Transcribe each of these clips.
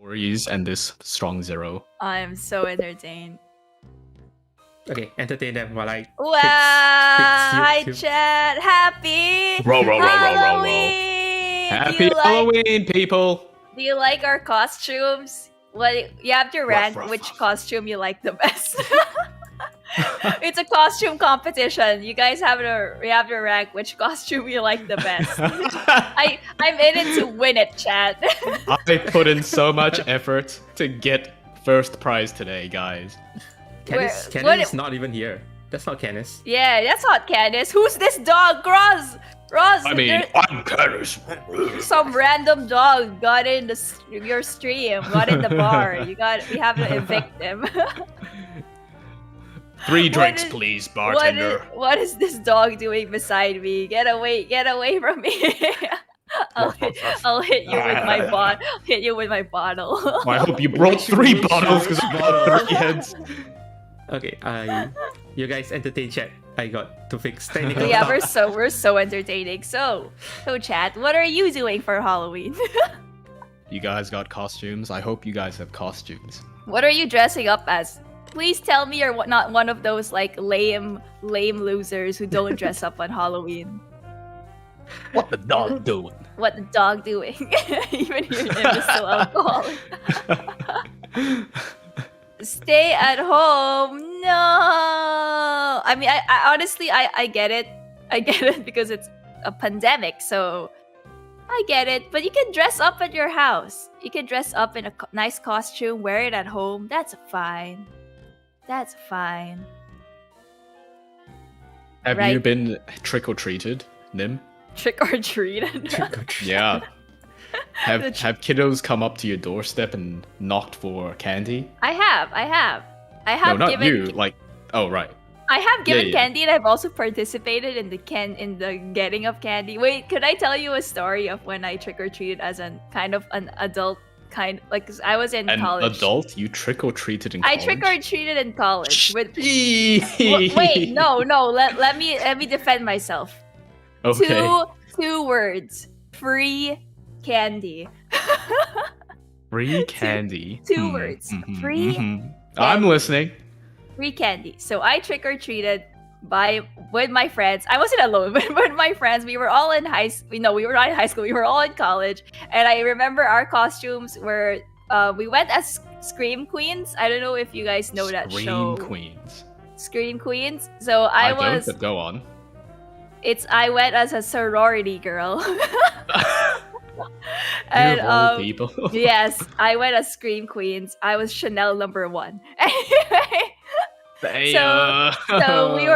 stories and this strong zero. I'm so entertained. Okay, entertain them while I Wow! fix Hi, YouTube. chat. Happy Halloween! Happy Halloween, people! Do you like our costumes? Well, you have to rank which costume you like the best. It's a costume competition. You guys have to rank which costume you like the best. I'm in it to win it, chat. I put in so much effort to get first prize today, guys. Canis is not even here. That's not Canis. Yeah, that's not Canis. Who's this dog? Roz! I mean, I'm Canis. Some random dog got in your stream, got in the bar. We have to evict him. 3 drinks, please, bartender. What is this dog doing beside me? Get away from me. I'll hit you with my bottle. Well, I hope you brought 3 bottles because I got 3 heads. Okay, you guys entertain chat. I got to fix technical. Yeah, we're so entertaining. So chat, what are you doing for Halloween? You guys got costumes? I hope you guys have costumes. What are you dressing up as? Please tell me you're not one of those like lame losers who don't dress up on Halloween. What the dog doing? What the dog doing? Even your name is still alcoholic. Stay at home. No. I mean, I honestly, I get it. I get it because it's a pandemic, so I get it. But you can dress up at your house. You can dress up in a nice costume, wear it at home. That's fine. That's fine. Have you been trick-or-treated, Nym? Trick-or-treated? Yeah. Have kiddos come up to your doorstep and knocked for candy? I have. No, not you. Like, oh right. I have given candy, and I've also participated in the getting of candy. Wait, could I tell you a story of when I trick-or-treated as an adult? Like, 'cause I was in college. An adult? You trick-or-treated in college? I trick-or-treated in college. Wait, no. Let me defend myself. Okay. Two words. Free candy. Free candy. Two words. Free candy. I'm listening. Free candy. So I trick-or-treated with my friends. I wasn't alone, but with my friends. We were all in high school. No, we were not in high school. We were all in college. And I remember our costumes were we went as Scream Queens. I don't know if you guys know that show. Scream Queens. So I was. Don't, but go on. I went as a sorority girl. And people. Yes, I went as Scream Queens. I was Chanel #1. Anyway, so we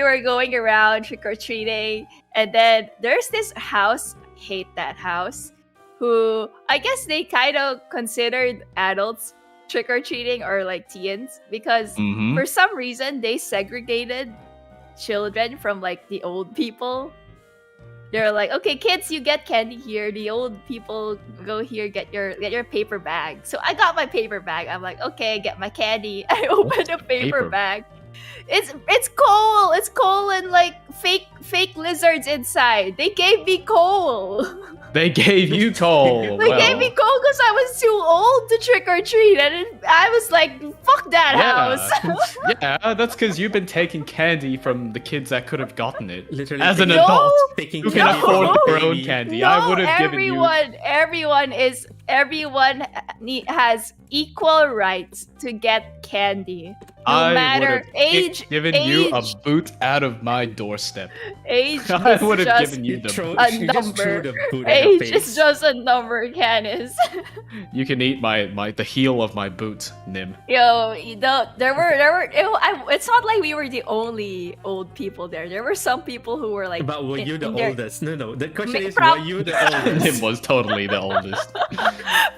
were going around trick-or-treating, and then there's this house, hate that house, who I guess they kind of considered adults trick-or-treating or like teens, because for some reason they segregated children from like the old people. They're like, okay, kids, you get candy here. The old people go here, get your paper bag. So I got my paper bag. I'm like, okay, get my candy. I opened the paper bag. It's coal. It's coal and like fake lizards inside. They gave me coal. They gave you coal. They gave me coal because I was too old to trick or treat, and I was like, "Fuck that house." Yeah, that's because you've been taking candy from the kids that could have gotten it. Literally, as an adult who can afford their own candy, No, I would have given you. Everyone has equal rights to get candy. No matter age, given you a boot out of my doorstep. Age I would have given you a number. Age is just a number, Canis. You can eat the heel of my boot, Nym. Yo, there were. It's not like we were the only old people there. There were some people who were like. But were you the oldest? No. The question is, were you the oldest? Nym was totally the oldest.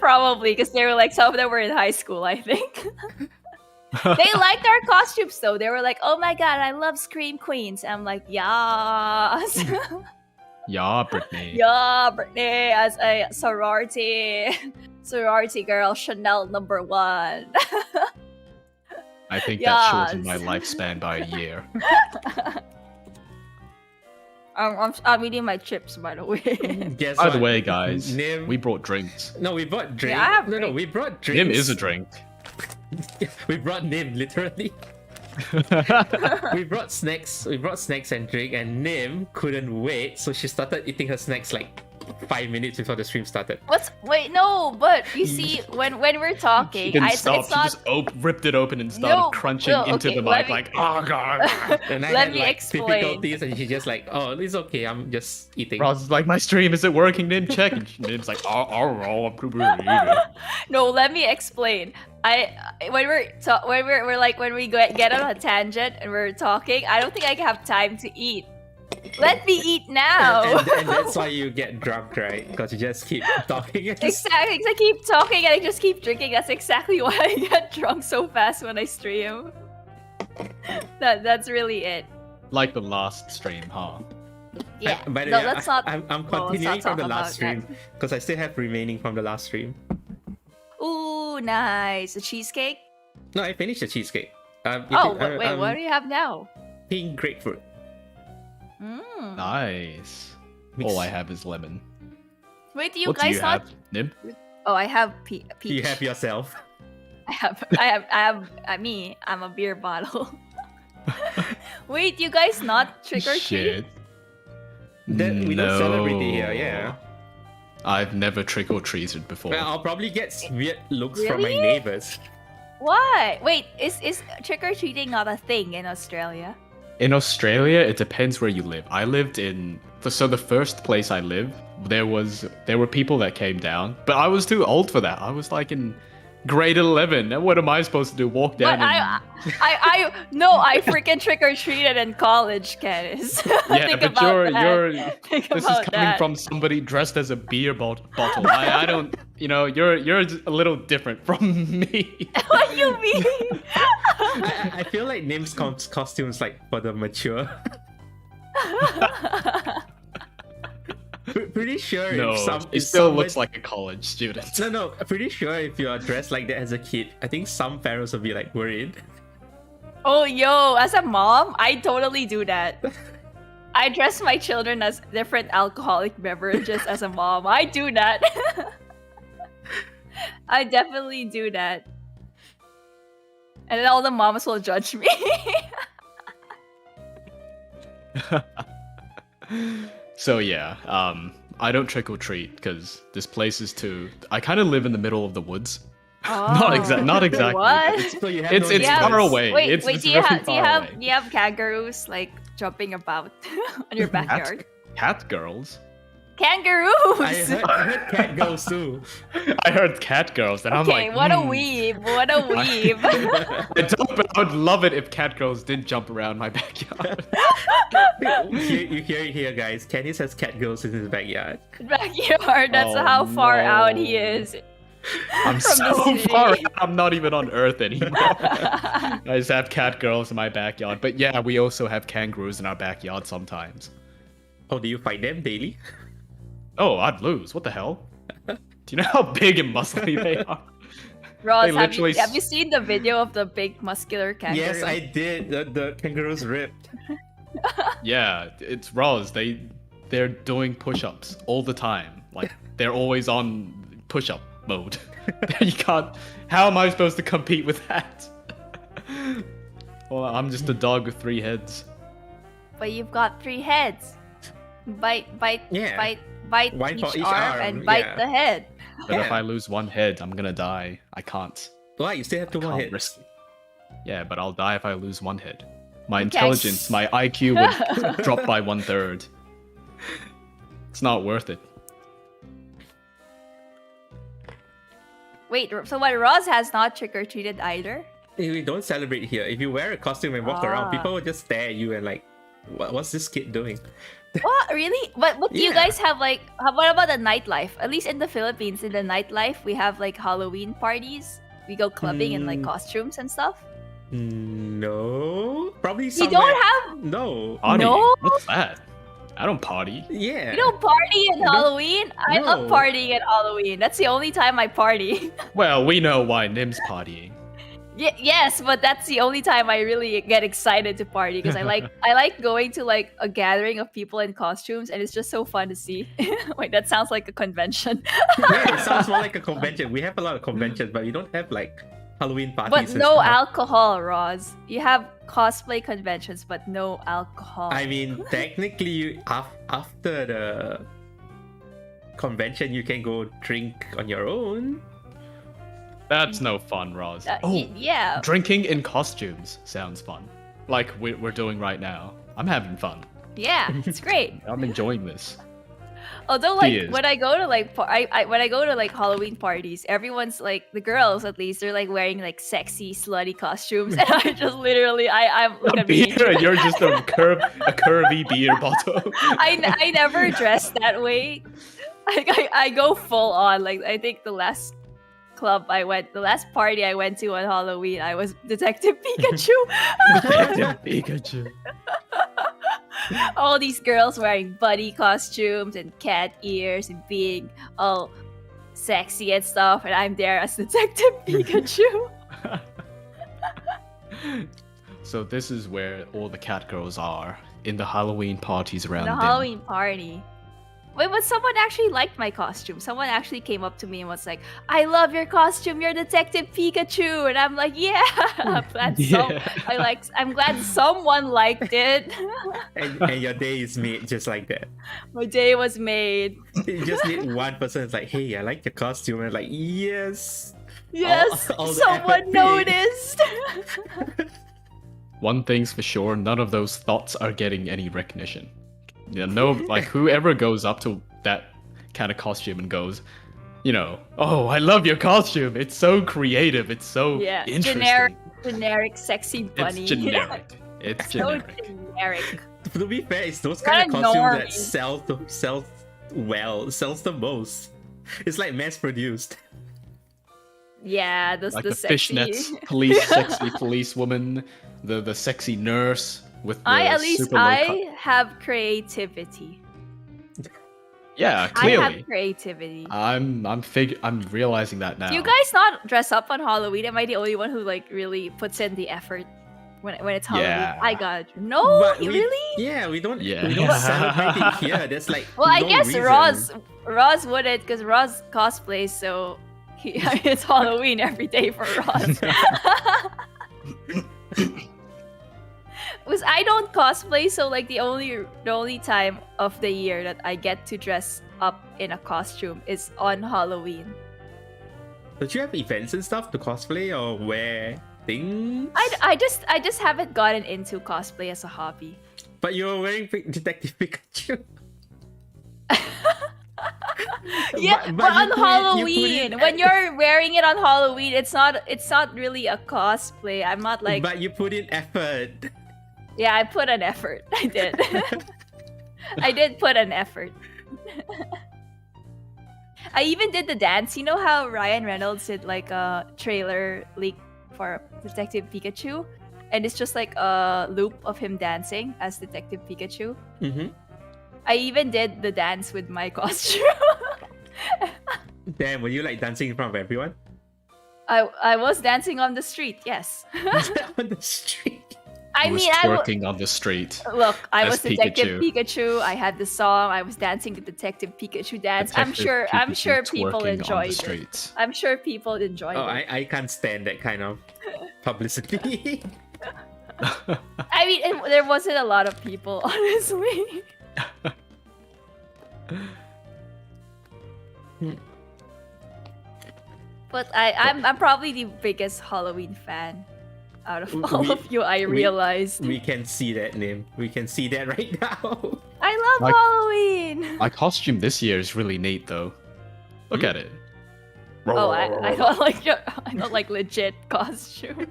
Probably, because they were like, some of them were in high school, I think. They liked our costumes though. They were like, "Oh my god, I love Scream Queens." I'm like, "Yes." Yeah, Brittany. Yeah, Brittany as a sorority girl, Chanel #1. I think that shortened my lifespan by a year. I'm eating my chips, by the way. Guess By what? the way, guys, Nym... we brought drinks. No, we brought drink. Yeah, I have no, we brought drinks. Nym is a drink. We brought Nym, literally. We brought snacks. We brought snacks and drink, and Nym couldn't wait, so she started eating her snacks like 5 minutes before the stream started. Wait, no, but you see, when we're talking, She didn't it's stop. not. She just ripped it open and started crunching into the mic like, oh god. And I Let had me like explain. difficulties, and she just like, oh, it's okay. I'm just eating. Roz is like, my stream, is it working? Nym, check. And Nym's like, oh. No, let me explain. When we get on a tangent and we're talking, I don't think I have time to eat. Let me eat now. And that's why you get drunk, right? Because you just keep talking. Exactly, 'cause I keep talking and I just keep drinking. That's exactly why I get drunk so fast when I stream. That's really it. Like the last stream, huh? Yeah. By the No, way, let's not. I'm let's continuing not from the talk last about stream because I still have remaining from the last stream. Ooh, nice. A cheesecake? No, I finished the cheesecake. Wait, what do you have now? Pink grapefruit. Nice. Mix. All I have is lemon. Wait, do you What do guys you not? have, Nym? Oh, I have peach. You have yourself. I'm a beer bottle. Wait, you guys not trick or treat? Shit. We don't celebrate it here, yeah. I've never trick or treated before. Well, I'll probably get weird looks from my Really? neighbors. What? Wait, is trick or treating not a thing in Australia? In Australia, it depends where you live. I lived in the first place I lived, there were people that came down, but I was too old for that. I was like in grade 11. And what am I supposed to do? Walk down? But I freaking trick or treated in college, Canis. Yeah, Think but about that. Think this is about coming that. from somebody dressed as a beer bottle. I don't, you're a little different from me. What do you mean? I feel like Nym's costume is like for the mature. Pretty sure it still looks like a college student. No, pretty sure if you are dressed like that as a kid, I think some parents will be like worried. Oh, yo, as a mom, I totally do that. I dress my children as different alcoholic beverages as a mom. I do that. I definitely do that. And then all the moms will judge me. So yeah, I don't trick or treat because this place is too. I kind of live in the middle of the woods. Oh. Not exactly. What? It's far away. Wait, it's do you very far away. have kangaroos like jumping about on your backyard? Cat girls. Kangaroos! I heard cat girls too. I heard cat girls, and I'm like, what a weeb! What a weeb! I would love it if cat girls did jump around my backyard. You hear it here, guys. Canis has cat girls in his backyard. Backyard. That's Oh, how far no. out he is. I'm From the so city. far out, I'm not even on Earth anymore. I just have cat girls in my backyard. But yeah, we also have kangaroos in our backyard sometimes. Oh, do you fight them daily? Oh, I'd lose. What the hell? Do you know how big and muscly they are? Ross, They literally have you seen the video of the big muscular kangaroo? Yes, I did. The kangaroo's ripped. Yeah, it's Roz. They're doing push-ups all the time. Like they're always on push-up mode. You can't. How am I supposed to compete with that? Well, I'm just a dog with 3 heads. But you've got 3 heads. Bite One each, for each arm and bite yeah. the head. But if Yeah. I lose 1 head, I'm gonna die. I can't. Why? You still have 2 more Can't hits. risk it. Yeah, but I'll die if I lose 1 head. My Okay. intelligence, my IQ would drop by 1/3. It's not worth it. Wait, so what? Ross has not trick or treated either. We don't celebrate here. If you wear a costume and walk around, Ah. people will just stare at you and like, what's this kid doing? What, really? But do you Yeah. guys have like? What about the nightlife? At least in the Philippines, in the nightlife, we have like Halloween parties. We go clubbing in like costumes and stuff. No, probably You somewhere. don't have? No. Party? No? What's that? I don't party. Yeah. You don't party in No. Halloween? I love No. partying at Halloween. That's the only time I party. Well, we know why Nym's partying. Yes, but that's the only time I really get excited to party because I like going to like a gathering of people in costumes and it's just so fun to see. Wait, that sounds like a convention. Yeah, it sounds more like a convention. We have a lot of conventions, but we don't have like Halloween parties. But and no stuff. alcohol, Roz. You have cosplay conventions, but no alcohol. I mean, technically, after the convention, you can go drink on your own. That's no fun, Roz. Yeah. Drinking in costumes sounds fun. Like we're doing right now. I'm having fun. Yeah, it's great. I'm enjoying this. Although, like, when I go to like when I go to like Halloween parties, everyone's like, the girls at least, they're like wearing like sexy slutty costumes, and I just literally I'm look A at me. beer, you're just a curvy beer bottle. I never dress that way. I go full on. Like I think the last party I went to on Halloween, I was Detective Pikachu. Detective Pikachu. All these girls wearing bunny costumes and cat ears and being all sexy and stuff, and I'm there as Detective Pikachu. So this is where all the cat girls are in the Halloween parties around The them. Halloween party. Wait, but someone actually liked my costume. Someone actually came up to me and was like, "I love your costume. You're Detective Pikachu." And I'm like, "Yeah." I'm glad someone liked it. and your day is made just like that. My day was made. You just need one person that's like, "Hey, I like your costume," and like, yes. Yes, all the someone effort paid. noticed. One thing's for sure, none of those thoughts are getting any recognition. Yeah, no, like whoever goes up to that kind of costume and goes, "Oh, I love your costume. It's so creative. It's so interesting." Generic sexy bunny. It's generic. It's So generic. generic. To be fair, it's those kind of What a costumes that normie. sells the most. It's like mass produced. Yeah, Like the the sexy. fishnets, sexy policewoman, the sexy nurse with the At least super low cut. I have creativity. Yeah, I clearly. have creativity. I'm realizing that now. Do you guys not dress up on Halloween? Am I the only one who like really puts in the effort when it's Halloween? Yeah. I got you. No, But really? Yeah, we don't Yeah. celebrate it here. There's like Well, I no guess reason. Roz wouldn't because Roz cosplays, so it's Halloween every day for Roz. Because I don't cosplay, so like the only time of the year that I get to dress up in a costume is on Halloween. Don't you have events and stuff to cosplay or wear things? I just haven't gotten into cosplay as a hobby. But you're wearing Detective Pikachu. Yeah, but you on put Halloween, it- when you're wearing it on Halloween, it's not really a cosplay. I'm not like, But you put in effort. yeah, I put an effort. I did. I did put an effort. I even did the dance. You know how Ryan Reynolds did like a trailer leak for Detective Pikachu? And it's just like a loop of him dancing as Detective Pikachu. Mm-hmm. I even did the dance with my costume. Damn, were you like dancing in front of everyone? I was dancing on the street, yes. On the street. I was mean, twerking on the street. Look, I as was Detective Pikachu. I had the song. I was dancing the Detective Pikachu dance. I'm sure people twerking on enjoyed the it. streets. I'm sure people enjoyed Oh, it. I can't stand that kind of publicity. I mean, there wasn't a lot of people, honestly. But I'm probably the biggest Halloween fan out of all of you. I realized. We can see that name. We can see that right now. I love Halloween. My costume this year is really neat, though. Look at it. Oh, I don't like legit costume.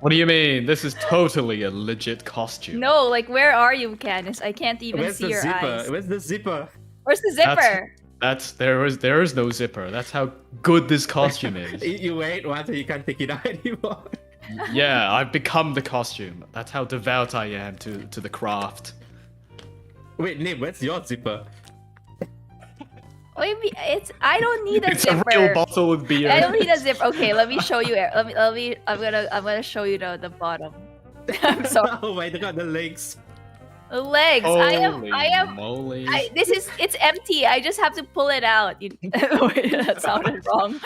What do you mean? This is totally a legit costume. No, like where are you, Candice? I can't even Where's see the your zipper? eyes. Where's the zipper? Where's the zipper? There is no zipper. That's how good this costume is. You wear it once and you can't take it out anymore. Yeah, I've become the costume. That's how devout I am to the craft. Wait, Nym, where's your zipper? Maybe it's. I don't need a It's zipper. a real bottle of beer. I don't need a zipper. Okay, let me show you. Let me. I'm gonna show you the bottom. I'm sorry. Oh my god, the legs. The legs. Holy I am. moly. It's empty. I just have to pull it out. Wait, that sounded wrong.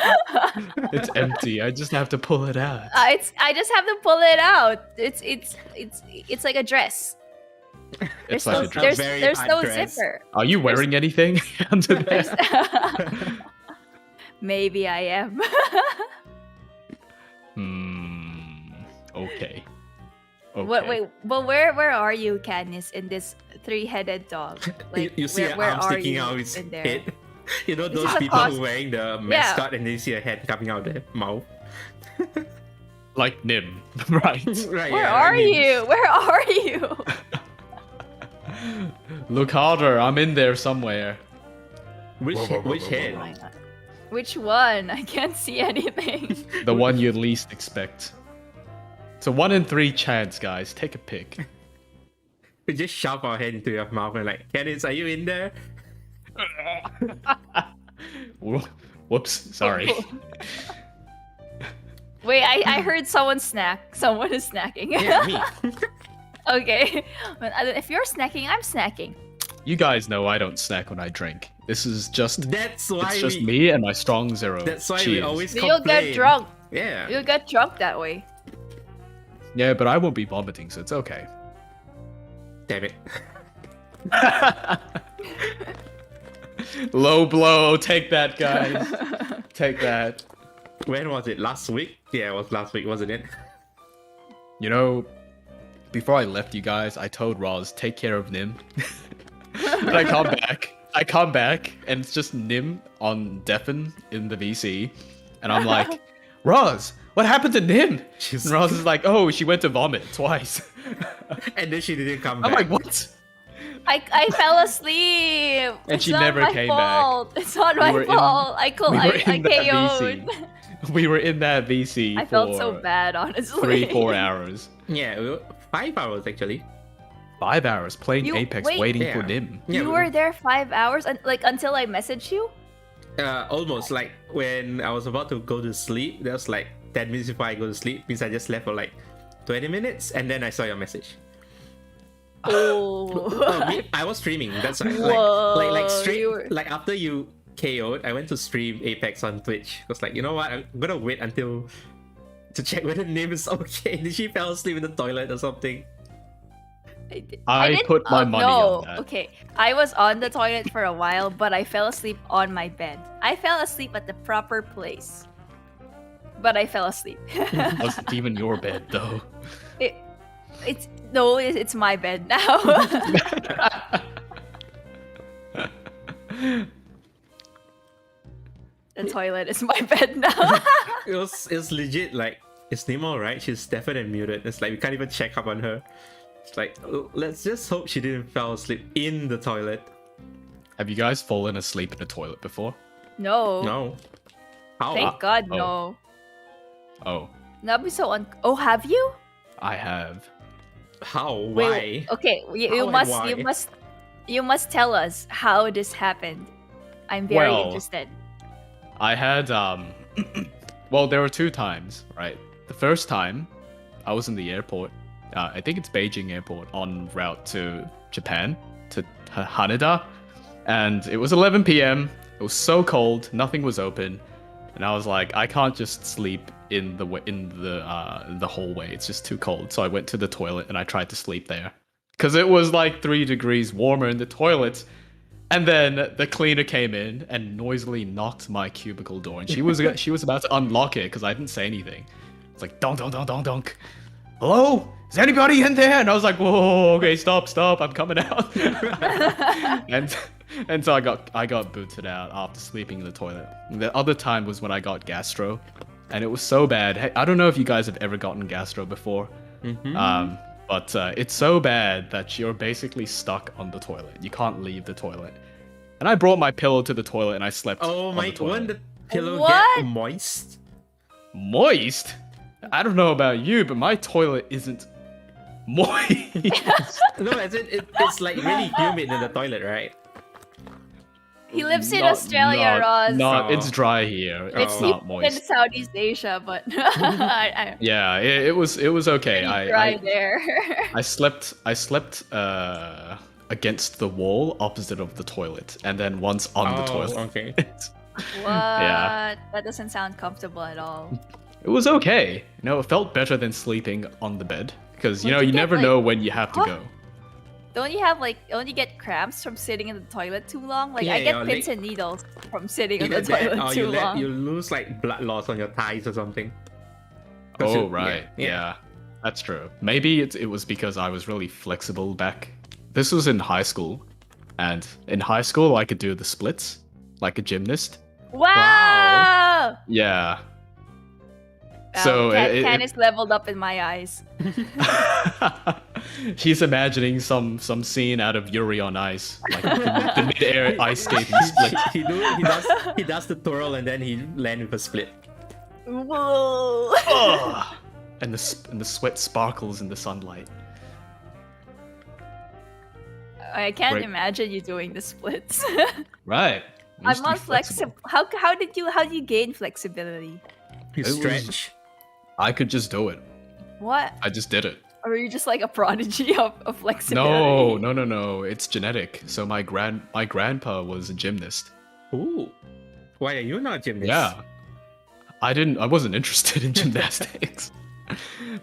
It's empty. I just have to pull it out. I just have to pull it out. It's like a dress. It's There's like no, a dress. there's no dress. zipper. Are you wearing anything under there? Maybe I am. Okay. Wait, but where are you, Canis, in this three-headed dog? Like, you see where an arm are sticking you out his in there? head. You know This those is a people cos- who wearing the mascot and they see a head coming out their mouth. Like Nym, right? Right, Where yeah, are I mean, you? Where are you? Look harder. I'm in there somewhere. Which Oh head? my God. Which one? I can't see anything. The one you least expect. It's a 1 in 3 chance, guys. Take a pick. We just shove our head into your mouth and like, Canis, are you in there? Whoops. Sorry. Wait, I heard someone snack. Someone is snacking. Yeah, me. Okay. If you're snacking, I'm snacking. You guys know I don't snack when I drink. This is just That's why it's just we. me and my strong zero. That's why we Cheers. always You'll complain. get drunk. Yeah. You'll get drunk that way. Yeah, but I won't be vomiting, so it's okay. Damn it. Low blow. Take that, guys. Take that. When was it? Last week? Yeah, it was last week, wasn't it? You know, before I left you guys, I told Roz, take care of Nym. And I come back, and it's just Nym on Deafen in the VC. And I'm like, Roz, what happened to Nym? She's- And Roz is like, oh, she went to vomit twice. And then she didn't come I'm back. like, what? I fell asleep. And It's she not never my came fault. It's not We my were in- fault. I in that KO'd. VC. We were in that VC I for felt so bad, honestly. 3-4 hours. Yeah, 5 hours actually. 5 hours playing You- Apex, wait. waiting Yeah. for Nym. Yeah, You were there 5 hours, like until I messaged you. almost like when I was about to go to sleep, there was like 10 minutes before I go to sleep, because I just left for like 20 minutes and then I saw your message. Oh. I was streaming. That's right. Whoa, Like straight you were- like after you KO'd, I went to stream Apex on Twitch. I was like, you know what? I'm gonna wait until to check whether Nym is okay. Did she fell asleep in the toilet or something? I didn't- put my money no. on that. Okay, I was on the toilet for a while, but I fell asleep on my bed. I fell asleep at the proper place, but I fell asleep. Wasn't even your bed though. It's my bed now. The toilet is my bed now. It was legit like, is Nym alright? She's deafened and muted. It's like we can't even check up on her. It's like, let's just hope she didn't fall asleep in the toilet. Have you guys fallen asleep in a toilet before? No. No. How? Thank God, Oh. no. Oh, That'd be so Oh, have you? I have. How? Wait, Why? okay, How and why? you must tell us how this happened. I'm very Well, interested. I had well, there were 2 times, right? The first time, I was in the airport. I think it's Beijing Airport en route to Japan, to Haneda, and it was 11 p.m. It was so cold, nothing was open, and I was like, I can't just sleep in the hallway. It's just too cold. So I went to the toilet and I tried to sleep there, because it was like 3 degrees warmer in the toilet. And then the cleaner came in and noisily knocked my cubicle door, and she was about to unlock it because I didn't say anything. It's like donk donk donk donk donk. Hello, is anybody in there? And I was like, whoa, okay, stop, I'm coming out. and so I got booted out after sleeping in the toilet. The other time was when I got gastro, and it was so bad. Hey, I don't know if you guys have ever gotten gastro before. Mm-hmm. But it's so bad that you're basically stuck on the toilet. You can't leave the toilet. And I brought my pillow to the toilet and I slept Oh on my! the toilet. Wouldn't the pillow What? get moist? Moist? I don't know about you, but my toilet isn't moist. No, as in it's like really humid in the toilet, right? He lives in Not- Australia, not- Roz. Not, Oh. it's dry here. It's Oh. not in moist. Southeast Asia, but I Yeah, it was okay. pretty dry I there. I slept against the wall opposite of the toilet, and then once on the toilet. Okay. What? That doesn't sound comfortable at all. It was okay. You know, it felt better than sleeping on the bed because you Would know you you get, never like- know when you have to Huh? go. Don't you get cramps from sitting in the toilet too long? Like Yeah, I get your pins leg- and needles from sitting in Either the that, toilet or too long. you lose like blood loss on your thighs or something. 'Cause Oh you- right, yeah. yeah, that's true. Maybe it was because I was really flexible back. This was in high school, and in high school I could do the splits like a gymnast. Wow! Yeah. Wow, So Ken is leveled up in my eyes. He's imagining some scene out of Yuri on Ice, like the mid-air ice skating split. He does the twirl and then he land with a split. Whoa! Ugh. And the sweat sparkles in the sunlight. I can't Great. imagine you doing the splits. Right. I used I'm to be not flexible. How did you gain flexibility? You It was- stretch. I could just do it. What? I just did it. Or are you just like a prodigy of flexibility? No. It's genetic. So my grandpa was a gymnast. Ooh. Why are you not a gymnast? Yeah. I wasn't interested in gymnastics.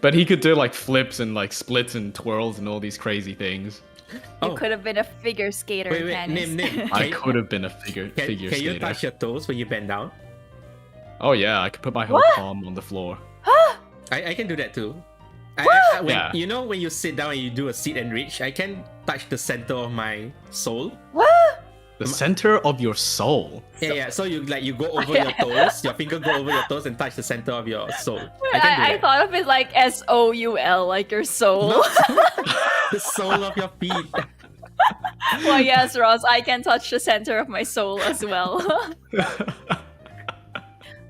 But he could do like flips and like splits and twirls and all these crazy things. You Oh. could have been a figure skater, Wait, Canis. Nym. I could have been a figure Can you skater. touch your toes when you bend down? Oh yeah, I could put my whole What? palm on the floor. I can do that too. Yeah. You know when you sit down and you do a sit and reach, I can touch the center of my soul. What? The center of your soul. Yeah. So you go over your toes, your finger go over your toes and touch the center of your soul. I can do I that. thought of it like SOUL, like your soul. No. The sole of your feet. Well, yes, Ross, I can touch the center of my soul as well.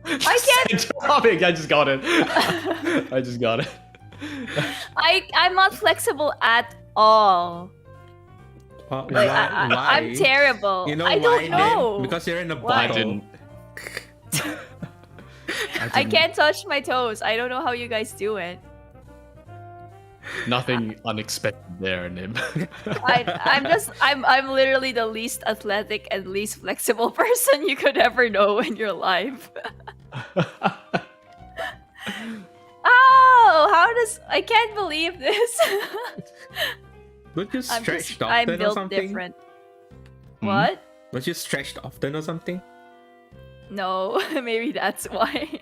I can't. Topic. I just got it. I just got it. I'm not flexible at all. Like, I'm terrible. You know I why? don't Nym? know. Because you're in a Why? bottle. I didn't. I can't touch my toes. I don't know how you guys do it. Nothing unexpected there, Nym. I'm literally the least athletic and least flexible person you could ever know in your life. Oh, I can't believe this. Don't you I'm stretch just, I'm often or built something? different. Hmm? What? Don't you stretch often or something? No, maybe that's why.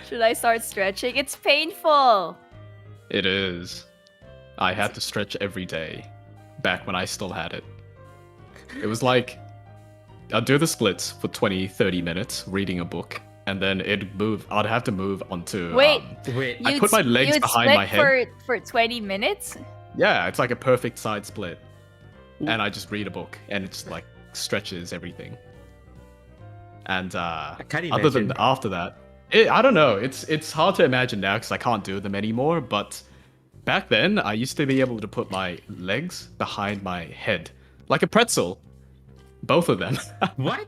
Should I start stretching? It's painful. It is. I had to stretch every day. Back when I still had it. It was like I'd do the splits for 20-30 minutes reading a book, and then I'd have to move onto Wait. Wait. I put my legs you'd behind split my head. for 20 minutes? Yeah, it's like a perfect side split. And I just read a book and it's like stretches everything. And I can't other than imagine. after that, I don't know. It's hard to imagine now because I can't do them anymore. But back then, I used to be able to put my legs behind my head like a pretzel, both of them. What?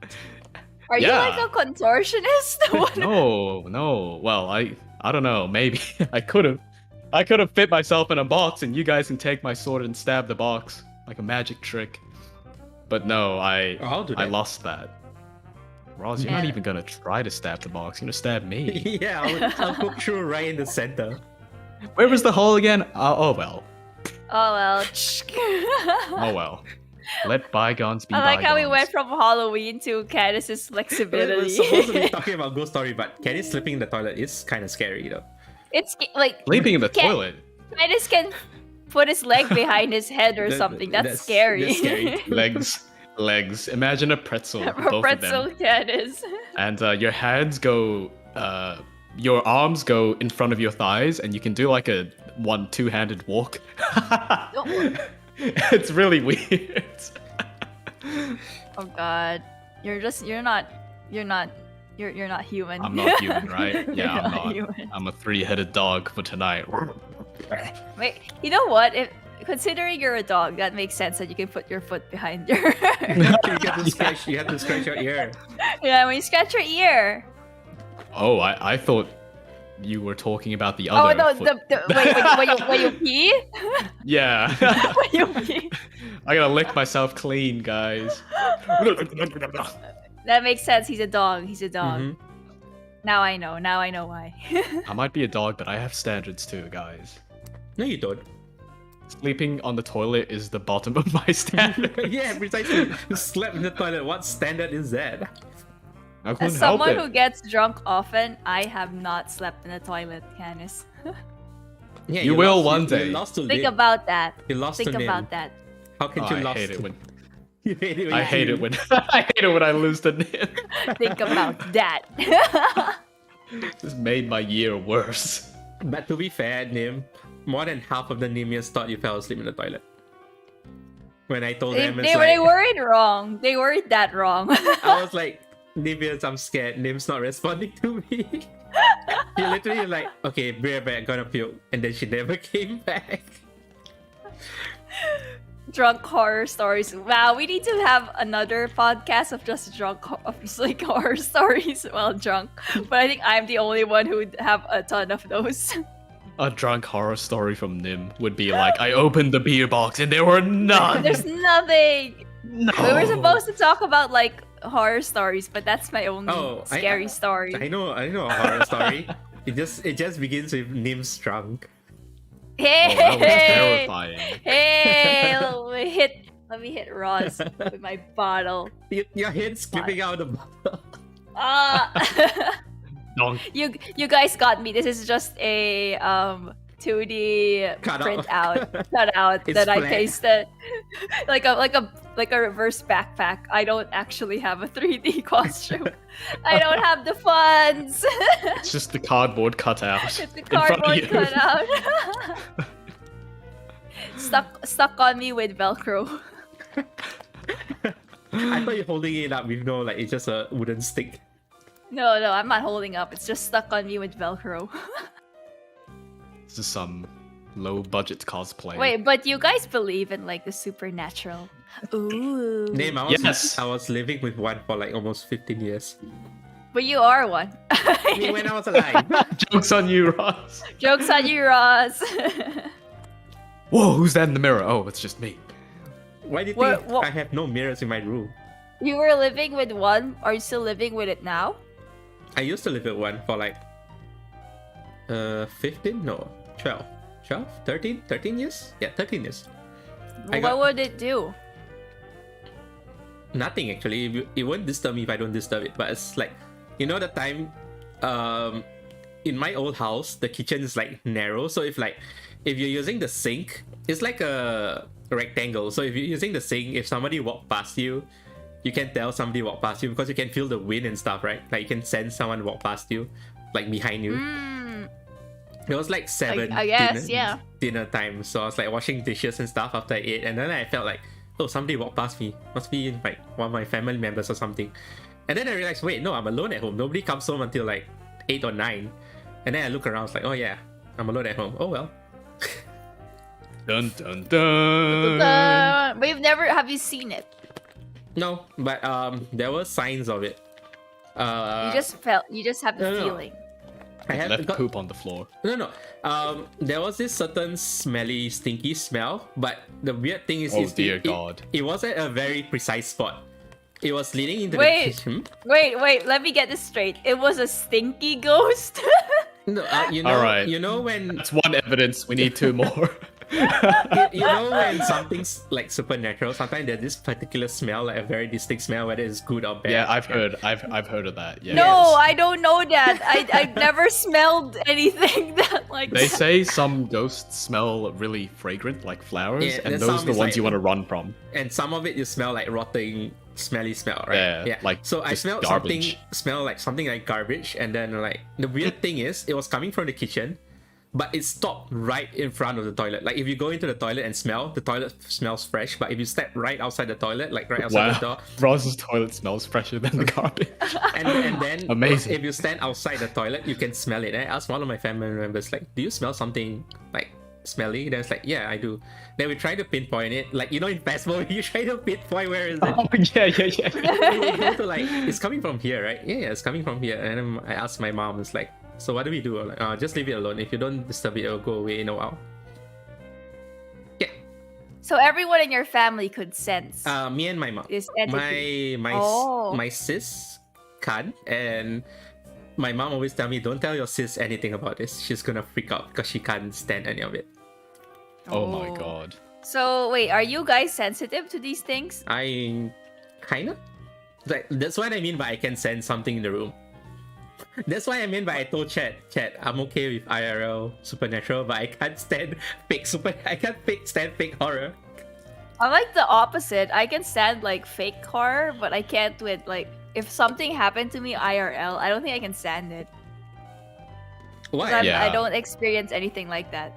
Are Yeah. you like a contortionist? What? No. Well, I don't know. Maybe I could have fit myself in a box, and you guys can take my sword and stab the box like a magic trick. But no, I'll do I that. lost that. Roz, you're not Yeah. even gonna try to stab the box. You're gonna stab me. Yeah, I'll poke through right in the center. Where was the hole again? Oh well. Oh well. Oh well. Let bygones be I like how we bygones. went from Halloween to Candace's We're flexibility. supposed to be talking about ghost story, but Kenny sleeping in the toilet is kind of scary, though. It's like Sleeping in the Can't- toilet. Candace can put his leg behind his head or something. That's scary. That's scary. Legs. Imagine a pretzel. A both pretzel of them. Candace. And your hands go. Your arms go in front of your thighs, and you can do like a two-handed walk. It's really weird. Oh god. You're not human. I'm not human, right? You're Yeah, I'm not. human. I'm a three-headed dog for tonight. Wait, you know what? If considering you're a dog, that makes sense that you can put your foot behind your. You have to scratch your ear. Yeah, when you scratch your ear. Oh, I thought you were talking about the Oh other no! foot. Wait, when you pee? Yeah. When you pee. I gotta lick myself clean, guys. That makes sense. He's a dog. He's a dog. Mhm. Now I know. Now I know why. I might be a dog, but I have standards too, guys. No, you don't. Sleeping on the toilet is the bottom of my standard. Yeah, precisely. You slept in the toilet. What standard is that? I couldn't As help someone it. who gets drunk often, I have not slept in the toilet, Canis. Yeah, You will one You day. lost to Think Nym. about that. You lost Think to Nym. about that. How can Oh, you I lost hate it to- when You hate it when I you hate do. it when I hate it when I lose to Nym. Think about that. This made my year worse. But to be fair, Nym, more than half of the Nimians thought you fell asleep in the toilet. When I told them, it's they like, weren't wrong. They weren't that wrong. I was like, Nimians, I'm scared. Nim's not responding to me. He literally like, okay, be right back, gonna puke. And then she never came back. Drunk horror stories. Wow, we need to have another podcast of just like horror stories while drunk. But I think I'm the only one who would have a ton of those. A drunk horror story from Nym would be like, I opened the beer box and there were none. There's nothing. No. We were supposed to talk about like horror stories, but that's my only Oh, scary story. I know a horror story. It just begins with Nim's drunk. Hey, Oh, that was terrifying. hey, let me hit Roz with my bottle. Your head's clipping out of the bottle. Donk. You guys got me. This is just a 2D Cut out. cutout It's that I flat. pasted like a reverse backpack. I don't actually have a 3D costume. I don't have the funds. It's just the cardboard cutout. It's the in front of cardboard you. cutout. stuck on me with Velcro. I thought you're holding it up with no, like it's just a wooden stick. No, I'm not holding up. It's just stuck on me with Velcro. This is some low budget cosplay. Wait, but you guys believe in like the supernatural? Ooh. Name, Yes. I was living with one for like almost 15 years. But you are one. I mean, when I was alive. Joke's on you, Ross. Joke's on you, Ross. Whoa, who's that in the mirror? Oh, it's just me. Why do you What- think what- I have no mirrors in my room? You were living with one. Are you still living with it now? I used to live with one for like 15? No, 12. 13 years? Yeah, 13 years. I What got- would it do? Nothing actually. It won't disturb me if I don't disturb it. But it's like, you know, the time, in my old house, the kitchen is like narrow. So if you're using the sink, it's like a rectangle. So if you're using the sink, if somebody walk past you, you can tell somebody walk past you because you can feel the wind and stuff, right? Like you can sense someone walk past you, like behind you. Mm, It was like 7. I guess, yeah. Dinner time. So I was like washing dishes and stuff after I ate, and then I felt like, oh, somebody walked past me. Must be like one of my family members or something. And then I realized, wait, no, I'm alone at home. Nobody comes home until like 8 or 9. And then I look around, I was like, oh yeah, I'm alone at home. Oh well. Dun dun dun. have you seen it? No, but there were signs of it. You just have the no, no. feeling. I had Left got- poop on the floor. No. There was this certain smelly, stinky smell, but the weird thing is, Oh, dear God. it wasn't a very precise spot. It was leading into Wait. the kitchen. Wait, let me get this straight. It was a stinky ghost. No, you know, All right. you know when That's one evidence. We need 2 more. you know when something's like supernatural, sometimes there's this particular smell, like a very distinct smell, whether it's good or bad. Yeah, I've heard of that. Yeah. No, I don't know that. I never smelled anything that like They that. say some ghosts smell really fragrant, like flowers, Yeah, and and those are some the is ones like- you want to run from. And some of it you smell like rotting, smelly smell, right? Yeah, like so I just smelled garbage. something like garbage, and then like the weird thing is, it was coming from the kitchen, but it stopped right in front of the toilet. Like if you go into the toilet and smell, the toilet smells fresh, but if you step right outside the toilet, like right outside the door, Wow, Ross's toilet smells fresher than the garbage. and then Amazing. if you stand outside the toilet, you can smell it. And I asked one of my family members, like, do you smell something like Smelly? Then it's like, yeah, I do. Then we try to pinpoint it. Like, you know, in Phasmo, you try to pinpoint where is it. Oh yeah. We go to like, it's coming from here, right? Yeah, it's coming from here. And then I asked my mom, it's like, so what do we do? I'm like, just leave it alone. If you don't disturb it, it'll go away in a while. Yeah. So everyone in your family could sense Me and my mom. this entity. My sis can't, and my mom always tell me, don't tell your sis anything about this. She's gonna freak out because she can't stand any of it. Oh my god. So wait, are you guys sensitive to these things? I kinda. Like, that's what I mean by I can sense something in the room. That's why I mean by I told Chat, I'm okay with IRL supernatural, but I can't stand stand fake horror. I like the opposite. I can stand like fake horror, but I can't with like if something happened to me IRL. I don't think I can stand it. Why? Yeah. I don't experience anything like that.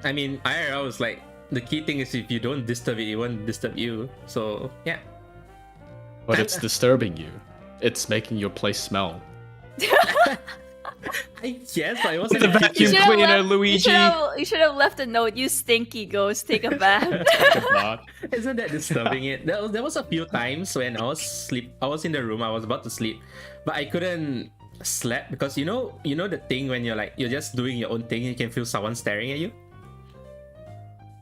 I mean, IRL is like the key thing is if you don't disturb it, it won't disturb you. So yeah. But it's disturbing you. It's making your place smell. I guess, but it wasn't The a vacuum should've cleaner, left- Luigi. You should have left a note. You stinky ghost, take a bath. God. Isn't that disturbing? There was a few times when I was in the room, I was about to sleep, but I couldn't sleep because you know the thing when you're just doing your own thing, you can feel someone staring at you.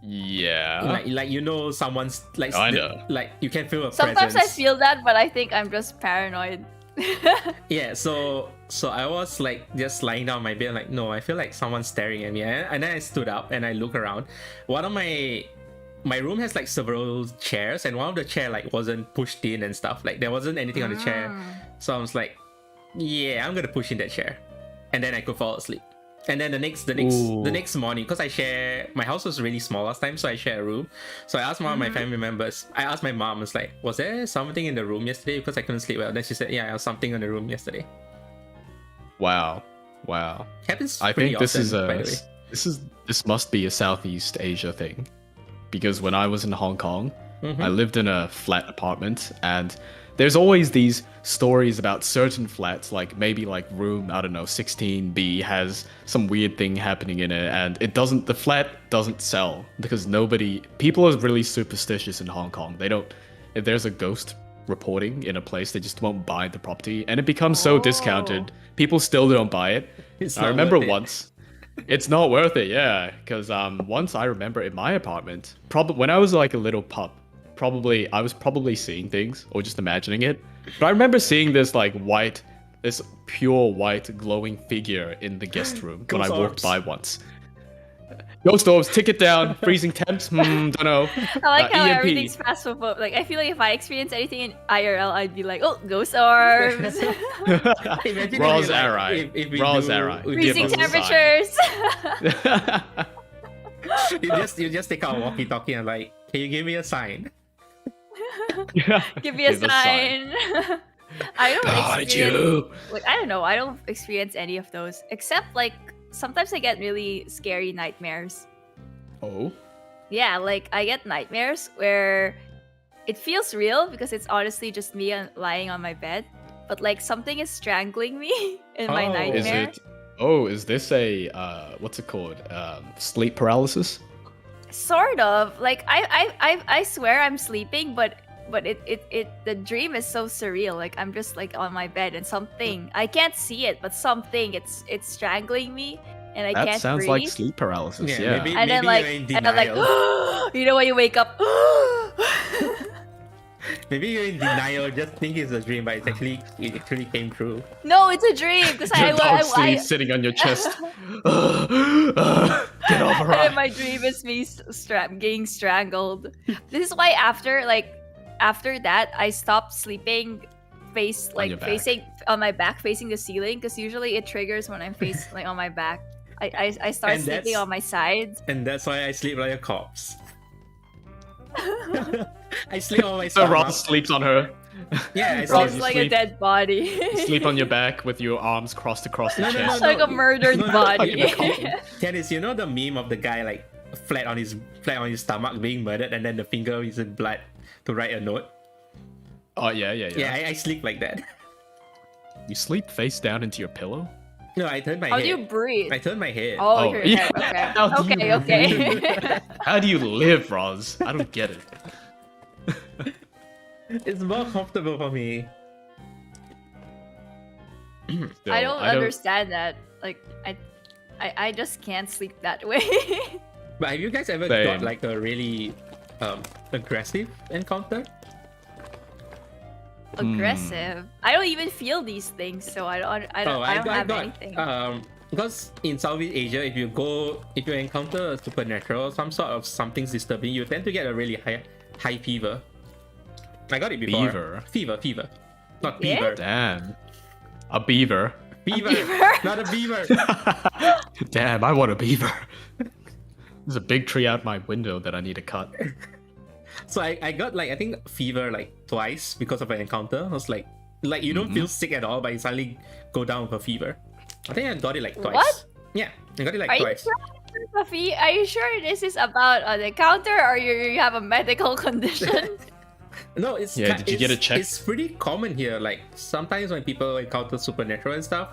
Yeah. Like you know someone's like Kinda. like you can feel a Sometimes presence. I feel that, but I think I'm just paranoid. Yeah, so I was like just lying down on my bed, like no, I feel like someone's staring at me, and then I stood up and I look around. One of my room has like several chairs, and one of the chair like wasn't pushed in and stuff. Like there wasn't anything on the chair, so I was like, yeah, I'm gonna push in that chair, and then I could fall asleep. And then the next morning, because my house was really small last time, so I share a room. So I asked one of my family members. I asked my mom, it's like, was there something in the room yesterday? Because I couldn't sleep well. Then she said, yeah, there was something in the room yesterday. Wow. Happens I pretty think this often, is by the way. this must be a Southeast Asia thing, because when I was in Hong Kong, I lived in a flat apartment, and there's always these stories about certain flats, like maybe like room, I don't know, 16B has some weird thing happening in it, and the flat doesn't sell because people are really superstitious in Hong Kong. If there's a ghost reporting in a place, they just won't buy the property, and it becomes so discounted. People still don't buy it. I remember once. It's not worth it, yeah, because once I remember in my apartment, probably when I was like a little pup, I was probably seeing things or just imagining it. But I remember seeing this pure white glowing figure in the guest room when I walked by once. Ghost orbs, ticket down, freezing temps, don't know. I like how EMP. everything's fast forward. Like I feel like if I experience anything in IRL, I'd be like, oh, ghost orbs, Imagine Rozarai. if we Rozarai. do- freezing Give us a sign. temperatures. you just take out a walkie-talkie and like, can you give me a sign? Give me a Give a sign. I don't Got experience. you. Like I don't know. I don't experience any of those except like sometimes I get really scary nightmares. Oh. Yeah, like I get nightmares where it feels real because it's honestly just me lying on my bed, but like something is strangling me in my Oh. nightmare. Is this a what's it called? Sleep paralysis? Sort of. Like I swear I'm sleeping, but the dream is so surreal. Like I'm just like on my bed and something I can't see it, but something it's strangling me and I That can't sounds breathe. like sleep paralysis. Yeah. Maybe, and then maybe like you're in and I'm like denial. you know when you wake up. Maybe you're in denial, just think it's a dream, but it actually came true. No, it's a dream because Your dog sleep sitting on your chest. Get over and it. my dream is me getting strangled. This is why after that I stopped sleeping your back. facing on my back facing the ceiling because usually it triggers when I'm like on my back. I start And sleeping that's- on my sides. And that's why I sleep like a corpse. I sleep on my So stomach. Ross sleeps on her. Yeah, I Ross sleep. like a sleep- dead body. Sleep on your back with your arms crossed across the No, no, chest. no, like a murdered No, no, body. Candice, you know the meme of the guy like flat on his stomach being murdered, and then the finger is in blood to write a note. Oh yeah. Yeah, I sleep like that. You sleep face down into your pillow? No, I turned my How head. do you breathe? I turned my head. Oh, Oh, your yeah. head. How do Okay. you Okay. How do you live, Roz? I don't get it. It's more comfortable for me. Still, I don't understand that. Like, I just can't sleep that way. But have you guys ever Same. got like a really aggressive encounter? Aggressive. I don't even feel these things, so I don't have anything. Because in Southeast Asia, if you encounter a supernatural, some sort of something's disturbing, you tend to get a really high fever. I got it before. Fever. Not Yeah? beaver. Damn. A beaver. Beaver. Not a beaver. Damn, I want a beaver. There's a big tree out my window that I need to cut. So I got like I think fever like twice because of an encounter. I was like you don't feel sick at all, but you suddenly go down with a fever. I think I got it like twice. What? Yeah, I got it like Are you twice. sure, Sophie? Are you sure this is about an encounter, or you have a medical condition? No, it's Yeah, did you get it checked? It's pretty common here. Like sometimes when people encounter supernatural and stuff,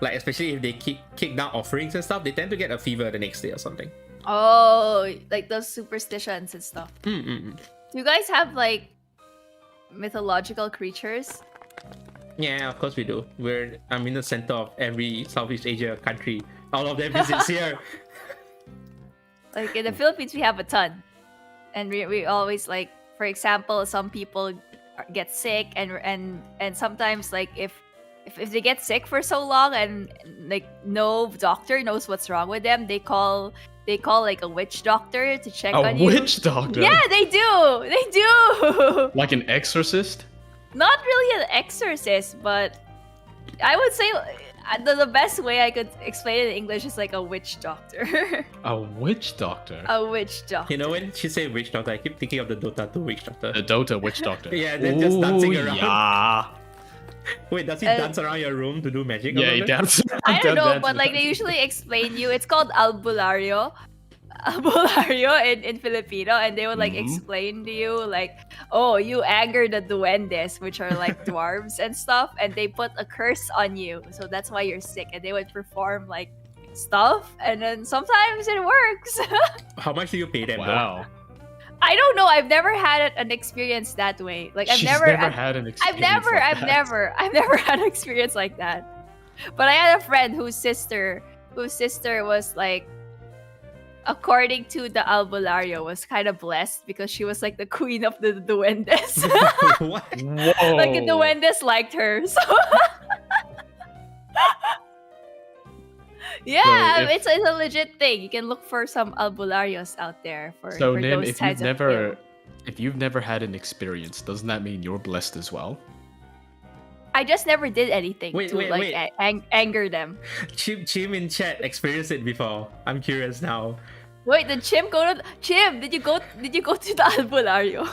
like especially if they kick down offerings and stuff, they tend to get a fever the next day or something. Oh, like those superstitions and stuff. Mm-mm. Do you guys have like mythological creatures? Yeah, of course we do. I'm in the center of every Southeast Asia country. All of them visits here. Like in the Philippines, we have a ton, and we always like, for example, some people get sick, and sometimes like if they get sick for so long and like no doctor knows what's wrong with them, they call like a witch doctor to check on you. A witch doctor? Yeah, they do. Like an exorcist? Not really an exorcist, but I would say the best way I could explain it in English is like a witch doctor. A witch doctor? A witch doctor. You know, when she say witch doctor, I keep thinking of the Dota 2 witch doctor. The Dota witch doctor. Yeah, they're just dancing around. Yeah. Wait, does he dance around your room to do magic? Yeah, he dances. I don't know, but like they usually explain you. It's called albulario. Albulario in Filipino, and they would like explain to you like, oh, you anger the duendes, which are like dwarves and stuff, and they put a curse on you, so that's why you're sick. And they would perform like stuff, and then sometimes it works. How much do you pay them? Wow. I don't know. I've never had an experience that way. Like I've She's never had an experience. I've never had an experience like that. But I had a friend whose sister was like, according to the albulario, was kind of blessed because she was like the queen of the duendes. What? Whoa. Like the duendes liked her. So yeah, So it's a legit thing. You can look for some albularios out there for So Nym, those if kinds you've never had an experience, doesn't that mean you're blessed as well? I just never did anything Wait, to wait. anger them. Chim in chat experienced it before. I'm curious now. Wait, did Chim go to Chim? Did you go to the albulario?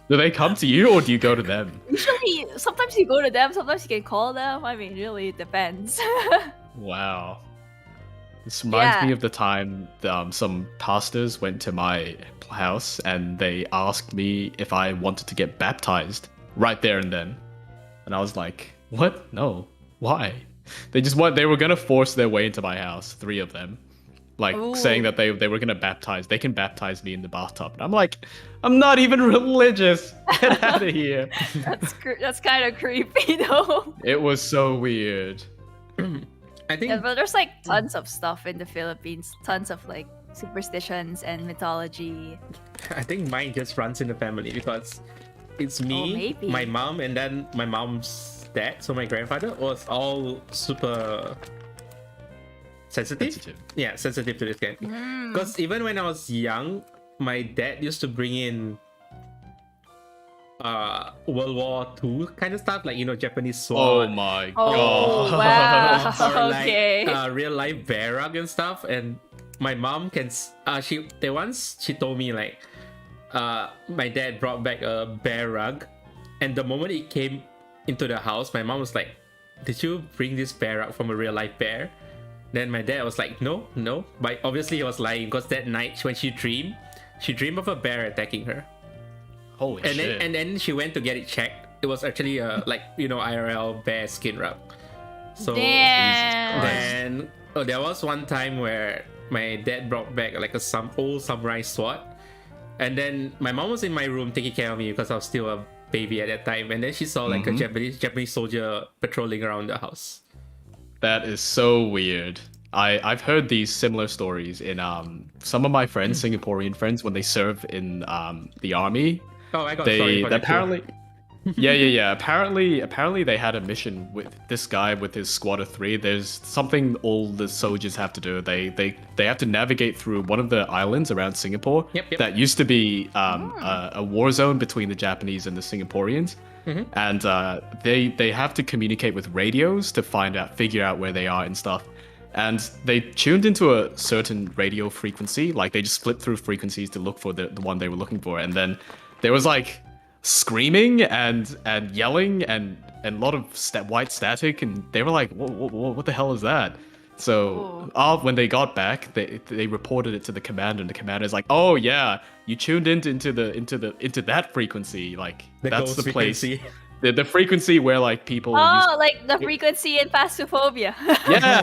Do they come to you or do you go to them? Usually, sometimes you go to them, sometimes you can call them. I mean, really, it depends. Wow. This reminds Yeah. me of the time some pastors went to my house and they asked me if I wanted to get baptized right there and then. And I was like, what? No. Why? They were gonna force their way into my house, 3 of them. Like saying that they were gonna they can baptize me in the bathtub. And I'm like, I'm not even religious. Get out of here. That's kind of creepy, though. It was so weird. I think Yeah, but there's like tons of stuff in the Philippines, tons of like superstitions and mythology. I think mine just runs in the family because it's me, maybe. my mom, and then my mom's dad. So my grandfather was all super sensitive. Yeah, sensitive to this kind. Because even when I was young, my dad used to bring in World War II kind of stuff, like, you know, Japanese sword. Oh my Oh, god. wow. Or like Okay. real life bear rug and stuff. And my mom can she told me like my dad brought back a bear rug, and the moment it came into the house, my mom was like, did you bring this bear rug from a real life bear? Then my dad was like, no, but obviously he was lying, because that night when she dreamed of a bear attacking her. Holy And shit. then she went to get it checked. It was actually a like, you know, IRL bear skin rug. So Damn. then there was one time where my dad brought back like some old samurai sword, and then my mom was in my room taking care of me because I was still a baby at that time, and then she saw like a Japanese soldier patrolling around the house. That is so weird. I've heard these similar stories in some of my friends, Singaporean friends, when they serve in the army. Oh, I got sorry for that apparently. Yeah. Apparently, they had a mission with this guy with his squad of 3. There's something all the soldiers have to do. They have to navigate through one of the islands around Singapore that used to be a war zone between the Japanese and the Singaporeans. And they have to communicate with radios to figure out where they are and stuff. And they tuned into a certain radio frequency, like they just flipped through frequencies to look for the one they were looking for, and then there was like screaming and yelling and a lot of white static, and they were like, what the hell is that? So when they got back, they reported it to the commander, and the commander's like, oh yeah, you tuned into that frequency, like that's the place. The frequency where like people like the frequency in Phasmophobia. yeah,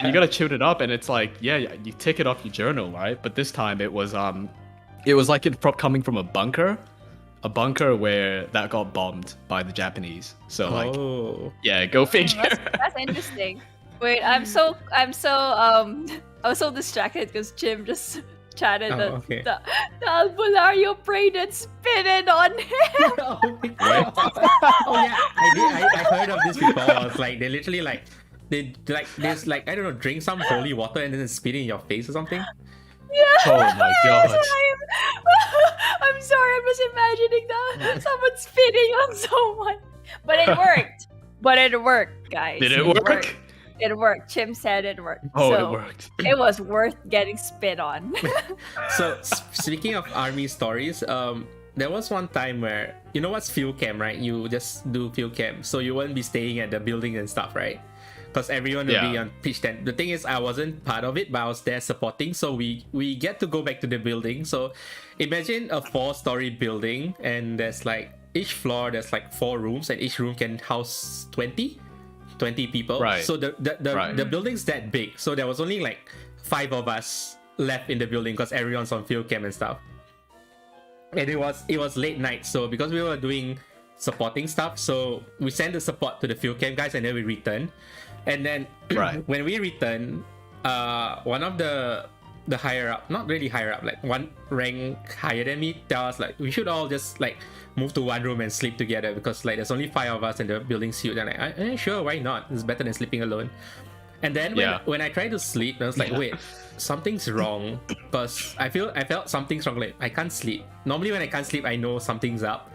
you gotta tune it up, and it's like you tick it off your journal, right? But this time it was like it coming from a bunker where that got bombed by the Japanese. So go figure. That's interesting. Wait, I was so distracted because Jim just chatted the Albulario braided spinning on him. I heard of this before. I was like, they literally like there's like I don't know, drink some holy water and then spit in your face or something. Yeah. Oh my god. I'm sorry, I'm just imagining someone spitting on someone. But it worked, guys. Did it work? It worked. Chim said it worked. Oh, it worked. It was worth getting spit on. So, speaking of army stories, there was one time where, you know what's field camp, right? You just do field camp. So you won't be staying at the building and stuff, right? Because everyone will be on pitch tent. The thing is, I wasn't part of it, but I was there supporting. So we get to go back to the building. So imagine a 4-story building, and there's like each floor there's like 4 rooms, and each room can house 20 people. Right. So the building's that big. So there was only like 5 of us left in the building because everyone's on field camp and stuff. And it was late night. So because we were doing supporting stuff, so we sent the support to the field camp guys, and then we returned. And then when we returned, one of the higher up, not really higher up, like one rank higher than me, tell us like we should all just like move to one room and sleep together because like there's only 5 of us and the building's huge. And like, sure, why not? It's better than sleeping alone. And then when I tried to sleep, I was like, wait, something's wrong, because I felt something's wrong. Like I can't sleep. Normally when I can't sleep, I know something's up,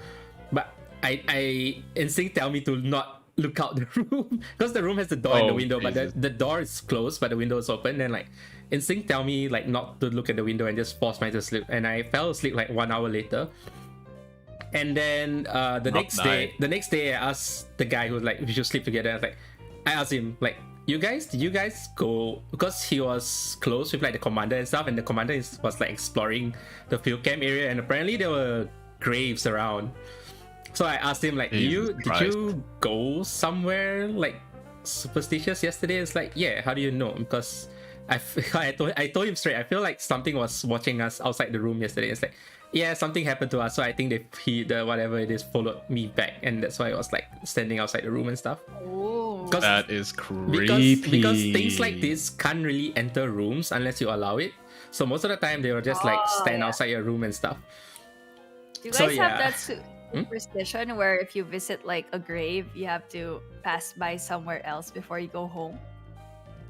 but I instinct tell me to not look out the room because the room has the door and the window, but the door is closed but the window is open. Then like instinct tell me like not to look at the window and just force myself to sleep, and I fell asleep like 1 hour later. And then the next day I asked the guy who was like, we should sleep together. I asked him like, did you guys go, because he was close with like the commander and stuff, and the commander was like exploring the field camp area, and apparently there were graves around. So I asked him like, did you go somewhere like superstitious yesterday? It's like, yeah, how do you know? Because I told him straight, I feel like something was watching us outside the room yesterday. It's like, yeah, something happened to us, so I think the whatever it is followed me back, and that's why I was like standing outside the room and stuff. Oh, that is creepy. Because things like this can't really enter rooms unless you allow it. So most of the time they will just like stand outside your room and stuff. Do you guys have that superstition where if you visit like a grave, you have to pass by somewhere else before you go home?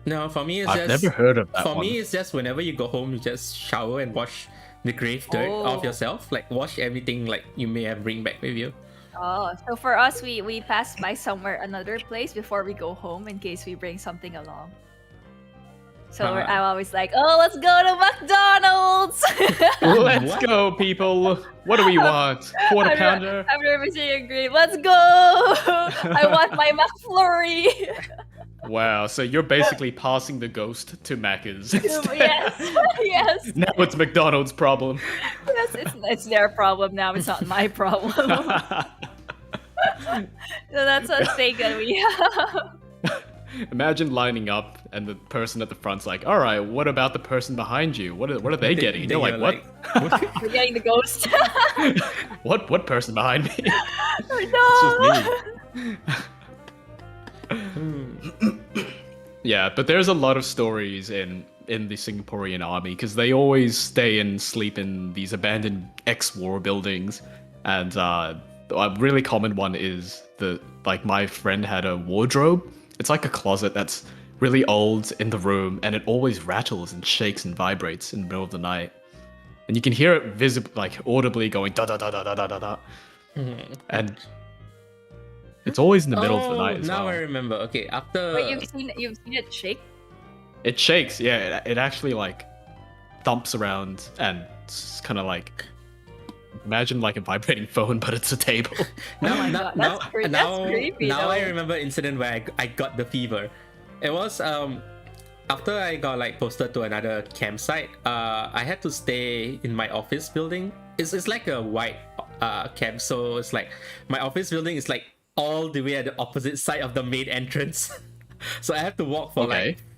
No, for me I've never heard of that. For me, it's just whenever you go home, you just shower and wash the grave dirt off yourself, like wash everything like you may have bring back with you. Oh, so for us, we pass by another place before we go home in case we bring something along. So I'm always like, oh, let's go to McDonald's. Let's go, people. What do we want? Quarter pounder? After visiting a grave, let's go. I want my McFlurry. Wow, so you're basically passing the ghost to Macca's. Yes. Now it's McDonald's problem. Yes, it's their problem now. It's not my problem. So that's a thing that we have. Imagine lining up and the person at the front's like, all right, what about the person behind you? What are they getting? And you're like, what? We're getting the ghost. What person behind me? Oh, It's just me. Yeah, but there's a lot of stories in the Singaporean army because they always stay and sleep in these abandoned ex-war buildings, and a really common one is my friend had a wardrobe. It's like a closet that's really old in the room, and it always rattles and shakes and vibrates in the middle of the night, and you can hear it audibly going da da da da da da da da, and it's always in the middle of the night as well. Now I remember. Okay, after. Wait, you've seen it shake? It shakes, yeah. It actually thumps around, and it's kind of like, imagine like a vibrating phone, but it's a table. That's creepy. Now though. I remember incident where I got the fever. It was after I got posted to another campsite. I had to stay in my office building. It's like a white camp, so it's like my office building is all the way at the opposite side of the main entrance. So I have to walk for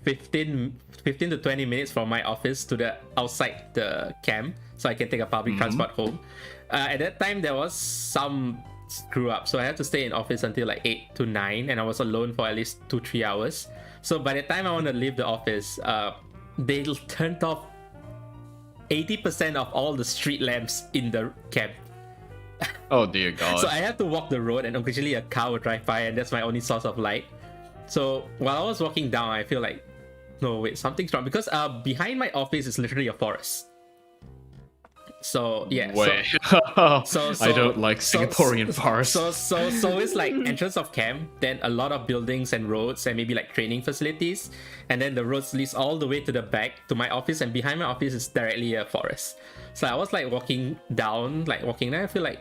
15 to 20 minutes from my office to the outside the camp, so I can take a public transport home. At that time there was some screw up, so I had to stay in office until 8 to 9, and I was alone for at least 2-3 hours. So by the time I want to leave the office, they turned off 80% of all the street lamps in the camp. Oh dear God. So I had to walk the road, and occasionally a car would drive by, and that's my only source of light. So while I was walking down, I feel like, no wait, something's wrong, because behind my office is literally a forest. So yeah. Wait. So I don't like Singaporean forests. So it's like entrance of camp, then a lot of buildings and roads, and maybe training facilities, and then the roads leads all the way to the back to my office, and behind my office is directly a forest. So I was walking down, I feel like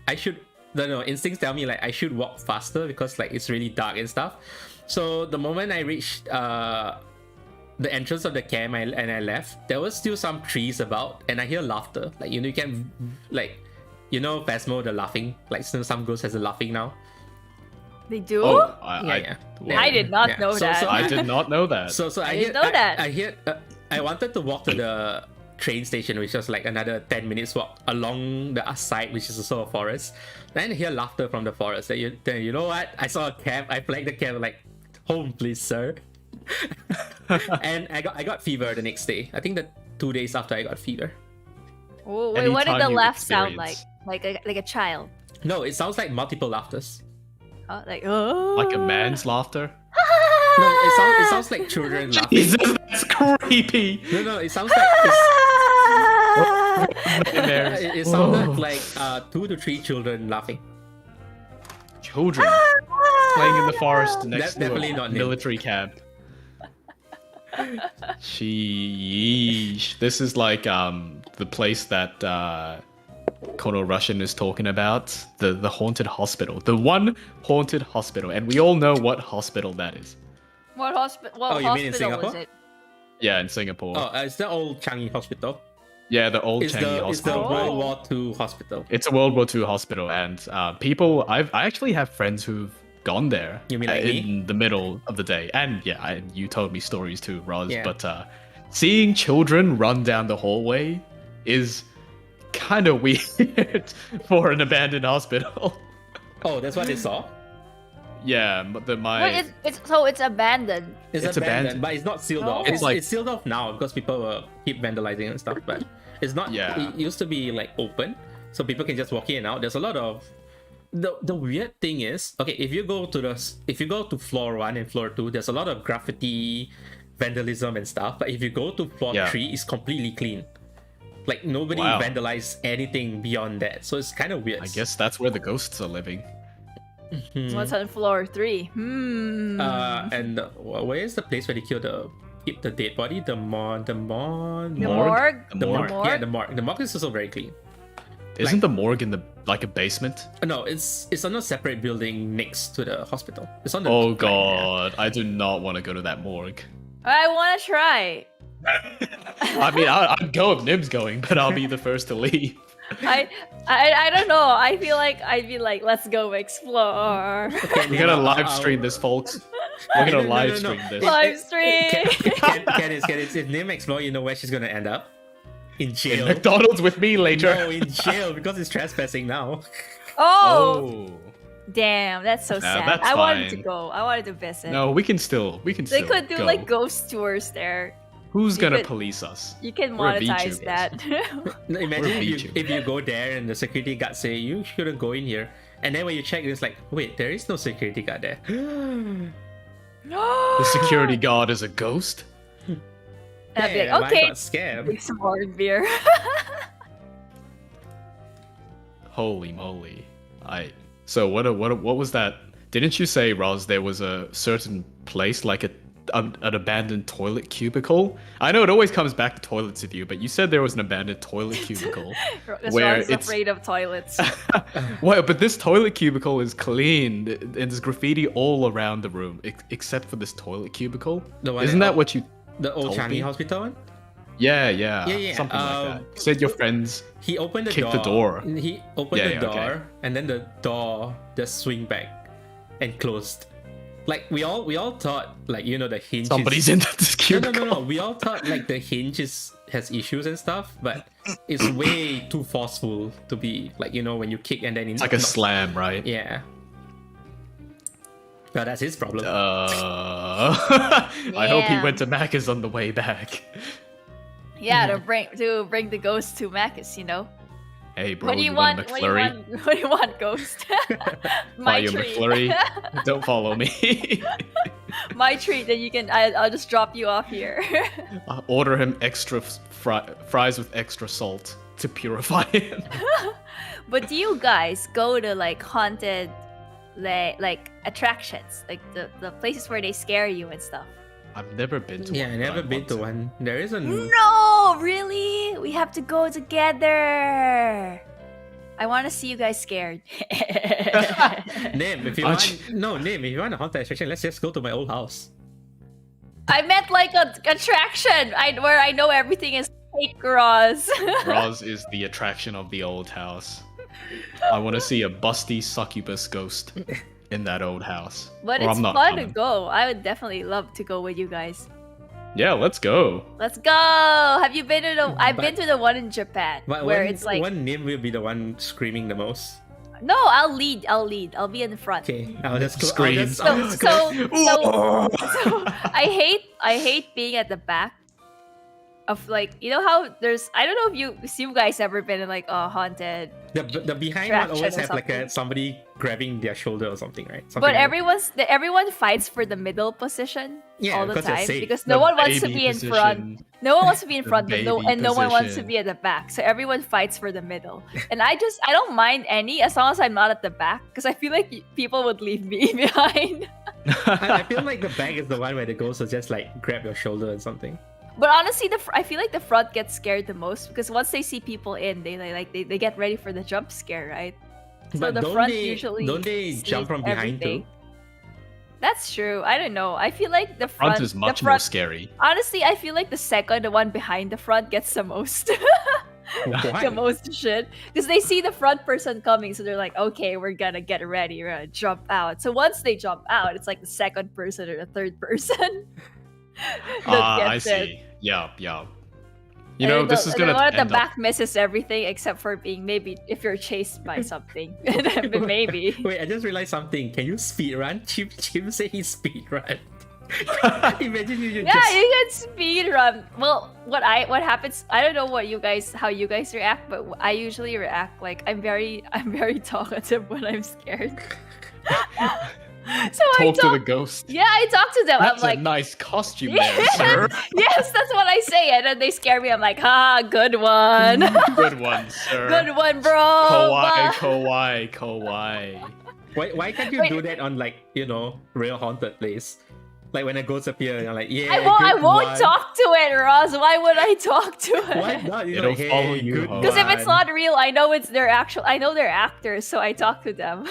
I should. No, instincts tell me I should walk faster because it's really dark and stuff. So the moment I reached the entrance of the camp and I left, there was still some trees about, and I hear laughter. You can Phasmo, the laughing. Some ghosts has a laughing now. They do? Oh, I did not know that. I did not know that. So I didn't know that. I wanted to walk to the train station, which was another 10 minutes walk along the side, which is also a forest. Then I hear laughter from the forest. Then you know what? I saw a cab. I flagged the cab home please, sir. And I got fever the next day. I think that 2 days after I got fever. Oh, wait, what did the laugh sound like? Like a child? No, it sounds like multiple laughters. Oh, oh. Like a man's laughter? No, it sounds like children laughing. Jesus, that's creepy. No, it sounds like it sounded like 2 to 3 children laughing. Children playing in the forest next to definitely a not military camp. Sheesh. This is the place that Kono Russian is talking about. The haunted hospital. The one haunted hospital. And we all know what hospital that is. What hospital? What you mean in hospital Singapore? was it? Yeah, in Singapore. Oh, it's the old Changi Hospital. Yeah, the old Changi It's the Hospital. World War II hospital. It's a World War II hospital, and people. I actually have friends who've gone there. You mean in the middle of the day, and you told me stories too, Roz. Yeah. But seeing children run down the hallway is kind of weird for an abandoned hospital. Oh, that's what they saw. Yeah, but Wait, it's abandoned. It's abandoned, but it's not sealed off. It's It's sealed off now because people will keep vandalizing and stuff. But it's not. Yeah. It used to be open, so people can just walk in and out. There's a lot of. The weird thing is, okay, if you go to floor 1 and floor 2, there's a lot of graffiti, vandalism and stuff. But if you go to floor 3, it's completely clean. Nobody vandalized anything beyond that. So it's kind of weird. I guess that's where the ghosts are living. What's on floor 3? And where is the place where they keep the dead body? The morgue. The morgue? The morgue. Yeah, the morgue. The morgue is also very clean. Isn't the morgue in a basement? No, it's on a separate building next to the hospital. It's on the. Oh God, I do not want to go to that morgue. I want to try. I mean, I'd go if Nym's going, but I'll be the first to leave. I don't know. I feel like I'd be let's go explore. Okay, We're gonna live stream this, folks. We're gonna No, live no. stream this. Live stream. Candice, if Nym explore, you know where she's gonna end up? In In jail. McDonald's with me later. No, in jail because it's trespassing now. Oh, damn, that's so Nah, sad. that's I wanted to fine. go. I wanted to visit. No, we can still They could do go. like ghost tours there. Who's you gonna could- police us? You can We're monetize VTubers. that. No, imagine We're if you go there and the security guard say you shouldn't go in here, and then when you check, it's like, wait, there is no security guard there. The security guard is a ghost? And I'd be Damn, like, okay, I got scammed. drink some more beer. Holy moly. So what was that? Didn't you say, Roz, there was a certain place like an abandoned toilet cubicle? I know it always comes back to toilets with you, but you said there was an abandoned toilet cubicle. That's Where why I was it's- afraid of toilets. Well, but this toilet cubicle is clean, and there's graffiti all around the room, except for this toilet cubicle. The one Isn't at- that what you? The old Told Changi me? hospital one? Yeah, Yeah. something like that. You said your friends. He opened the Kicked door. the door. He opened Yeah, the yeah, door, okay. and then the door just swing back and closed. Like we all thought, like the hinge. Somebody's in this No, cubicle. no. We all thought like the hinge has issues and stuff, but it's way too forceful to be like when you kick and then It's like a slam, right? Yeah. Well, that's his problem. I hope he Yeah. went to Macca's on the way back. Yeah, to bring the ghost to Macca's, Hey, bro, What do you want want? a What do you McFlurry? want? What do you want, ghost? Buy My your treat. McFlurry. Don't follow me. My treat. Then you can. I'll just drop you off here. Order him extra fries with extra salt to purify him. But do you guys go to like haunted, like attractions, like the places where they scare you and stuff? I've never been to Yeah, one. I but never I been want to one. There isn't. No, really? We have to go together. I want to see you guys scared. Nym, if you Nym, if you want a haunted attraction, let's just go to my old house. I meant like a attraction. Where I know everything is fake, Roz. Roz is the attraction of the old house. I want to see a busty succubus ghost in that old house. But Or it's I'm not fun to coming. go. I would definitely love to go with you guys. Yeah, let's go. Let's go. Have you been to the? I've But- been to the one in Japan But where one, it's like one Nym will be the one screaming the most. no. I'll lead. I'll be in the front. Okay, I'll just Screams. I'll So, just so, Oh! so I hate being at the back of like how there's I don't know if you guys ever been in like a haunted, the behind one always attraction or have like something. Somebody grabbing their shoulder or something, right? Something but like- everyone fights for the middle position Yeah, all the because you're time safe. because The no one wants to baby be in position. front. No one wants to be in The front, but no baby one wants to position. be at the back. So everyone fights for the middle, and I don't mind any as long as I'm not at the back because I feel like people would leave me behind. I feel like the back is the one where the ghost will just like grab your shoulder or something. But honestly, I feel like the front gets scared the most because once they see people in, they get ready for the jump scare, right? So But the don't front they, usually don't they sees jump from behind everything. too? That's true. I don't know. I feel like the Front front is much the more front, scary. Honestly, I feel like the one behind the front gets the most Why? the most shit because they see the front person coming, so they're like, okay, we're gonna get ready, we're gonna jump out. So once they jump out, it's like the second person or the third person. that I gets it. see. Yeah. And You know, this is the gonna one at the end up. back misses everything except for being maybe if you're chased by something. Maybe. Wait, I just realized something. Can you speed run? Chim say he speed run. Imagine you Yeah, just. you can speed run. Well, what happens? I don't know how you guys react, but I usually react like I'm very talkative when I'm scared. So I Talk to talk. the ghost. Yeah, I talk to them. That's I'm like, a nice costume there, sir. yes, that's what I say, and then they scare me. I'm like, good one, Good one, sir. good one, bro. Kawaii. Why can't you Wait. do that on like real haunted place? Like when a ghost appear, and you're like, yeah. I good won't one. talk to it, Roz. Why would I talk to it? Why not? You're It'll like, hey, follow you good home. Because if it's one. not real, I know I know they're actors, so I talk to them.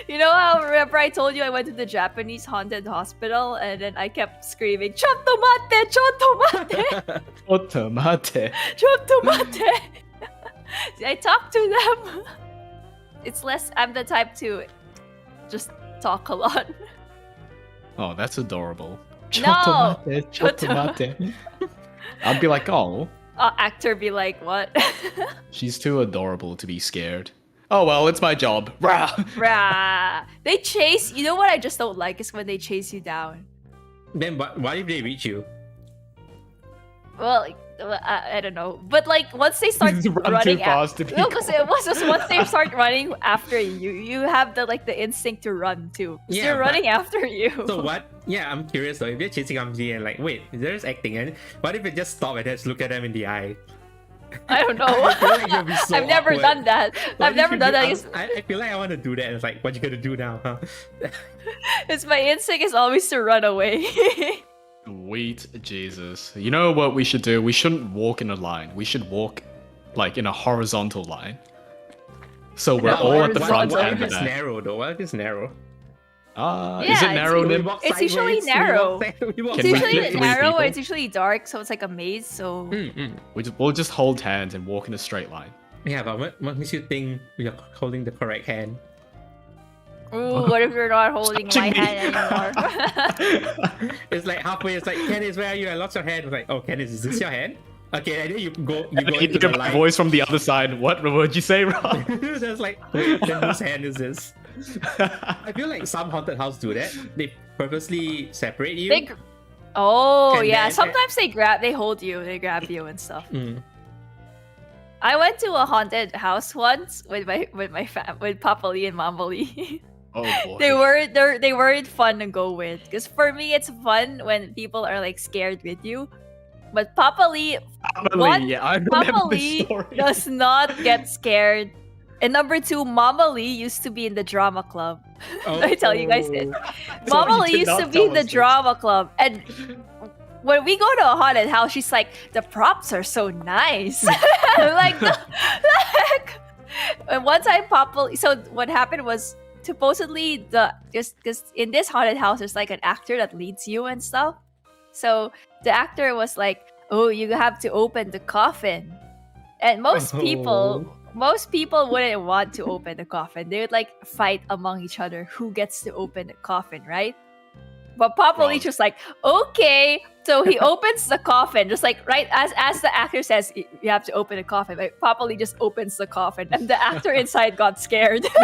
You know how remember I told you I went to the Japanese haunted hospital and then I kept screaming, "Chotto mate, chotto mate, Otomate. chotto mate." I talk to them. It's less. I'm the type to just talk a lot. Oh, that's adorable. No! Chotomate. I'd be like, oh, Actor be like, what? she's too adorable to be scared. Oh well, it's my job. Rah! Rah. They chase. You know what I just don't like is when they chase you down. Then what if they reach you? Well, I don't know, but like once they start Run running, too fast to be no, because it was just once they start running after you, you have the instinct to run too. Yeah, They're running after you. So what? Yeah, I'm curious though. If they're chasing after you and like, wait, there's acting, and what if you just stop and just look at them in the eye? I don't know. I feel like you'll be so I've never awkward. done that. I've never done that. I feel like I want to do that. And it's like, what you gonna do now, huh? It's my instinct is always to run away. Sweet Jesus. You know what we should do? We shouldn't walk in a line. We should walk like in a horizontal line. So we're all at the front What and if the it's back. narrow though? What if it's narrow? Is it Yeah, narrow, it's- Nym? It's usually narrow. It's Can It's we usually fit three narrow people? and it's usually dark, so it's like a maze. So We'll just hold hands and walk in a straight line. Yeah, but what makes you think you're holding the correct hand? ooh, what if you're not holding my Touching me. hand anymore? It's like halfway. It's like, Canis, where are you? I lost your hand. It's like, oh, Canis, is this your hand? Okay, and then you go You into the get my line. voice from the other side. What would you say, Rob? That's like, wait, then whose hand is this? I feel like some haunted house do that. They purposely separate you. Oh And yeah, then- sometimes they hold you, they grab you and stuff. Mm. I went to a haunted house once with with Papa Lee and Mama Lee. Oh boy. they weren't fun to go with because for me it's fun when people are like scared with you, but Papa Lee Yeah, I remember Papa this Lee story. does not get scared. And number 2, Mama Lee used to be in the drama club. Oh. I tell you guys this. So Mama you Lee did used not to be tell in the us this. drama club, and when we go to a haunted house, she's like, the props are so nice. Like, the heck? And one time, Papa. So what happened was supposedly because in this haunted house, there's like an actor that leads you and stuff. So the actor was like, "Oh, you have to open the coffin," and most people wouldn't want to open the coffin. They would like fight among each other who gets to open the coffin, right? But Papa Lee's just like, okay. So he opens the coffin, just like right as the actor says, you have to open the coffin. But Papa Lee just opens the coffin, and the actor inside got scared because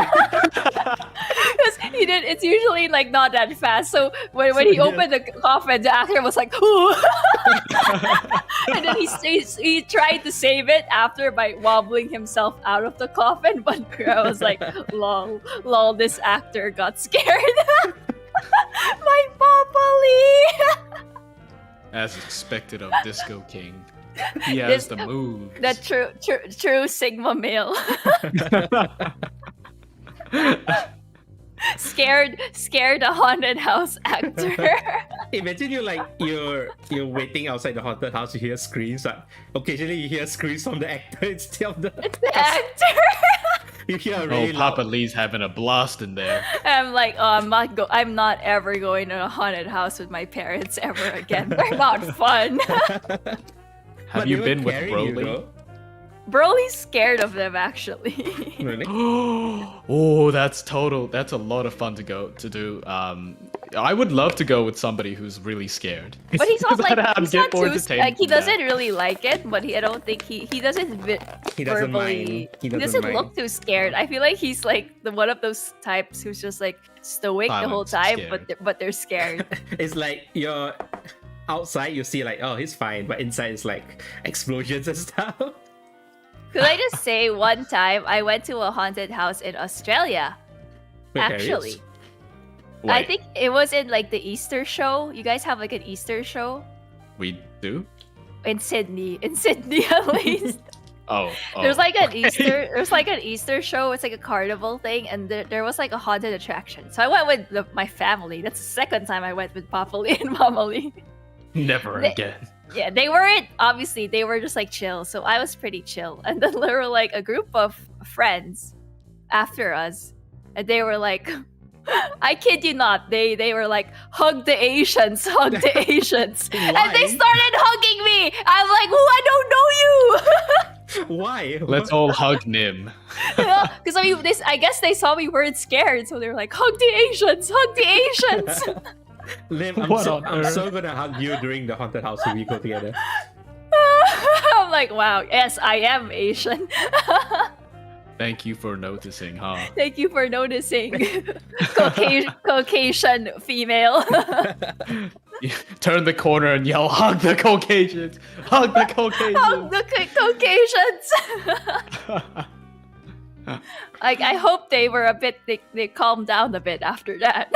it's usually like not that fast. So when he opened the coffin, the actor was like, ooh. And then he tried to save it after by wobbling himself out of the coffin. But I was like, lol, this actor got scared. My Papa Lee. As expected of Disco King. He has the moves. The true Sigma male. scared a haunted house actor. Imagine you're waiting outside the haunted house. You hear screams. But occasionally you hear screams from the actor instead of the Actor. You hear a really Papa loud. Lee's having a blast in there. I'm like, oh, I'm not ever going to a haunted house with my parents ever again. They're not fun. Have But you they been would with carry you, Broly? though. Broly's scared of them actually. Really? Oh, that's a lot of fun to do. I would love to go with somebody who's really scared. But he's also like, I'd he's get not more too, entertained like, he from that. doesn't really like it, but I don't think he doesn't He doesn't verbally, mind. He he doesn't doesn't mind. look too scared. I feel like he's like one of those types who's just like stoic the whole Silent, time, scared. but they're scared. It's like you're outside, you see like, oh, he's fine, but inside it's like explosions and stuff. Could I just say one time I went to a haunted house in Australia? Wait, Actually. Wait, I think it was in like the Easter show. You guys have like an Easter show? we do. In Sydney at least. Oh, There's like an okay. Easter show. It's like a carnival thing, and there was like a haunted attraction. So I went with my family. That's the second time I went with Papa Lee and Mama Lee. Never They- again. Yeah, they weren't obviously. They were just like chill. So I was pretty chill, and then there were like a group of friends after us, and they were like, I kid you not, they were like, hug the Asians, hug the Asians, and they Why? started hugging me. I'm like, oh, I don't know you. Why? Let's all hug Nym. Because I guess they saw we weren't scared, so they were like, hug the Asians, hug the Asians. Nym, What on I'm earth? so gonna hug you during the haunted house when we go together. I'm like, wow, yes, I am Asian. Thank you for noticing, huh? Thank you for noticing. Caucasian female. You turn the corner and yell, hug the Caucasians! Hug the Caucasians! Hug the Caucasians. Like, I hope they were they calmed down a bit after that.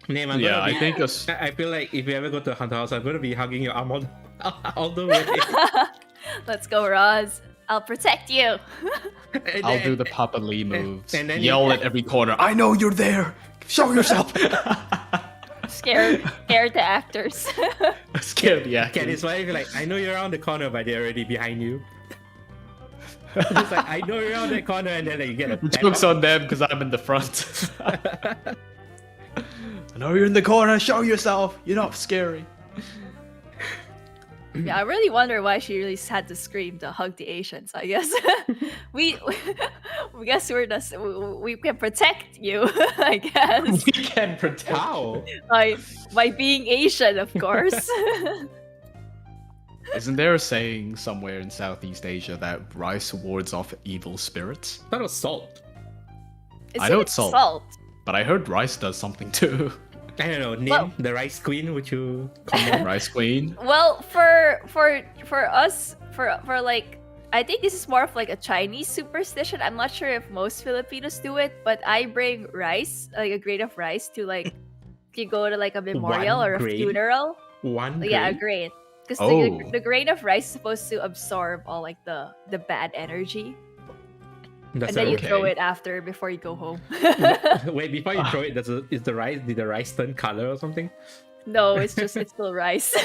Nym, I'm Yeah, gonna I be- think I feel like if you ever go to a haunted house, I'm gonna be hugging your arm all the way. Let's go, Roz. I'll protect you. And I'll then- do the Papa Lee moves. and then Yell you- at every corner, I know you're there! Show yourself! Scared the actors. Scared the Ken actors. is why you're like, I know you're around the corner, but they're already behind you. It's like, I know you're around the corner, and then like, you get a The tap. joke's on them because I'm in the front. I know you're in the corner, show yourself! You're not scary. Yeah, I really wonder why she really had to scream to hug the Asians. I guess we guess we can protect you. I guess We can protect How? by being Asian, of course. Isn't there a saying somewhere in Southeast Asia that rice wards off evil spirits? That was salt. I know it's salt. salt. But I heard rice does something too. I don't know, Nym, Well- the rice queen, would you comment? Rice queen? Well, for us, for like, I think this is more of like a Chinese superstition. I'm not sure if most Filipinos do it, but I bring rice, like a grain of rice, to like, you go to like a memorial One or a grain? funeral. One Yeah, a grain? grain. Because Oh. the grain of rice is supposed to absorb all like the bad energy, That's and then you okay. throw it after before you go home. Wait, before you throw it, did the rice turn color or something? No, it's still rice.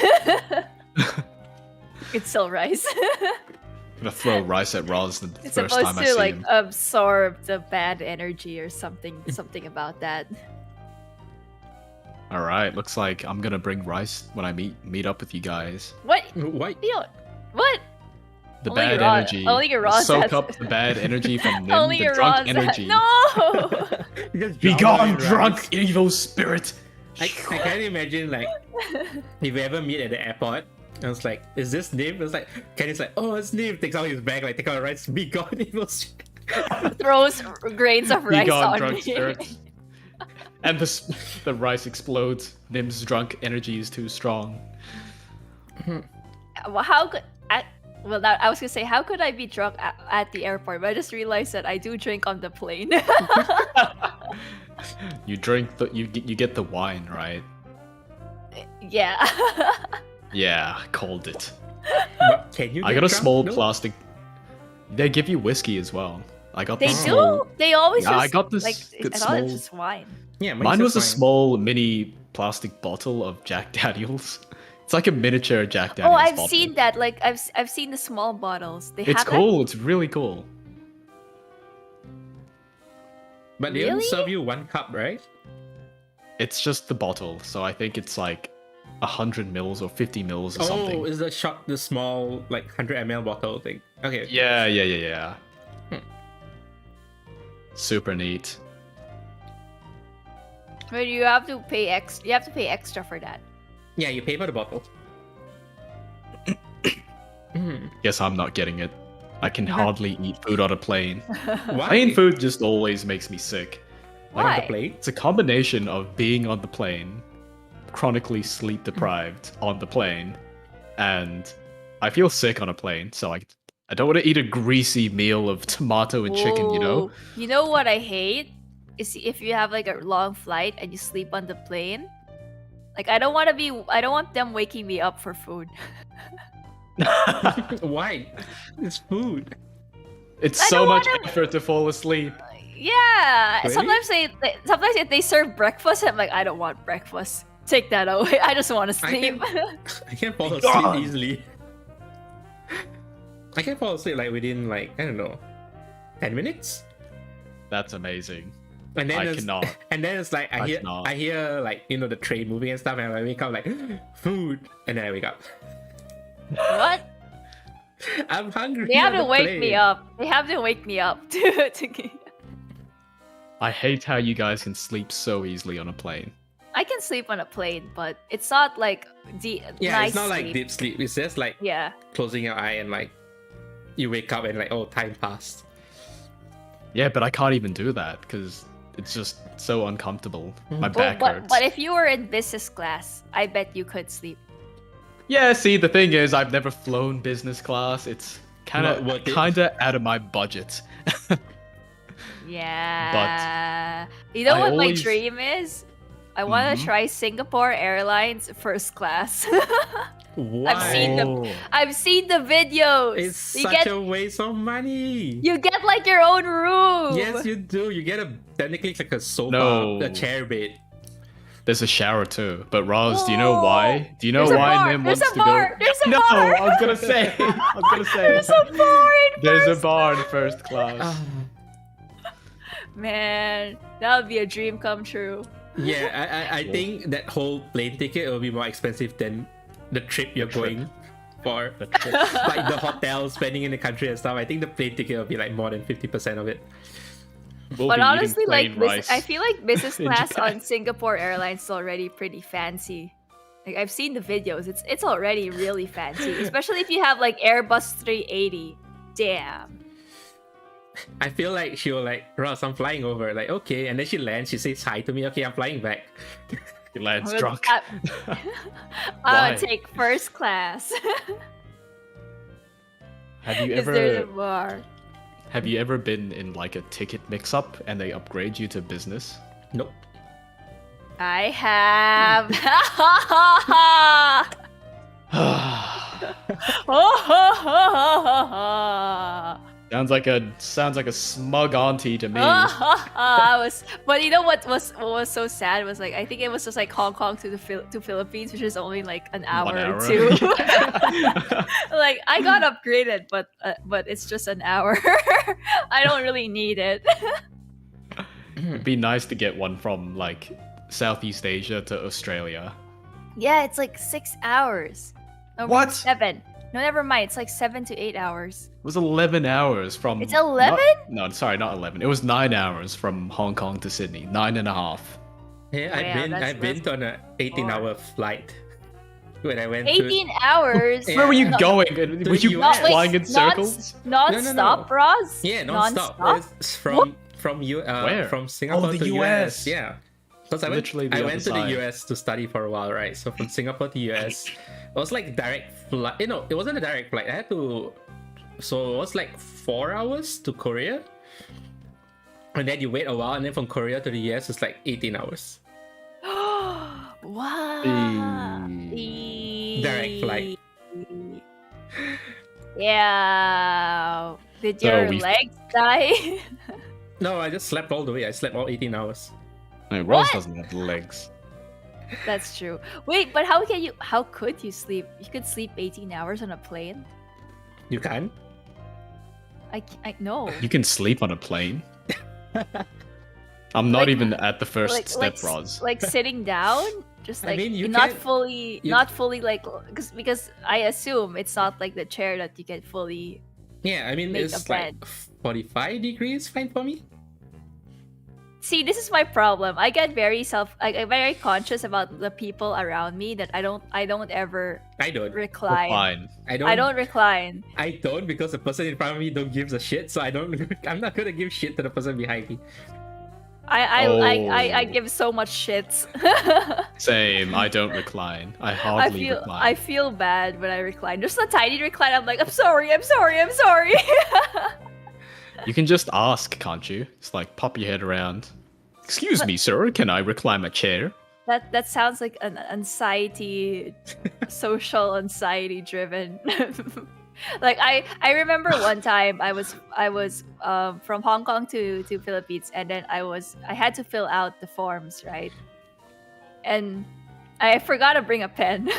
It's still rice. I'm gonna throw rice at Roz the It's first supposed time I to see like him. absorb the bad energy or something about that. Alright, looks like I'm gonna bring rice when I meet up with you guys. What? Why? What? The Only bad your Roz- energy. only your Roz Soak has- up the bad energy from Nym, Only the your drunk Roz. energy. No. Just Be drown gone, in drunk rice. evil spirit! I can't imagine like if you ever meet at the airport. I was like, "Is this Nym?" It's like Kenny's like, "Oh, it's Nym." Takes out his bag, like take out the rice. Be gone, evil spirit. Throws grains of Be rice gone, on drunk me. spirit. And the rice explodes. Nym's drunk energy is too strong. Well, how could I? Well, now, I was gonna say, how could I be drunk at the airport? But I just realized that I do drink on the plane. You drink you get the wine, right? Yeah. Yeah, called it. But can you? I get got a drunk? small No. plastic. They give you whiskey as well. I got They this small. do. They always Yeah, just I got this like. good I thought it was small- just wine. Yeah, Mine was a fine. small mini plastic bottle of Jack Daniels. It's like a miniature Jack Daniels. Oh, I've bottle. seen that. Like I've seen the small bottles. They It's have cool. It's really cool. But they only Really? serve you one cup, right? It's just the bottle, so I think it's like 100 mils or 50 mils or Oh, something. is the small like 100 ml bottle thing? Okay. Yeah. Hmm. Super neat. that. But you have to pay You have to pay extra for that. Yeah, you pay for the bottle. Guess I'm not getting it. I can hardly eat food on a plane. Why? Plane food just always makes me sick. On Why? the plate? It's a combination of being on the plane, chronically sleep deprived on the plane, and I feel sick on a plane, so I don't want to eat a greasy meal of tomato and chicken, you know? Whoa. You know what I hate is if you have like a long flight and you sleep on the plane. Like I don't want them waking me up for food. Why? It's food. It's I so don't much wanna- effort to fall asleep. Yeah. Really? Sometimes if they serve breakfast, I'm like, I don't want breakfast. Take that away. I just want to I sleep. I can't fall asleep God. easily. I can fall asleep like within like I don't know, 10 minutes. That's amazing. And then I it's, cannot. And then it's like I I cannot. hear like the train moving and stuff, and I wake up like food, and then I wake up. What? I'm hungry. They have on to the wake me plane. up. They have to wake me up to I hate how you guys can sleep so easily on a plane. I can sleep on a plane, but it's not like Yeah, nice it's not like sleep. deep sleep. It's just like Yeah. closing your eye and like you wake up and like, oh, time passed. Yeah, but I can't even do that because it's just so uncomfortable. My Well, back hurts. but if you were in business class, I bet you could sleep. Yeah, see, the thing is, I've never flown business class. It's Not worth it. kind of out of my budget. Yeah. You know I what my always- dream is? I want to Mhm. try Singapore Airlines first class. Why? seen them. Oh. I've seen the videos. It's you such get a waste of money. you get like your own room. Yes, you do. You get technically it's like a sofa, No. a chair bed. There's a shower too. But Roz, do you know why? Do you know There's a why bar. Nym There's wants a to bar. go? There's a No, bar. I was gonna say. There's a bar in There's a first bar in first class. Ah. Man, that would be a dream come true. Yeah, I think that whole plane ticket will be more expensive than the trip you're going for. The trip. Like the hotel, spending in the country and stuff. I think the plane ticket will be like more than 50% of it. We'll But be eating honestly, like plain rice. I feel like business in class Japan. on Singapore Airlines is already pretty fancy. Like I've seen the videos. It's already really fancy, especially if you have like Airbus 380. Damn. I feel like she will like, Ross, I'm flying over. Like, okay. And then she lands, she says hi to me. Okay, I'm flying back. He lands Well, drunk. I Why? would take first class. Have you 'Cause there's a ever bar. have you ever been in like a ticket mix-up and they upgrade you to business? Nope. I have. Sounds like a smug auntie to me. But you know what was so sad was like I think it was just like Hong Kong to Philippines, which is only like an hour, 1 hour. or two. Like I got upgraded, but it's just an hour. I don't really need it. It'd be nice to get one from like Southeast Asia to Australia. Yeah, it's like 6 hours. No, What? 7. No, never mind. It's like 7 to 8 hours. It was 11 hours from. It's 11? No, sorry, not 11. It was 9 hours from Hong Kong to Sydney. 9.5. Yeah, I've been on an 18-hour flight when I went 18 hours. Yeah. Where were you No. going? Were you US. flying in circles? Non-stop, Roz? Yeah, non-stop. Non-stop? It's from Where? from Singapore the to US. US. Yeah. Because Literally the I other went to side. the US to study for a while, right? So from Singapore to US, it was like direct flight. You know, it wasn't a direct flight. I had to. So it was like 4 hours to Korea, and then you wait a while, and then from Korea to the US, it's like 18 hours. Wow. Direct flight. Yeah. Did So your we- legs die? No, I just slept all the way. I slept all 18 hours. No, Ross What? doesn't have legs. That's true. Wait, but how could you sleep? You could sleep 18 hours on a plane? You can? I know. You can sleep on a plane. I'm not Like- even at the first step, Roz. Like sitting down, just I like mean, you not can- fully, you- not fully like because I assume it's not like the chair that you can fully. Yeah, I mean, Make it's a like 45 degrees, fine for me. See, this is my problem. I get very I'm very conscious about the people around me that I don't ever I don't. We're recline. fine. I don't recline. I don't because the person in front of me don't give a shit, so I don't. I'm not gonna give shit to the person behind me. I Oh. give so much shits. Same. I don't recline. I I hardly feel recline. bad when I recline. Just a tiny recline. I'm like, I'm sorry. You can just ask, can't you? It's like pop your head around. Excuse me, sir. Can I recline my chair? That sounds like an anxiety, social anxiety driven. Like I remember one time I was from Hong Kong to Philippines, and then I had to fill out the forms, right? And I forgot to bring a pen.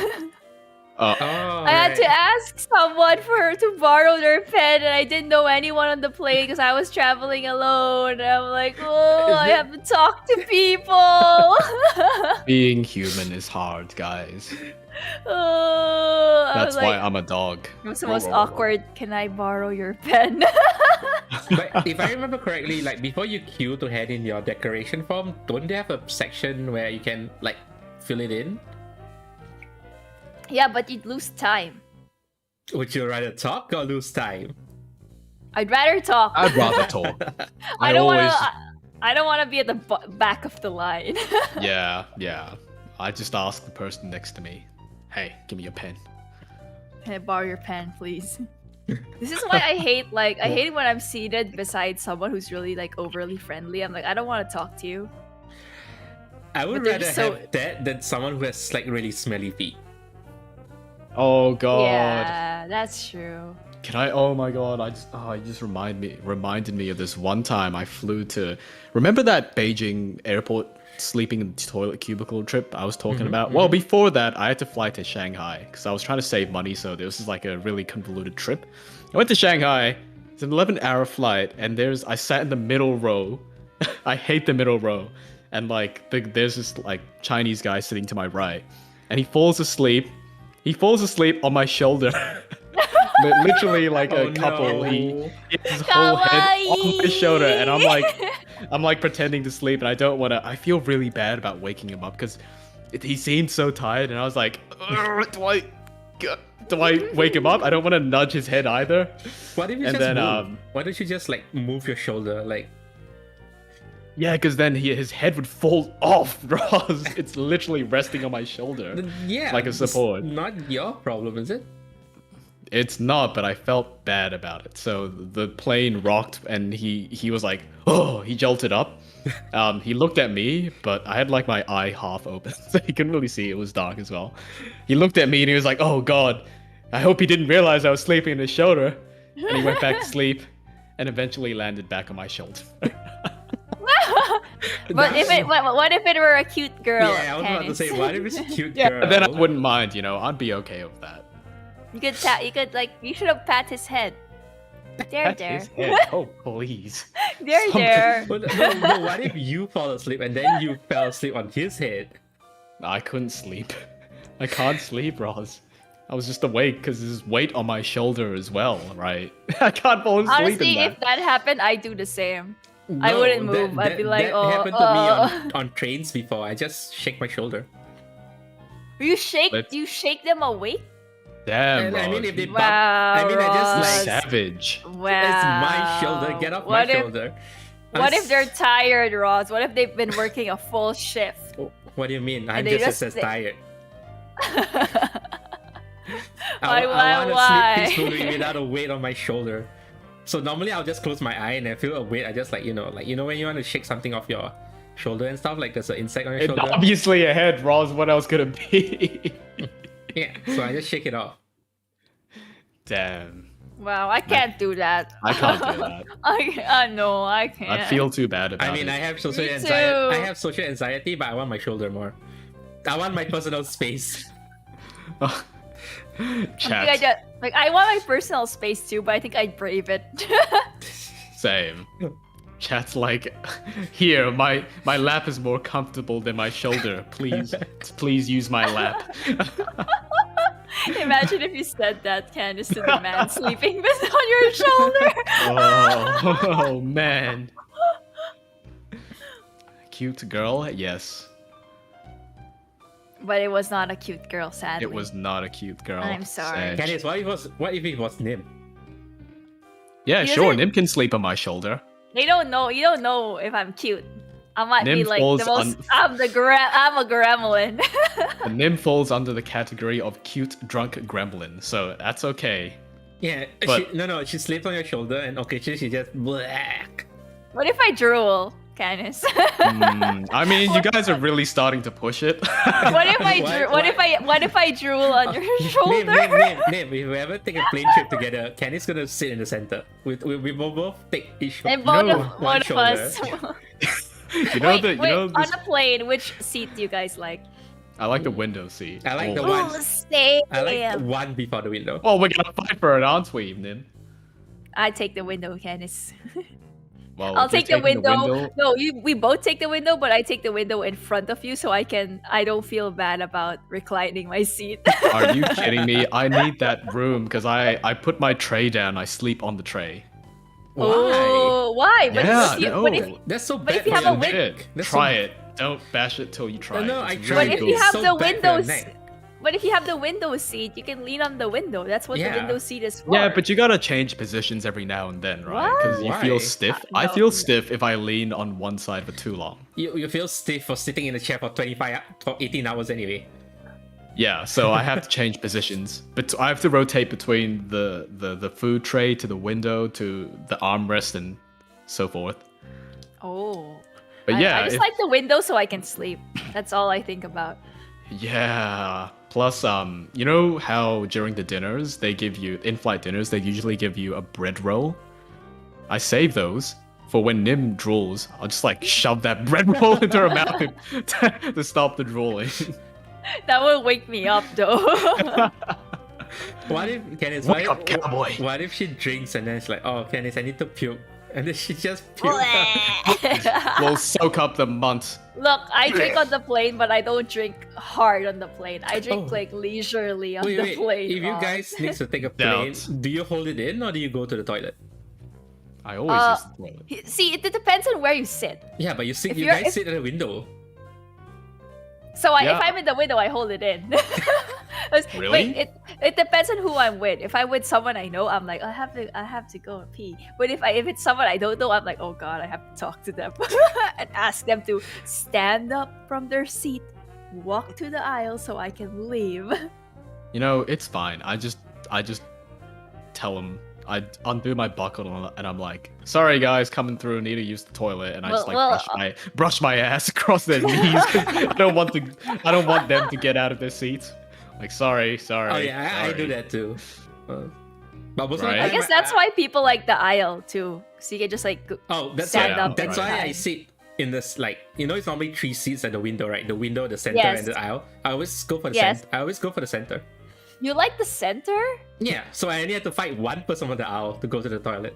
Oh, I had to ask someone for her to borrow their pen, and I didn't know anyone on the plane because I was traveling alone. And I'm like, oh, I have to talk to people. Being human is hard, guys. Oh, That's why I'm a dog. It was the most awkward. Can I borrow your pen? But if I remember correctly, like before you queue to hand in your decoration form, don't they have a section where you can like fill it in? Yeah, but you'd lose time. Would you rather talk or lose time? I'd rather talk. I'd rather talk. I don't want to be at the back of the line. Yeah. I just ask the person next to me, hey, give me your pen. Can I borrow your pen, please? This is why I hate it when I'm seated beside someone who's really like overly friendly. I'm like, I don't want to talk to you. I would But they're rather so- have that than someone who has like really smelly feet. Oh god. Yeah, that's true. Can I? Oh my god! You just reminded me of this one time I flew to. Remember that Beijing airport sleeping in the toilet cubicle trip I was talking about? Well, before that, I had to fly to Shanghai because I was trying to save money. So this was like a really convoluted trip. I went to Shanghai. It's an 11-hour flight, and I sat in the middle row. I hate the middle row, and like there's this like Chinese guy sitting to my right, and he falls asleep. He falls asleep on my shoulder. Literally like a couple. No. He gets his whole head on my shoulder, and I'm like pretending to sleep, and I don't want to. I feel really bad about waking him up because he seemed so tired, and I was like, do I wake him up? I don't want to nudge his head either. What if you And just then, move? Why don't you just like move your shoulder? Like, Yeah, because then his head would fall off, Roz. It's literally resting on my shoulder. yeah, Like a support. It's not your problem, is it? It's not, but I felt bad about it. So the plane rocked, and he was like, oh, he jolted up. He looked at me, but I had like my eye half open, so he couldn't really see. It was dark as well. He looked at me and he was like, oh god, I hope he didn't realize I was sleeping on his shoulder. And he went back to sleep, and eventually landed back on my shoulder. But what if it were a cute girl? Yeah, I was about to say, what if it's a cute Yeah, girl? then I wouldn't mind, I'd be okay with that. You should have pat his head. There. His head. Oh, please. There. But no, what if you fall asleep and then you fell asleep on his head? I couldn't sleep. I can't sleep, Roz. I was just awake because there's weight on my shoulder as well, right? I can't fall asleep Honestly, in that. if that happened, I'd do the same. No, I wouldn't move. I'd be like, that happened to me on trains before. I just shake my shoulder. You shake them awake? Damn, And Roz. I mean, if they bump, Wow, I mean, I just Roz. like, Savage. Wow. it's my shoulder. Get off my shoulder. What if they're tired, Roz? What if they've been working a full shift? What do you mean? I'm And they just just- as tired. Why? I want to sleep peacefully without a weight on my shoulder. So normally I'll just close my eye and I feel a weight. I just like, when you want to shake something off your shoulder and stuff, like there's an insect on your It's shoulder. obviously a head, Roz. What else could it be? Yeah, so I just shake it off. Damn. Wow, I can't do that. I can't do that. No, I can't. I feel too bad about I mean, it. I have social Me anxiety. I too. have social anxiety, but I want my shoulder more. I want my personal space. Chat. I want my personal space too, but I think I'd brave it. Same. Chat's like, here, my lap is more comfortable than my shoulder. Please use my lap. Imagine if you said that, Candice, to the man sleeping on your shoulder. Oh man. Cute girl, yes. But it was not a cute girl, sadly. It was not a cute girl. I'm sorry. Sad. Candice, what if it was Nym? Yeah, He sure. doesn't- Nym can sleep on my shoulder. They don't know. You don't know if I'm cute. I might be Nym like falls the most. on- I'm a gremlin. And Nym falls under the category of cute drunk gremlin, so that's okay. Yeah, But- she sleeps on your shoulder and occasionally she just black. What if I drool, Candice? I mean, you guys are really starting to push it. What if I what if I drool on your shoulder? Nym, if we ever take a plane trip together, Candice's gonna sit in the center. We will both take each And one one of shoulder. us. You know Wait, on on the plane, which seat do you guys like? I like the window seat. I like the Oh. one. Ooh, same. I like the one before the window. Well, we're gonna fight for it, aren't we, Nym? I take the window, Canis. Well, I'll if you're take the taking window. No, we both take the window, but I take the window in front of you so I don't feel bad about reclining my seat. Are you kidding me? I need that room because I put my tray down. I sleep on the tray. Why? Oh, why? But Yeah, if you, no. but if, That's so But bad if you for have a your win- neck. That's Try so... it. Don't bash it till you try it. No, I It's tried really it. But if you It's have so the bad for your windows, neck. but if you have the window seat, you can lean on the window. That's what Yeah. the window seat is for. Yeah, but you gotta change positions every now and then, right? Because you Why? feel stiff. I No. feel stiff if I lean on one side for too long. You feel stiff for sitting in a chair for 18 hours anyway. Yeah, so I have to change positions. But I have to rotate between the food tray to the window to the armrest and so forth. Oh. But yeah, I just if- like the window so I can sleep. That's all I think about. Yeah. Plus, you know how during the dinners they give you in-flight dinners, they usually give you a bread roll. I save those for when Nym drools. I'll just like shove that bread roll into her mouth to stop the drooling. That will wake me up though. What if Candice? Wake up, cowboy. What if she drinks and then it's like, oh, Candice, I need to puke, and then she just pukes. We'll soak up the month. Look, I drink on the plane, but I don't drink hard on the plane. I drink Oh. like leisurely on Wait, the wait. plane. If you Oh. guys need to take a plane, Doubt. do you hold it in or do you go to the toilet? I always use the toilet. See, it depends on where you sit. Yeah, but you If you you're- guys if- sit at the window. So Yeah. if I'm in the window, I hold it in. Really? Wait, it depends on who I'm with. If I'm with someone I know, I'm like, I have to go and pee. But if it's someone I don't know, I'm like, oh god, I have to talk to them and ask them to stand up from their seat, walk to the aisle so I can leave. You know, it's fine. I just tell them. I undo my buckle and I'm like, sorry guys, coming through, need to use the toilet, and I just like Well, brush my ass across their knees. I don't want them to get out of their seats. Like, sorry. Oh yeah, I do sorry. that too. But most of the Right? I time, guess that's why people like the aisle too, so you can just like Oh, that's stand why. up That's right. why I sit in this it's normally 3 seats at the window, right? The window, the center, Yes. and the aisle. I always go for the Yes. center. I always go for the center. You like the center? Yeah, so I only have to fight one person on the aisle to go to the toilet.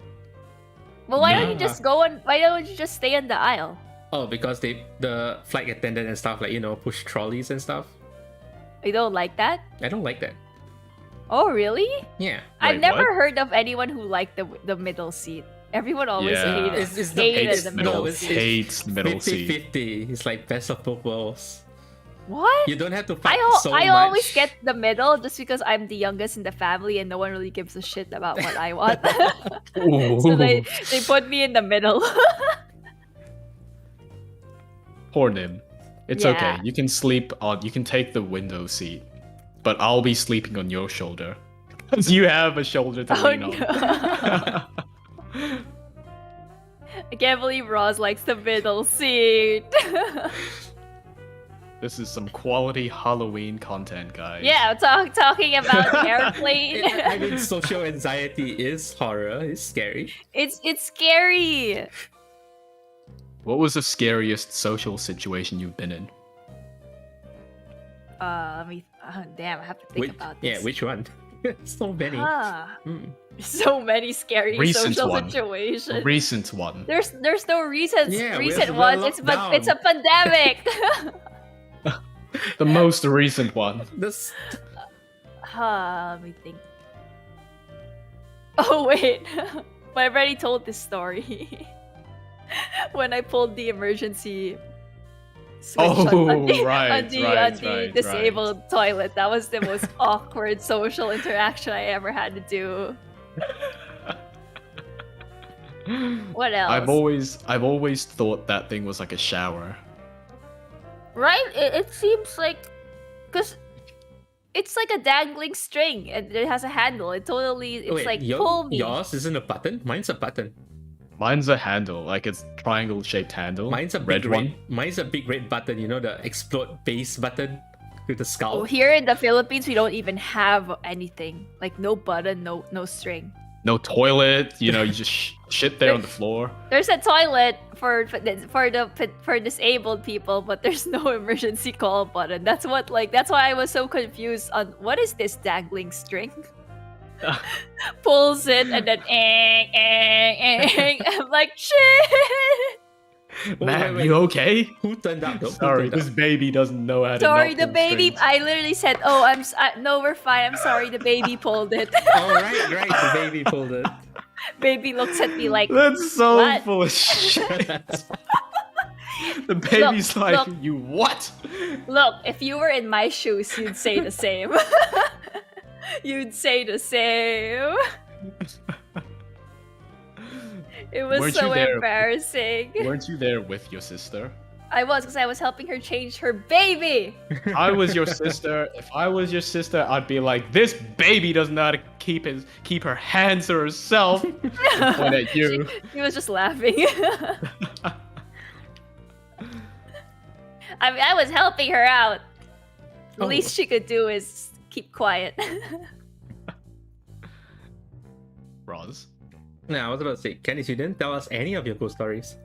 Well, why don't you Yeah. just go and why don't you just stay in the aisle? Oh, because the flight attendant and stuff push trolleys and stuff. You don't like that? I don't like that. Oh, really? Yeah. I've Wait, never what? heard of anyone who liked the middle seat. Everyone always Yeah. hated, It's the- hated it's the the- middle no, it's- seat. Hates the middle seat. 50-50. It's like best of both worlds. What? You don't have to fight so I much. always get the middle just because I'm the youngest in the family and no one really gives a shit about what I want. So they put me in the middle. Poor Nym. It's Yeah. okay. You can sleep on. You can take the window seat, but I'll be sleeping on your shoulder because you have a shoulder to Oh lean on. no. I can't believe Roz likes the middle seat. This is some quality Halloween content, guys. Yeah, talking about the airplane. I mean, social anxiety is horror. It's scary. It's scary. What was the scariest social situation you've been in? Let me. Damn, I have to think about this. Yeah, which one? So many. Ah, Mm. so many scary Recent social one. situations. Recent one. There's no recent Yeah, recent we're ones. locked It's a pandemic. The most recent one. This Let me think. Oh wait, but I've already told this story. When I pulled the emergency switch Oh, on the, right, on the, right, on the right, disabled toilet. That was the most awkward social interaction I ever had to do. What else? I've always thought that thing was like a shower. Right? It seems like, cause it's like a dangling string and it has a handle. It's like pull me. yours isn't a button. Mine's a button. Mine's a handle, like it's triangle shaped handle. Mine's a red big one. red. Mine's a big red button. You know, the explode base button with the Oh, skull. here in the Philippines, we don't even have anything like no button, no string. No toilet. You know, you just shit there on the floor. There's a toilet for disabled people, but there's no emergency call button. That's why I was so confused on what is this dangling string. Pulls it and then I'm like, shit. Man, you okay? Who turned up though? Sorry, this baby doesn't know how to. Sorry, not the pull baby. strings. I literally said, "Oh, no, we're fine. I'm sorry, the baby pulled it." Oh, right, the baby pulled it. Baby looks at me like, That's so what? full of shit. The baby's Look. you what? "Look, if you were in my shoes, you'd say the same." You'd say the same. It was Weren't so you there? embarrassing. Weren't you there with your sister? I was, because I was helping her change her baby. I was your sister. If I was your sister, I'd be like, this baby doesn't know how to keep her hands to herself. Point at you. She was just laughing. I mean, I was helping her out. The Oh. least she could do is keep quiet. Roz. No, I was about to say, Candice, you didn't tell us any of your ghost stories.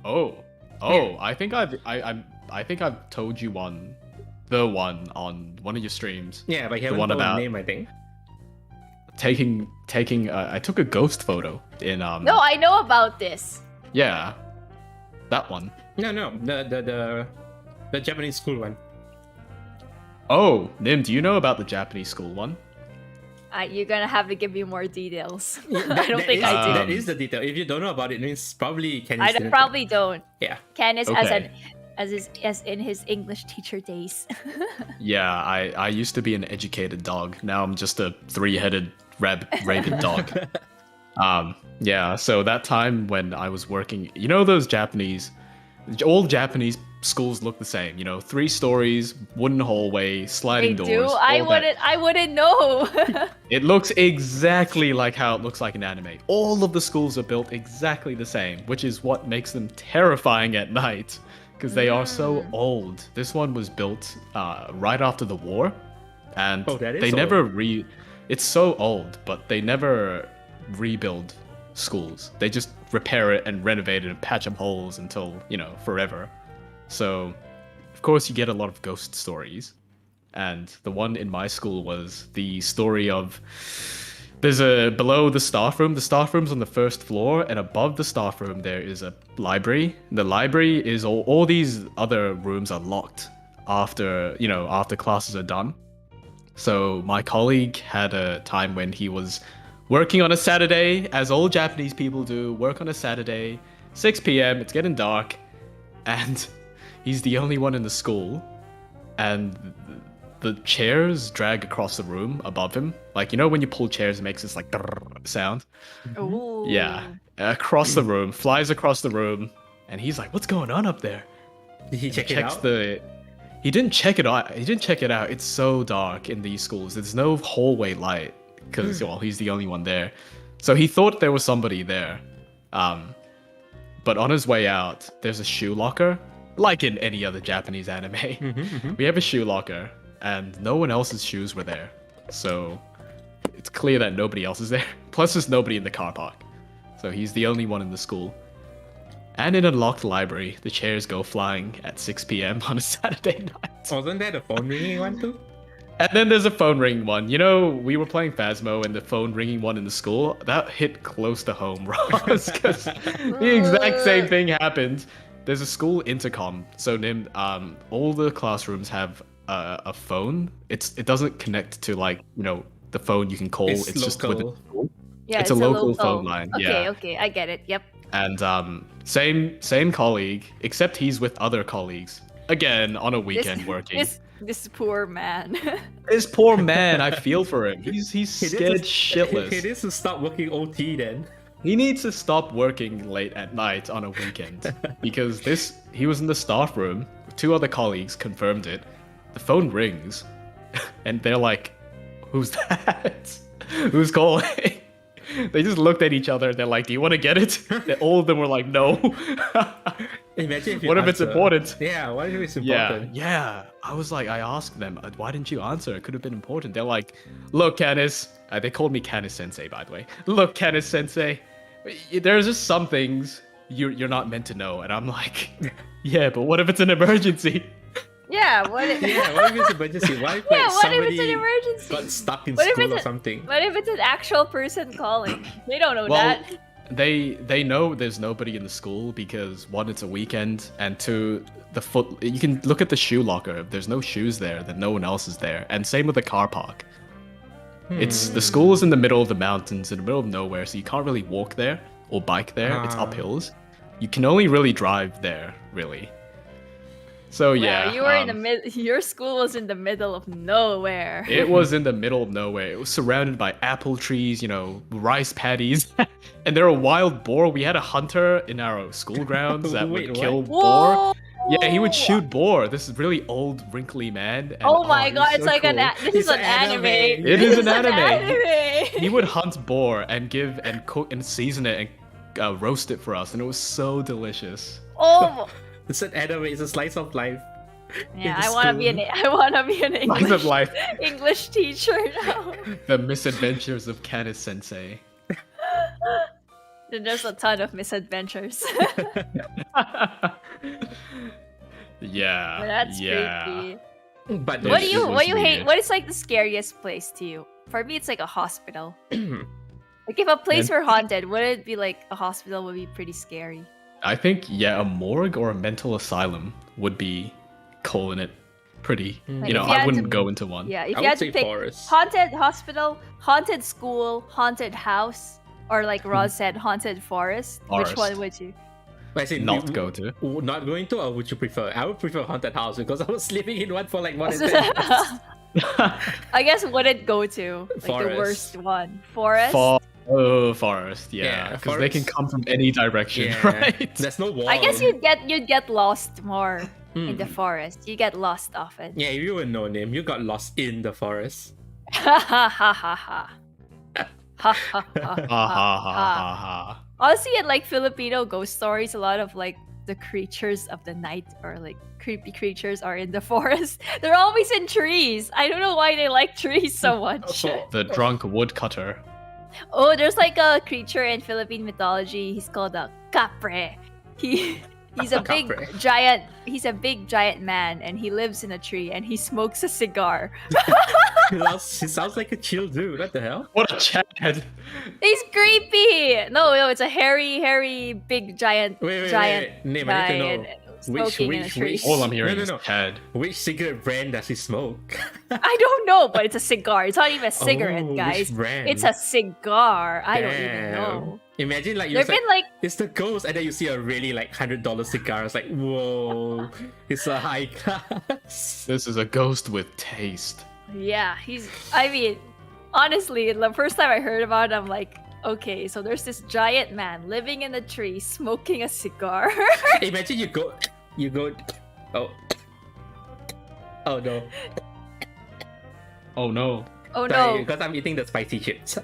Oh, Yeah. I think I've told you the one on one of your streams. Yeah, but you haven't one told about- the name, I think. I took a ghost photo in No, I know about this. yeah, that one. No, the Japanese school one. Oh, Nym, do you know about the Japanese school one? You're gonna have to give me more details. Yeah, I don't think I do. That is the detail. If you don't know about it, it means probably Candice I didn't. probably don't. Yeah. Canis Okay. as in his English teacher days. Yeah, I used to be an educated dog. Now I'm just a three-headed rabid dog. Yeah, so that time when I was working, you know those all Japanese schools look the same, 3 stories, wooden hallway, sliding They doors. do. all that. I wouldn't know. It looks exactly like how it looks like in anime. All of the schools are built exactly the same, which is what makes them terrifying at night, because they are so old. This one was built right after the war, and Oh, that is they old. never It's so old, but they never rebuild schools. They just repair it and renovate it and patch up holes until, forever. So, of course, you get a lot of ghost stories. And the one in my school was the story of there's below the staff room. The staff room's on the first floor, and above the staff room there is a library. The library is all these other rooms are locked after classes are done. So my colleague had a time when he was working on a Saturday, as all Japanese people do, work on a Saturday, 6 p.m., it's getting dark, and he's the only one in the school, and the chairs drag across the room above him. Like, when you pull chairs, it makes this like sound. Ooh. Yeah, across the room, flies across the room, and he's like, "What's going on up there?" Did he check it Checks out? He didn't check it out. He didn't check it out. It's so dark in these schools. There's no hallway light because he's the only one there. So he thought there was somebody there. But on his way out, there's a shoe locker, like in any other Japanese anime. We have a shoe locker, and no one else's shoes were there. So it's clear that nobody else is there. Plus, there's nobody in the car park. So he's the only one in the school. And in a locked library, the chairs go flying at 6 p.m. on a Saturday night. Wasn't there a phone ringing one too? And then there's a phone ringing one. We were playing Phasmo, and the phone ringing one in the school, that hit close to home, Ross, because the exact same thing happened. There's a school intercom. So Nym, all the classrooms have a phone. It doesn't connect to the phone you can call. It's just with the local. school. Yeah, It's a local phone line, yeah. Okay, I get it. Yep. And same colleague, except he's with other colleagues. Again, on a weekend working. This poor man. This poor man, I feel for him. He's scared shitless. He needs to stop working OT then. He needs to stop working late at night on a weekend because he was in the staff room. 2 other colleagues confirmed it. The phone rings, and they're like, "Who's that? Who's calling?" They just looked at each other. They're like, "Do you want to get it?" All of them were like, "No." Imagine if you What if it's answer. important? Yeah, what if it's Yeah, important? yeah. I was like, I asked them, why didn't you answer? It could have been important. They're like, look, Canis. They called me Canis Sensei, by the way. Look, Canis Sensei. There's just some things you're not meant to know. And I'm like, yeah, but what if it's an emergency? Yeah, what if, Yeah, what if it's emergency? What if, yeah, like, what if it's an somebody emergency? got stuck in What if school it's or a- something? What if it's an actual person calling? They don't know Well, that. they know there's nobody in the school because one, it's a weekend, and two, you can look at the shoe locker. If there's no shoes there, then no one else is there. And same with the car park. It's the school is in the middle of the mountains, in the middle of nowhere, so you can't really walk there or bike there. It's up hills. You can only really drive there, really. So yeah, Wow, you were in the mid. Your school was in the middle of nowhere. it was in the middle of nowhere. It was surrounded by apple trees, rice paddies, and there were wild boar. We had a hunter in our school grounds that Wait, would kill what? boar. Whoa! Yeah, he would shoot boar. This is really old, wrinkly man. And, Oh my it was god, so it's like cool. this is an anime. It This is an anime. anime. He would hunt boar and give and cook and season it and roast it for us, and it was so delicious. Oh, It's an anime. It's a slice of life. yeah. In I want to be an Slice of life. English teacher now. The misadventures of Canis Sensei. There's a ton of misadventures. Yeah. But that's yeah. creepy. But It What do was you hate? weird. What is like the scariest place to you? For me, it's like a hospital. Like if a place were haunted, would it be like a hospital would be pretty scary? I think a morgue or a mental asylum would be calling it pretty. Like, You know, if you I had wouldn't to- go into one. Yeah, if I you would had to say pick forest. haunted hospital, haunted school, haunted house, or like Roz said, haunted forest, which Forest. one would you? I say Not go to. Not going to, or would you prefer? I would prefer haunted house because I was living in one for like more than 10 years. I guess what it go to? Like the Forest. worst one. Forest? Forest, yeah. Yeah, Because they can forest. come from any direction, Yeah. right? There's no wall. I guess you'd get lost more in the Mm. forest. You get lost often. Yeah, if you were no name, you got lost in the forest. Ha ha ha ha ha. Ha ha ha Ha ha ha ha ha. Honestly, in like Filipino ghost stories, a lot of like the creatures of the night or like creepy creatures are in the forest. They're always in trees. I don't know why they like trees so much. The drunk woodcutter. Oh, there's like a creature in Philippine mythology. He's called a capre. He's a big Capre. giant. He's a big giant man, and he lives in a tree, and he smokes a cigar. He sounds like a chill dude. What the hell? What a Chad! He's creepy. No, it's a hairy, big giant, Wait, giant Name, guy I need to and know. smoking in a tree. All I'm hearing No, is no. Chad. Which cigarette brand does he smoke? I don't know, but it's a cigar. It's not even a cigarette, Oh, guys. Which brand? It's a cigar. I don't even Damn. know. Imagine like There've you're been like it's the ghost, and then you see a really like $100 cigar. It's like, whoa, it's a high class. This is a ghost with taste. yeah, I mean, honestly, the first time I heard about it, I'm like, okay, so there's this giant man living in a tree smoking a cigar. Imagine you go, oh no, Oh no. Oh no. because I'm eating the spicy chips.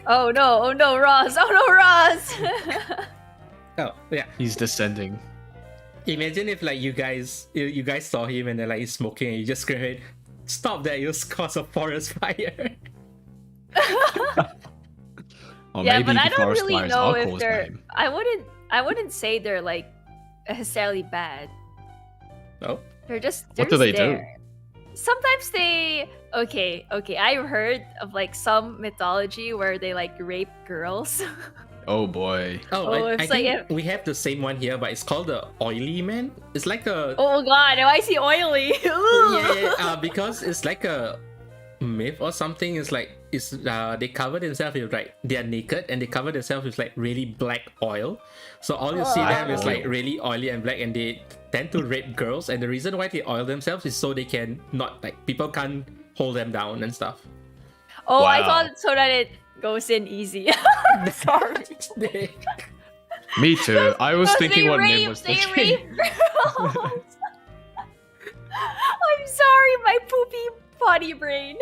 Oh no, Roz. Oh no, Roz. Oh yeah. He's descending. Imagine if like you guys saw him and then like he's smoking and you just scream, "Stop that! You'll cause a forest fire." Or Yeah, maybe but I the don't forest really fires know are if caused by they're. him. I wouldn't say they're like necessarily bad. Oh, They're just. What do they do? there. Sometimes they. Okay. I've heard of like some mythology where they like rape girls. Oh boy. oh, Oh, I it's like think we have the same one here, but it's called the oily man. It's like a Oh god, why is he oily? yeah, because it's like a myth or something. It's like they cover themselves with like they are naked and they cover themselves with like really black oil. So all you see them is like Oil. really oily and black, and they tend to rape girls. And the reason why they oil themselves is so they can not like people can't hold them down and stuff. Oh, I Wow. thought so that it goes in easy. Sorry. Me too. I was Because thinking they what rape, Nym was they thinking. rape girls. I'm sorry, my poopy potty brain.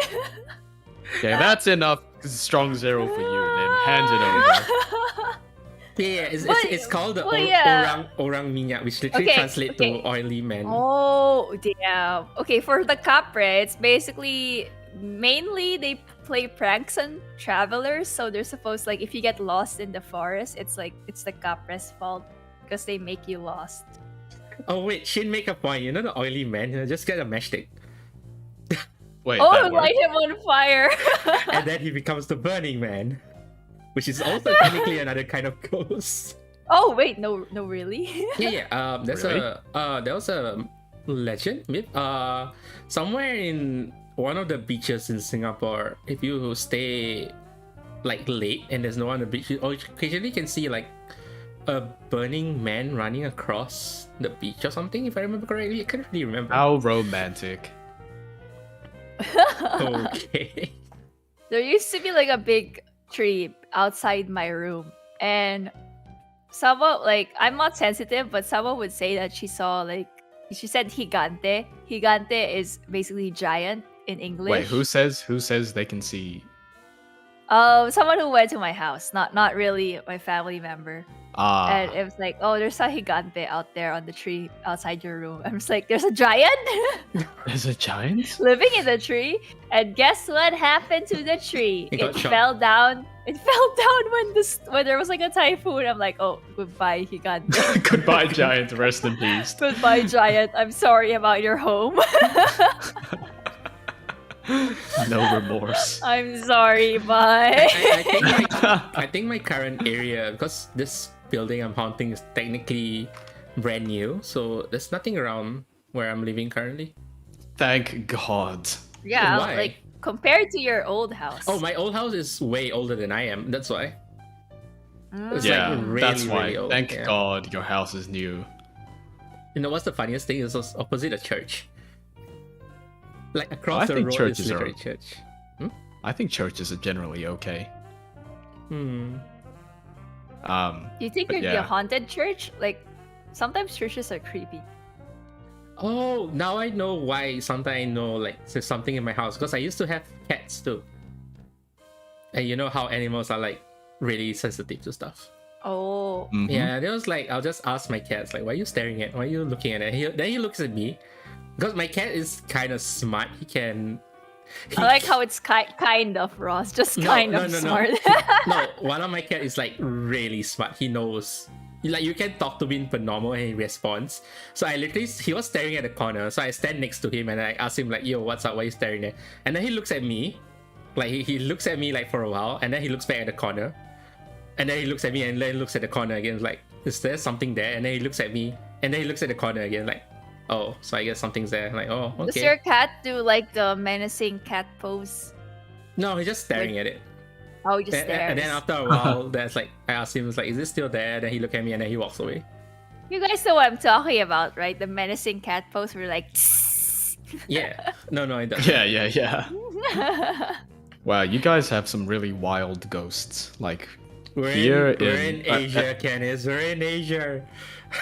Okay, that's enough. Strong zero for you, Nym. Hand it over. Yeah, it's called the orang minyak, which literally translates to oily man. Oh, damn. Okay, for the capre, it's basically mainly they play pranks on travelers. So they're supposed, like, if you get lost in the forest, it's like it's the capre's fault because they make you lost. Oh wait, Shin make a point. You know the oily man? Just get a matchstick. Wait. Light him on fire. And then he becomes the burning man, which is also technically another kind of ghost. Oh wait, no, really? Yeah. There was a legend myth. Somewhere in one of the beaches in Singapore, if you stay like late and there's no one on the beach, you occasionally can see like a burning man running across the beach or something. If I remember correctly, I can't really remember. How romantic. Okay. There used to be like a big tree outside my room, and someone, like, I'm not sensitive, but someone would say that she said gigante. Gigante is basically giant in English. Wait, who says they can see? Someone who went to my house, not really my family member. And it was like, oh, there's a gigante out there on the tree outside your room. I'm just like, there's a giant? There's a giant? Living in the tree. And guess what happened to the tree? It fell down. It fell down when there was like a typhoon. I'm like, oh, goodbye, gigante. Goodbye, giant. Rest in peace. Goodbye, giant. I'm sorry about your home. No remorse. I'm sorry, bye. I think my current area, because this building I'm haunting is technically brand new, so there's nothing around where I'm living currently. Thank God. Yeah, Why? like compared to your old house. Oh, my old house is way older than I am. That's why. It's Yeah, like really, that's why. really old. Thank Yeah. God your house is new. You know what's the funniest thing? It's opposite a church. Like across the road churches is are- literally church. I think churches are generally okay. Hmm. Do you think But it'd be a yeah. haunted church? Like, sometimes churches are creepy. Oh, now I know why sometimes I know like there's something in my house, because I used to have cats too. And you know how animals are like really sensitive to stuff. Oh. Mhm. Yeah, there was like, I'll just ask my cats like, why are you staring at? Why are you looking at it? Then he looks at me, because my cat is kind of smart. I like how it's kind of, Ross. Just kind of smart. No, one of my cat is like really smart. He knows. Like, you can talk to him per normal and he responds. So he was staring at the corner. So I stand next to him and I ask him like, yo, what's up? Why are you staring there? And then he looks at me. Like he looks at me like for a while, and then he looks back at the corner. And then he looks at me and then he looks at the corner again. Like, is there something there? And then he looks at me and then he looks at the corner again. Like, oh, so I guess something's there. Like, oh, okay. Does your cat do like the menacing cat pose? No, he's just staring at it. Oh, he just stares. And then after a while, there's like, I asked him, like, is it still there? Then he looked at me and then he walks away. You guys know what I'm talking about, right? The menacing cat pose where like... Yeah. No, it doesn't. Yeah. Wow, you guys have some really wild ghosts. Like, We're here in Asia, Canis. We're in Asia.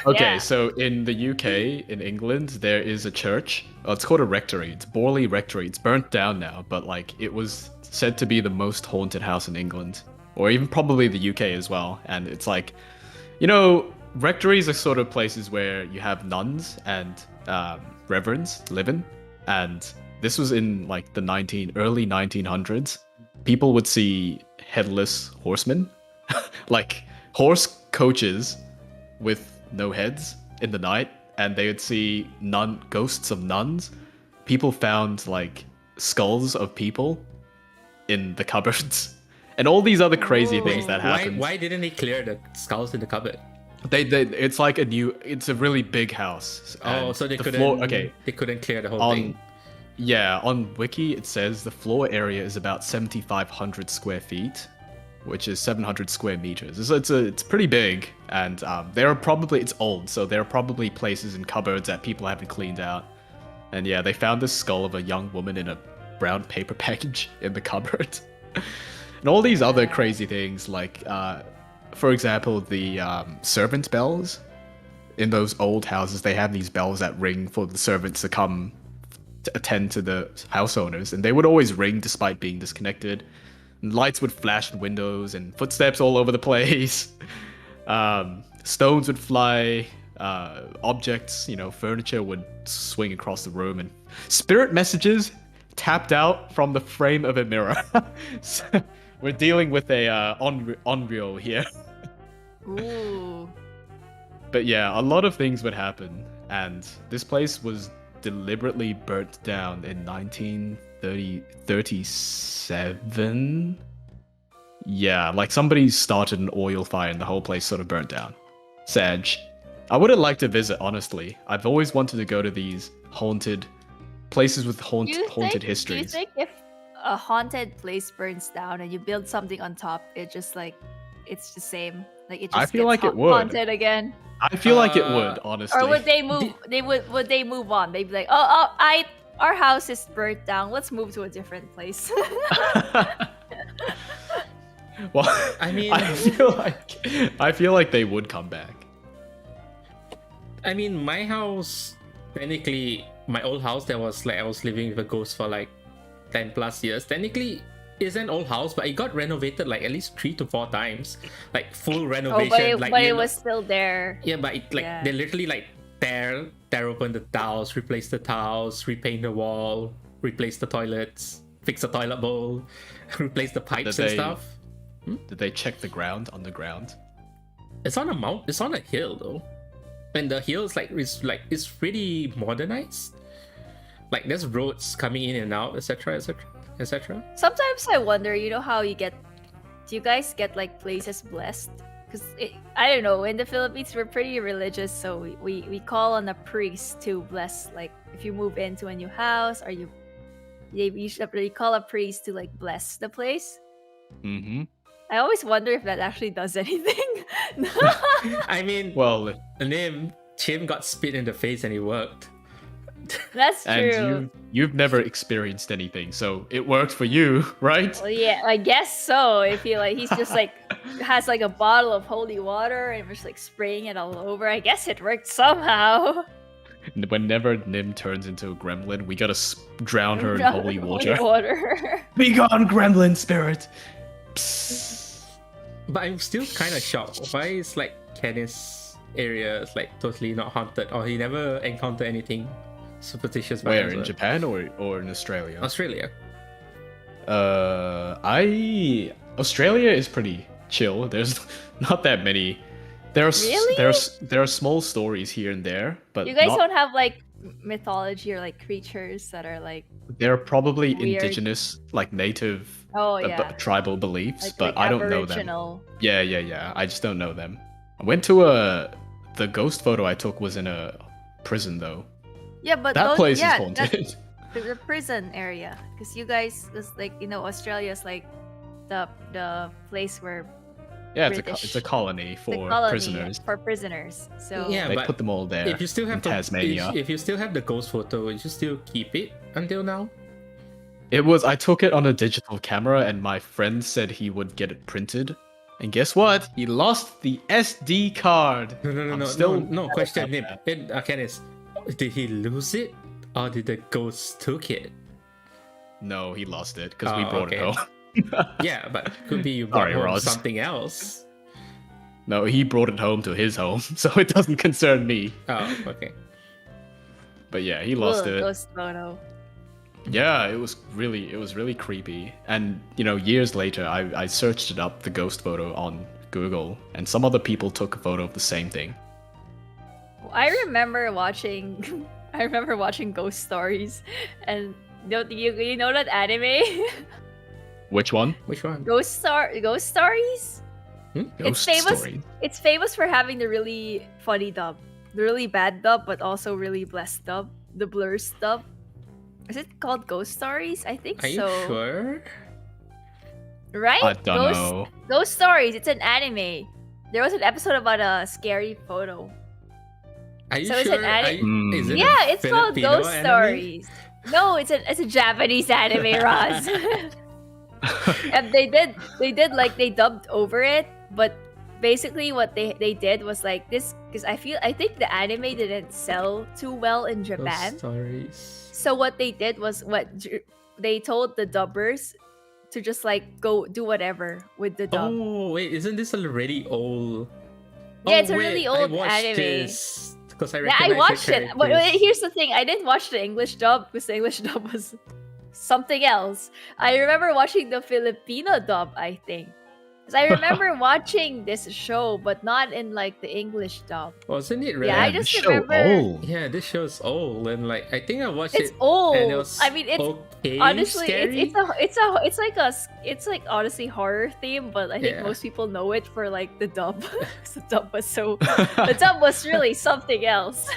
okay, Yeah. so in the UK, in England, there is a church. It's called a rectory. It's Borley Rectory. It's burnt down now, but like it was said to be the most haunted house in England, or even probably the UK as well. And it's like, you know, rectories are sort of places where you have nuns and reverends living, and this was in like the early 1900s. People would see headless horsemen, like horse coaches with no heads in the night, and they would see ghosts of nuns. People found like skulls of people in the cupboards, and all these other crazy things that happened. Why didn't they clear the skulls in the cupboard? It's like it's a really big house. Oh, and so they the couldn't. floor, They couldn't clear the whole thing. Yeah, on Wiki it says the floor area is about 7,500 square feet, which is 700 square meters. So it's pretty big, and it's old, so there are probably places in cupboards that people haven't cleaned out. And yeah, they found the skull of a young woman in a brown paper package in the cupboard. And all these other crazy things, like, for example, the servant bells. In those old houses, they have these bells that ring for the servants to come to attend to the house owners, and they would always ring despite being disconnected. And lights would flash in windows, and footsteps all over the place. Stones would fly, objects, furniture would swing across the room, and spirit messages tapped out from the frame of a mirror. So we're dealing with a unreal here. Ooh. But yeah, a lot of things would happen, and this place was deliberately burnt down in 1937. Yeah, like somebody started an oil fire and the whole place sort of burnt down. Sad. I would have liked to visit, honestly. I've always wanted to go to these haunted places with haunted histories. Do you think if a haunted place burns down and you build something on top, it's the same? Like it just I feel gets like it would. haunted again? I feel like it would, honestly. Or would they move? Would they move on? They'd be like, our house is burnt down. Let's move to a different place. Well, I mean, I feel like they would come back. I mean, my house, technically, my old house that was like I was living with a ghost for like 10 plus years. Technically, is an old house, but it got renovated like at least 3 to 4 times, like full renovation. But it was still there. Yeah, but they literally like tear open the tiles, replace the tiles, repaint the wall, replace the toilets, fix the toilet bowl, replace the pipes and stuff. Did they check the ground underground? It's on a mount. It's on a hill though, and the hill is it's pretty modernized. Like there's roads coming in and out, etc., etc., etc. Sometimes I wonder, how do you guys get like places blessed? Because I don't know. In the Philippines, we're pretty religious, so we call on a priest to bless. Like if you move into a new house, or you usually call a priest to like bless the place. Mm-hmm. I always wonder if that actually does anything. I mean, well, Chim got spit in the face and it worked. That's true. And you've never experienced anything, so it worked for you, right? Well, yeah, I guess so. If he's just like has like a bottle of holy water and was like spraying it all over, I guess it worked somehow. Whenever Nym turns into a gremlin, we gotta drown her in holy water. Be gone, gremlin spirit! Psst. But I'm still kind of shocked. Why is like Canis area like totally not haunted, or he never encountered anything superstitious? Where, in Japan or in Australia? Australia. Australia is pretty chill. There's not that many. There are small stories here and there, but you guys don't have like mythology or like creatures that are like. They're probably weird. Indigenous, like native tribal beliefs, but like I don't know them. Yeah. I just don't know them. I went to the ghost photo I took was in a prison though. Yeah, but that place is haunted. The prison area, because you guys, it's like Australia's like the place where. Yeah, it's a colony for prisoners. For prisoners, so yeah, they put them all there. If you still have Tasmania, if you still have the ghost photo, would you still keep it until now? I took it on a digital camera, and my friend said he would get it printed. And guess what? He lost the SD card. No. Question, Nym. Canis, did he lose it, or did the ghost took it? No, he lost it because we brought it home. Yeah, but could be you brought home something else. No, he brought it home to his home, so it doesn't concern me. Oh, okay. But yeah, he lost it. Ghost photo. Yeah, it was really creepy. And years later, I searched it up, the ghost photo, on Google, and some other people took a photo of the same thing. I remember watching Ghost Stories, and you know that anime. Which one? Ghost Stories? It's famous for having the really funny dub, the really bad dub, but also really blessed dub, the blurs dub. Is it called Ghost Stories? I think so. Are you sure? Right? I don't know. Ghost Stories. It's an anime. There was an episode about a scary photo. Are you so sure? It's an anime. It's called Filipino Ghost anime? Stories. No, it's a Japanese anime, Roz. And they dubbed over it, but basically what they did was like this, because I think the anime didn't sell too well in Japan. Ghost Stories. So what they did was they told the dubbers to just like go do whatever with the dub. Oh wait, isn't this already old? Yeah, it's a really old I watched anime. this because I Yeah, I recognize watched the it. But characters. here's the thing: I didn't watch the English dub because the English dub was something else. I remember watching the Filipino dub, I think. Because I remember watching this show, but not in like the English dub. Wasn't it right? Yeah, I Man, just this show remember. old. Yeah, this show's old, and like I think I watched It's it. old. And it was I mean, it's okay, honestly, scary. it's like honestly horror theme, but I think Yeah. most people know it for like the dub. 'Cause the dub was the dub was really something else.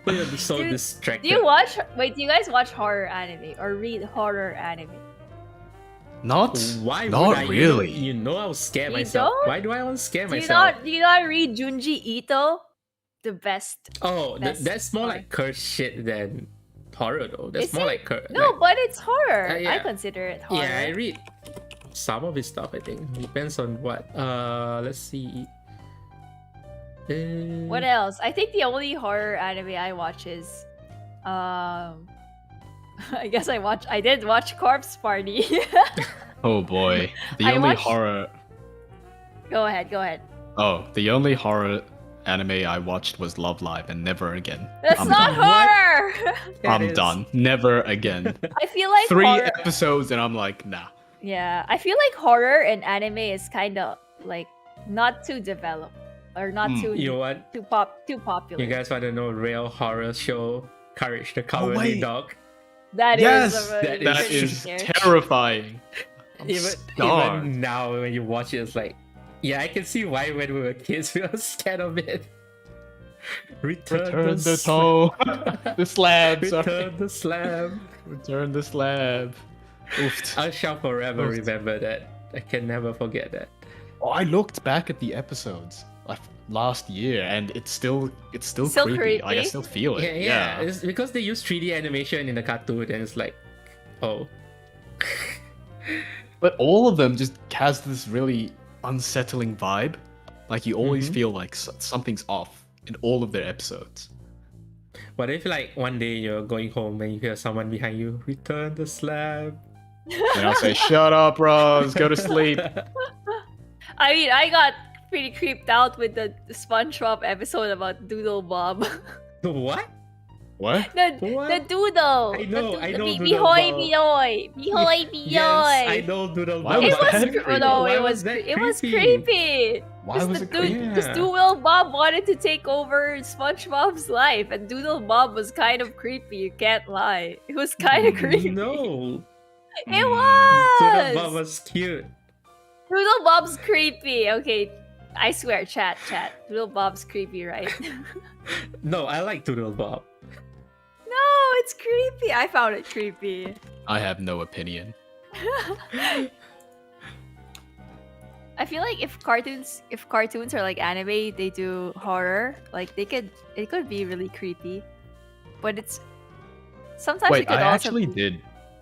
It was so Do distracted. you watch? Wait, do you guys watch horror anime or read horror anime? Not Why not would I? really. You know I will scare You myself. don't? Why do I want to scare Do you myself? not read Junji Ito? The best. Oh, Best that's more horror. like curse shit than horror though. That's Is more it? like curse. No, but it's horror. yeah. I consider it horror. Yeah, I read some of his stuff. I think depends on what. Let's see. What else? I think the only horror anime I watch is, I guess I did watch Corpse Party. Oh boy. The I only watched- horror. Go ahead. Oh, the only horror anime I watched was Love Live, and never again. That's I'm not done. horror. I'm done. Never again. I feel like 3 horror. episodes, and I'm like, nah. Yeah, I feel like horror and anime is kind of like not too developed or not too You want? too popular. You guys want to know real horror show? Courage the Cowardly wait. Dog. That Yes, is that That pretty is scary. terrifying. I'm Even scarred. now, when you watch it, it's like, yeah, I can see why when we were kids we were scared of it. Return the toe. The slab. Sorry. Return the slab. Return the slab. Oof. I shall forever Oof. remember that. I can never forget that. Oh, I looked back at the episodes like last year, and it's still Still creepy. Like I creepy? still feel it. Yeah. It's because they use 3D animation in the cartoon, and it's like, oh. But all of them just has this really unsettling vibe. Like you always Mhm. feel like something's off in all of their episodes. What if like one day you're going home and you hear someone behind you, return the slab? And I'll say, "Shut up, Roz. Go to sleep." I mean, I got pretty creeped out with the SpongeBob episode about Doodle Bob. What? What? the What? doodle. I know Doodle Bihoy, Bob. bihoy, bihoy, bihoy. Yes, I know Doodle Why Bob. was It was that cre- creepy? no, Why it was was that it was creepy? creepy. Why was it creepy? Because Yeah. Doodle Bob wanted to take over SpongeBob's life, and Doodle Bob was kind of creepy. You can't lie. It was kind of creepy. No. It Doodle Bob was. was cute. Doodle Bob's creepy. Okay, I swear, chat. Doodle Bob's creepy, right? No, I like Doodle Bob. No, it's creepy. I found it creepy. I have no opinion. I feel like if cartoons are like anime, they do horror. Like it could be really creepy, but it's sometimes it Wait, could I also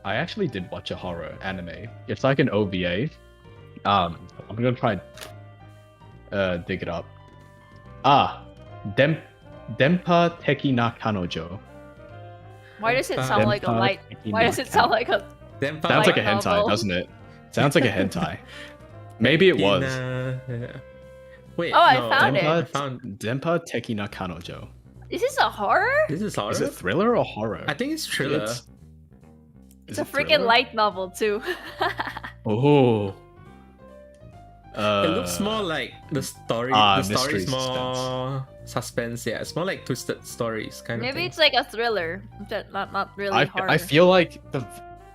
actually did watch a horror anime. It's like an OVA. I'm gonna try and dig it up. Denpa Teki na Kanojo. Why does it sound like a Denpa light? Teki Why na does it sound like a? Then Sounds like a light hentai, novel? doesn't it? Sounds like a hentai. Maybe it was. Yeah. Wait, Oh, I no, found it. I found Denpa Teki na Kanojo. Is this a horror? this is horror. Is it thriller or horror? I think it's thriller. It's Is a it freaking thriller? light novel too. Oh. It looks more like the story. The story mystery is more suspense. Yeah, it's more like twisted stories kind of Maybe thing. it's like a thriller, not really I horror. feel like the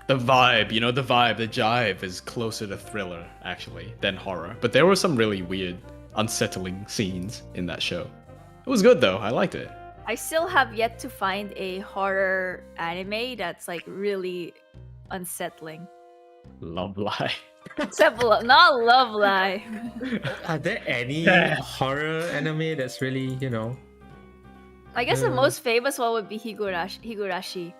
vibe, the vibe, the jive is closer to thriller actually than horror. But there were some really weird, unsettling scenes in that show. It was good though. I liked it. I still have yet to find a horror anime that's like really unsettling. Love Lie. Except not Love Live. Are there any horror anime that's really, I guess the Mm. most famous one would be Higurashi.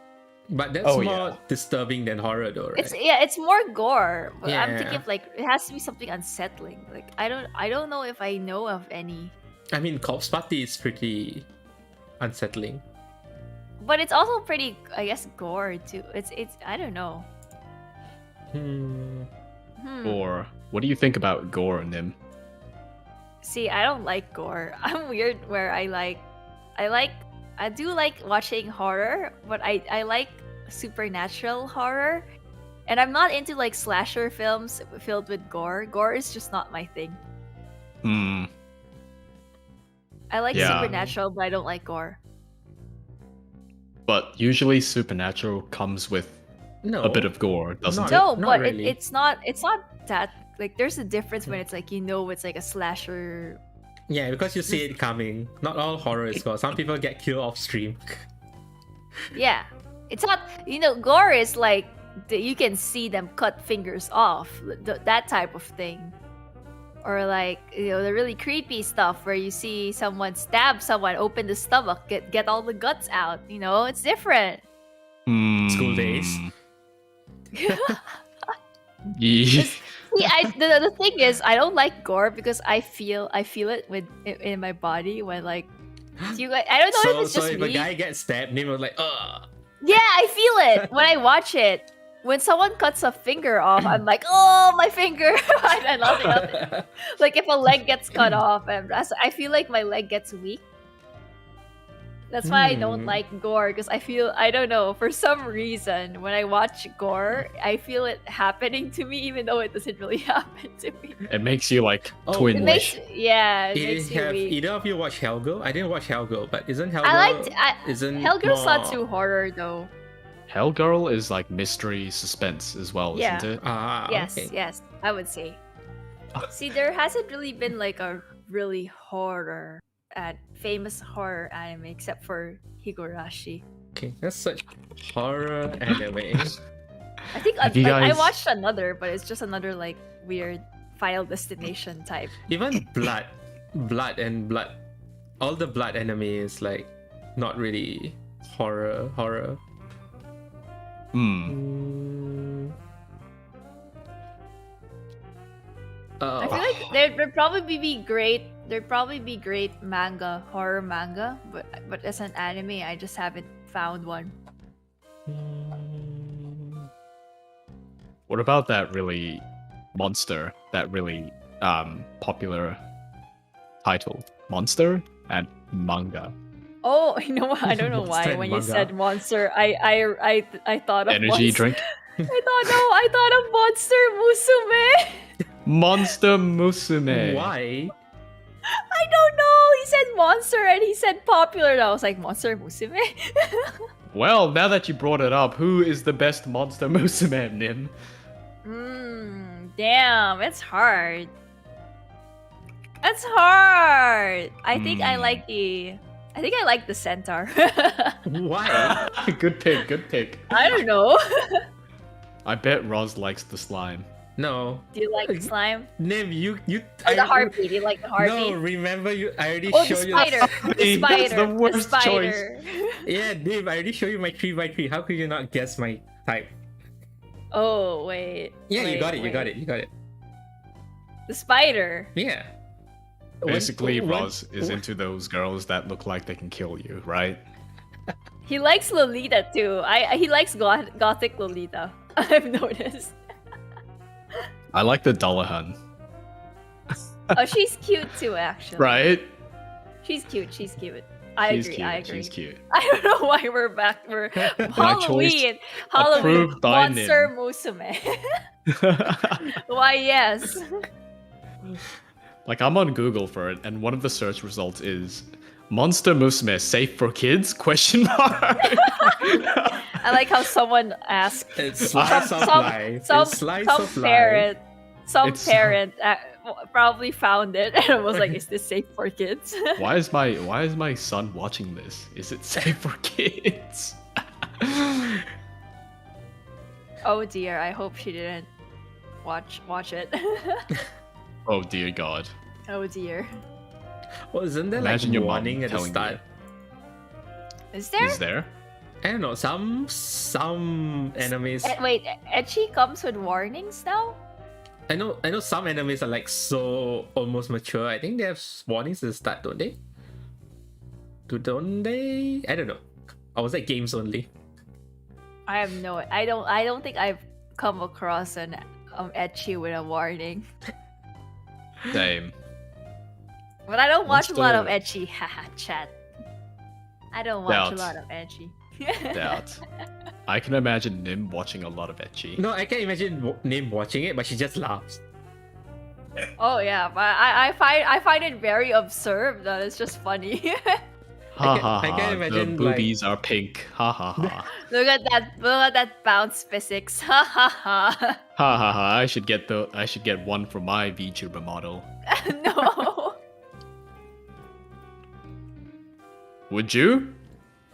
But that's Oh, more yeah. disturbing than horror though, right? It's more gore. But I'm Yeah. thinking of like it has to be something unsettling. Like I don't know if I know of any. I mean, Corpse Party is pretty unsettling. But it's also pretty, I guess, gore too. It's I don't know. Hmm. Hmm. Or what do you think about gore, Nym? See, I don't like gore. I'm weird where I do like watching horror, but I like supernatural horror. And I'm not into like slasher films filled with gore. Gore is just not my thing. Hmm. I like Yeah. supernatural, but I don't like gore. But usually supernatural comes with No. a bit of gore, doesn't Not- it? No, not but really. it's not that like there's a difference when it's like it's like a slasher. Yeah, because you see it coming. Not all horror is gore. Some people get killed off stream. Yeah. It's not gore is like you can see them cut fingers off, that type of thing. Or like the really creepy stuff where you see someone stab someone, open the stomach, get all the guts out. It's different. School days. Yeah. See, the thing is, I don't like gore because I feel it in my body when like I don't know if it's So just if me. a guy gets stabbed, Nym was like, ugh. Yeah, I feel it when I watch it. When someone cuts a finger off, I'm like, oh, my finger. I love it. Like if a leg gets cut off, I feel like my leg gets weak. That's why I don't like gore, because I don't know, for some reason, when I watch gore, I feel it happening to me, even though it doesn't really happen to me. It makes you like Oh. It twinge. makes me Have weak. either of you watch Hellgirl? I didn't watch Hellgirl, but isn't Hellgirl? Isn't Hellgirl's not more- too horror though. Hellgirl is like mystery suspense as well, Yeah. isn't it? Yes, okay. yes, I would say. See, there hasn't really been like a really horror famous horror anime except for Higurashi. Okay, let's search horror anime. I think Have you I guys- watched another, but it's just another like weird Final Destination type. Even blood, all the blood anime is like not really horror. Hmm. I feel like there'd probably be great. There'd probably be great horror manga, but as an anime, I just haven't found one. What about that really monster, that really popular title, Monster and Manga? Oh, you know what? I don't know Monster why. and When you manga. said monster, I thought of Energy monster. drink? I thought of Monster Musume. Monster Musume. Why? I don't know. He said monster and he said popular. And I was like, Monster Musume? Well, now that you brought it up, who is the best Monster Musume, Nym? Damn, it's hard. That's hard. I think I like the centaur. Why? Good pick. I don't know. I bet Roz likes the slime. No. Do you like the slime? Nym, you. Or the heartbeat? Do you like the heartbeat? No, remember I already Oh, the showed you. spider. The That's spider. the worst spider. Yeah, Nym, I already showed you my 3x3. How could you not guess my type? Oh, wait. Yeah, you Wait, got it. You got wait. it. You got it. The spider. Yeah. Basically, When- Roz is into those girls that look like they can kill you, right? He likes Lolita too. He likes gothic Lolita. I've noticed. I like the Dullahan. Oh, she's cute too, actually. Right? She's cute. I She's agree. cute. I agree. She's cute. I don't know why we're back. We're Halloween. approved by Monster Musume. Why, yes. Like, I'm on Google for it, and one of the search results is Monster Musume safe for kids? Question mark. I like how someone asked. It's slice of life. It's slice of life. parent. Some It's- parent probably found it and was like, "Is this safe for kids?" Why is my son watching this? Is it safe for kids? Oh dear, I hope she didn't watch it. Oh dear God. Oh dear. Well, isn't there Imagine like your mom warning at the telling start? Is there? Is there? I don't know. Some animes. Wait, ecchi comes with warnings now? I know some animes are like so almost mature. I think they have warnings at the start, don't they? Don't they? I don't know. Or was that games only? I have no. I don't think I've come across an ecchi with a warning. Same. But I don't watch What's a lot of the- edgy haha chat. I don't watch a Doubt. lot of edgy. Doubt. I can imagine Nym watching a lot of ecchi. No, I can't imagine Nym watching it, but she just laughs. Oh yeah, but I find it very absurd that it's just funny. Ha I ha can't ha. The imagine, boobies are pink. Ha ha ha. Look at that bounce physics. Ha ha ha. Ha ha ha. I should get one for my VTuber model. No. Would you?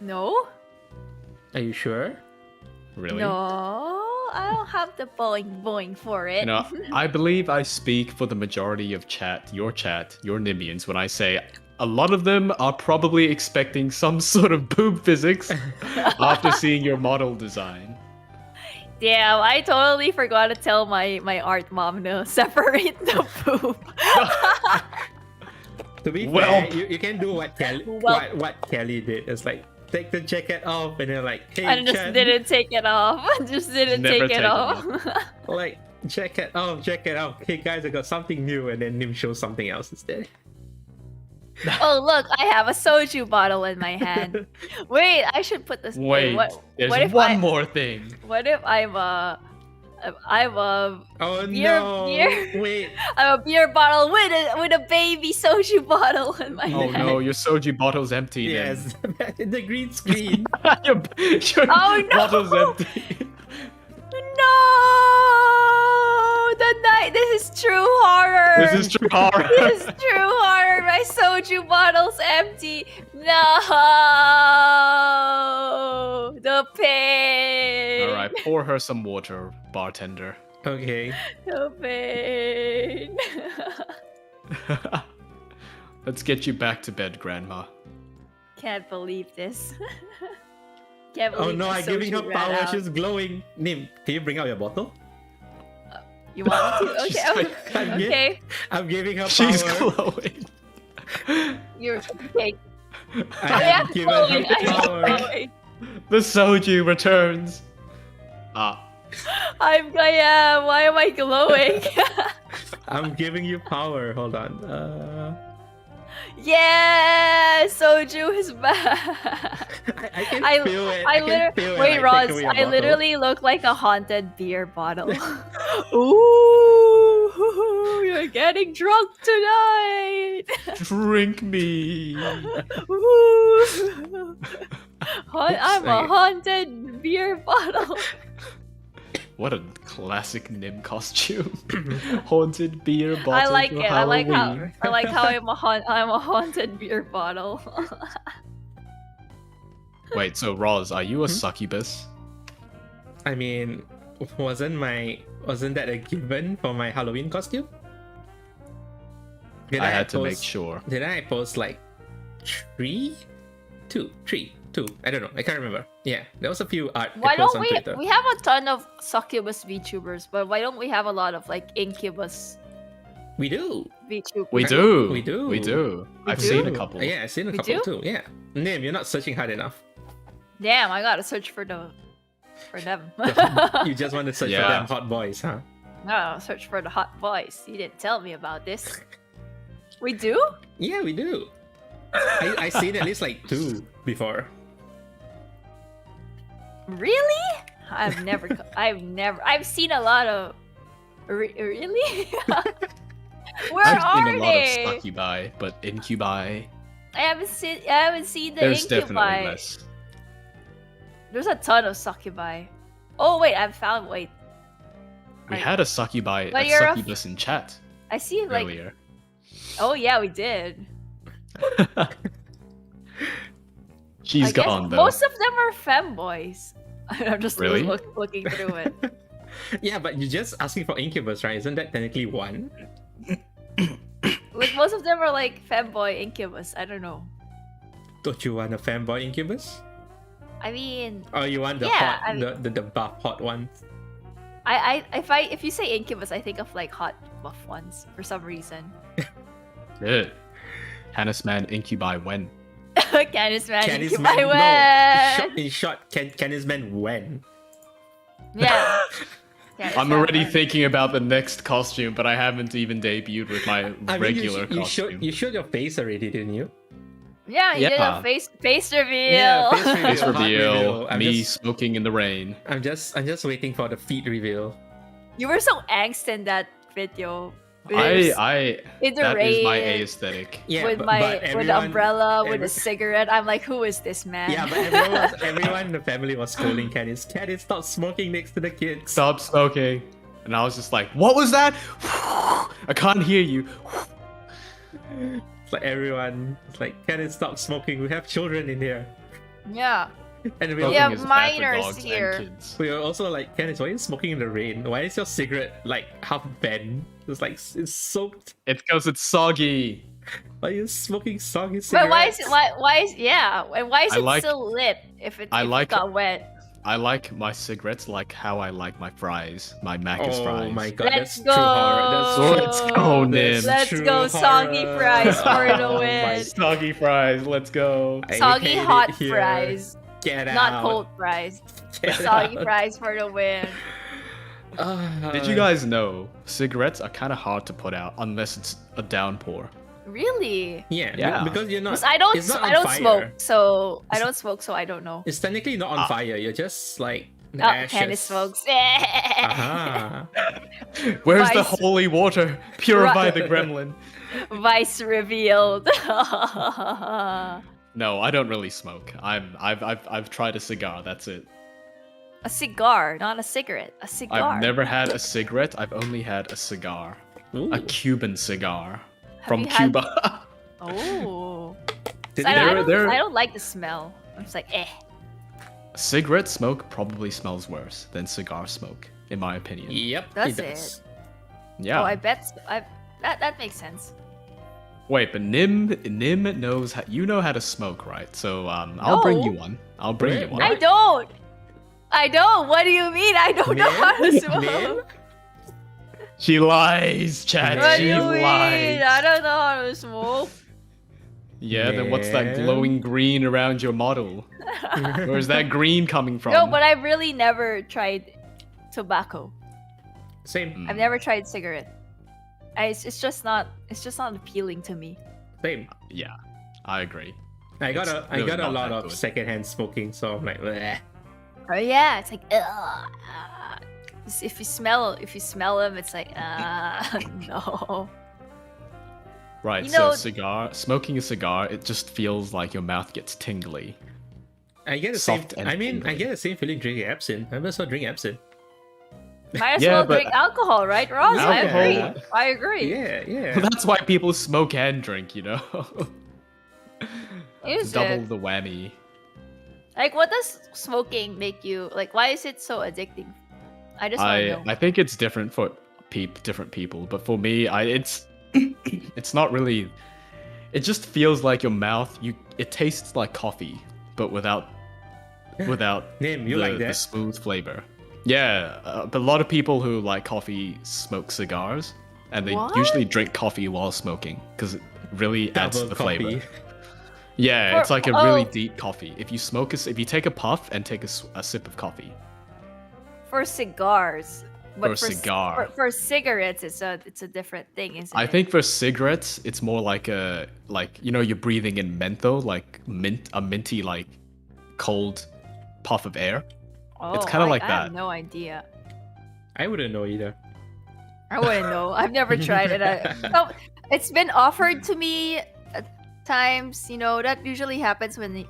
No? Are you sure? Really? No, I don't have the boing for it. You know, I believe I speak for the majority of your Nimians, when I say a lot of them are probably expecting some sort of boob physics after seeing your model design. Damn, I totally forgot to tell my art mom to separate the poop. To be Well- fair, you can do what Kelly Well- what Kelly did. It's like take the jacket off and then like, hey, I just Chan, didn't take it off. Just didn't Never take it taken off. like jacket off. Hey guys, I got something new, and then Nym shows something else instead. Oh look, I have a soju bottle in my hand. Wait, I should put this. Wait, there's what if one more thing. What if I'm a Oh Beer- no! beer. Wait, I'm a beer bottle with a baby soju bottle in my Oh hand? no, your soju bottle's empty. yes, the green screen. Then. your Oh, no. bottle's empty. No, this is true horror. This is true horror. This is true horror. My soju bottle's empty. No, the pain. All right, pour her some water, bartender. Okay. The pain. Let's get you back to bed, Grandma. Can't believe this. Can't Oh believe no, the I'm giving her soju ran power. out. She's glowing. Nym, can you bring out your bottle? You want me to? She's Okay. like, Okay. I'm giving her power. She's glowing. You're okay. I am have given her glowing. I am power. glowing. The soju returns. Ah, I am. Why am I glowing? I'm giving you power. Hold on. Yeah, soju is back. I can I- feel it. I can literally feel it, wait, like, Roz. take away your I bottle. literally look like a haunted beer bottle. Ooh, you're getting drunk tonight. drink me. Ooh. I'm a okay. haunted beer bottle. What a classic Nym costume. Haunted beer bottle. I like for it. I like Halloween. how I'm a haunted beer bottle. Wait, so Roz, are you a Hmm? succubus? I mean, wasn't that a given for my Halloween costume? I had to make sure. Did I post like three? Two. I don't know. I can't remember. Yeah, there was a few art. I Why post don't on we? Twitter. We have a ton of succubus VTubers, but why don't we have a lot of like incubus We do. VTubers? We do. We do. We do. We I've do? seen a couple. Yeah, I've seen a We couple do? too. Yeah. Nym, you're not searching hard enough. Damn, I gotta search for them. You just want to search for Yeah. them hot boys, huh? No, search for the hot boys. You didn't tell me about this. We do? Yeah, we do. I seen at least like two before. Really? I've seen a lot of. Really? Where I've are seen a lot they? of succubi, but incubi, I haven't seen the there's incubi. definitely less. There's a ton of succubi. Oh wait, I found. Wait, We Right. had a succubi, But a you're a succubus in chat I see like. earlier. Oh yeah, we did. She's I guess gone though. most of them are femboys. I'm just Really? looking through it. Yeah, but you're just asking for incubus, right? Isn't that technically one? Like most of them are like femboy incubus. I don't know. Don't you want a fanboy incubus? I mean, Or you want the Yeah, hot, I mean- the buff hot ones? if you say incubus, I think of like hot buff ones for some reason. Good. Hannes man incubi when? Canisgard Canisman, incubi no. when? In short, Canisman when? Yeah. Yeah, I'm it's already fun. thinking about the next costume, but I haven't even debuted with my I mean, regular you costume. showed your face already, didn't you? Yeah, you did Yeah. a face reveal. Yeah, face reveal. Face Heart reveal, I'm me just, smoking in the rain. I'm just waiting for the feet reveal. You were so angst in that video. In I the that is my rain, aesthetic. Yeah, with but with the everyone- umbrella, with every- a cigarette. I'm like, who is this man? Yeah, but everyone in the family was scolding Canis. Canis, stop smoking next to the kids. Stop smoking. And I was just like, what was that? I can't hear you. It's like everyone, it's like, Canis, stop smoking. We have children in here. Yeah. And we, Smoking Yeah, is bad for minors dogs and here. kids. we were also like, Canis, why are you smoking in the rain? Why is your cigarette like half bent? It's like, it's soaked. It's because it's soggy. Why are you smoking soggy cigarettes? But why is it? Why is yeah? And why is I it like- still lit if it, I if like- it got wet? I like my cigarettes like how I like my fries, my Macca's fries. Oh my god, Let's that's go. true horror. Let's go, Nym. That's Let's true go, soggy horror. fries for the Oh my win. Soggy fries, let's go. I Soggy hate it hot here. fries, Get out. not cold fries. Get Soggy out. fries for the win. Did you guys know cigarettes are kind of hard to put out unless it's a downpour? Really? Yeah, Yeah. because you're not. Because I don't. It's not I on don't fire. smoke, so I don't smoke, so I don't know. It's technically not on fire. You're just like Oh, ashes. Candy smokes. Aha. Where's the Vice- holy water? Purify Right. the gremlin. Vice revealed. No, I don't really smoke. I've tried a cigar. That's it. A cigar, not a cigarette. A cigar. I've never had a cigarette. I've only had a cigar, Ooh. a Cuban cigar from you had- Cuba. Oh. Did I, it- don't, I, They're- don't, they're- I don't like the smell. I'm just like, eh. Cigarette smoke probably smells worse than cigar smoke, in my opinion. Yep. Does it it? does. Yeah. Oh, I bet. That makes sense. Wait, but Nym knows how, you know how to smoke, right? So I'll bring No. you one. I'll bring you Wait, one. what? I don't. I don't. What do you mean? I don't know how to Nym? smoke. She lies, Chad. What do She you mean? lies. I don't know how to smoke. Yeah, then what's that Nym? glowing green around your model? Where's that green coming from? No, but I've really never tried tobacco. Same. I've never tried cigarette. It's just not appealing to me. Same. Yeah, I agree. I got It's a really I got a not lot that of good. secondhand smoking, so I'm like, bleh. Oh yeah, it's like if you smell them, it's like no. Right, You so know- smoking a cigar, it just feels like your mouth gets tingly. I get the same. Soft and I mean, I tingly. get the same feeling drinking absinthe. I might as well drink absinthe. Might as Yeah, well but- drink alcohol, right, Roz? I Alcohol. agree. I agree. Yeah, yeah. That's why people smoke and drink, you know? Is Double it? the whammy. Like, what does smoking make you like? Why is it so addicting? I just want to know. I think it's different for different people, but for me, it's it's not really. It just feels like your mouth. It tastes like coffee, but without Nym, you the, like the that? smooth flavor. Yeah, but a lot of people who like coffee smoke cigars, and they What? usually drink coffee while smoking because it really adds to Double the coffee. flavor. Yeah, For- it's like a really oh. deep coffee. If you smoke if you take a puff and take a sip of coffee. For cigars, but For a cigar. for cigarettes, it's a different thing, isn't I it? think for cigarettes, it's more like you're breathing in menthol, like a minty like cold puff of air. Oh, kinda like I that. have no idea. I wouldn't know either. I wouldn't know. I've never tried it. No, it's been offered to me at times. You know, that usually happens when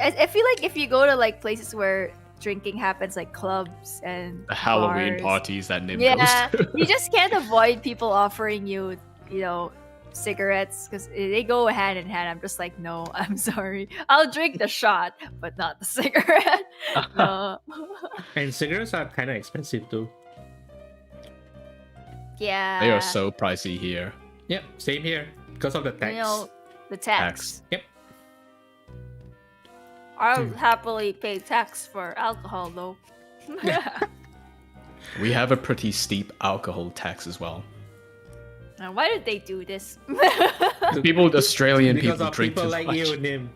I feel like if you go to like places where drinking happens, like clubs and The Halloween bars, parties that Nym yeah, goes to. you just can't avoid people offering you, cigarettes because they go hand in hand. I'm just like, no, I'm sorry. I'll drink the shot, but not the cigarette. No. And cigarettes are kind of expensive too. Yeah. They are so pricey here. Yep, same here because of the tax. You know, the tax. Yep. I'll happily pay tax for alcohol though. We have a pretty steep alcohol tax as well. Now, why did they do this? Australian because people of drink people too like much. you, Nym.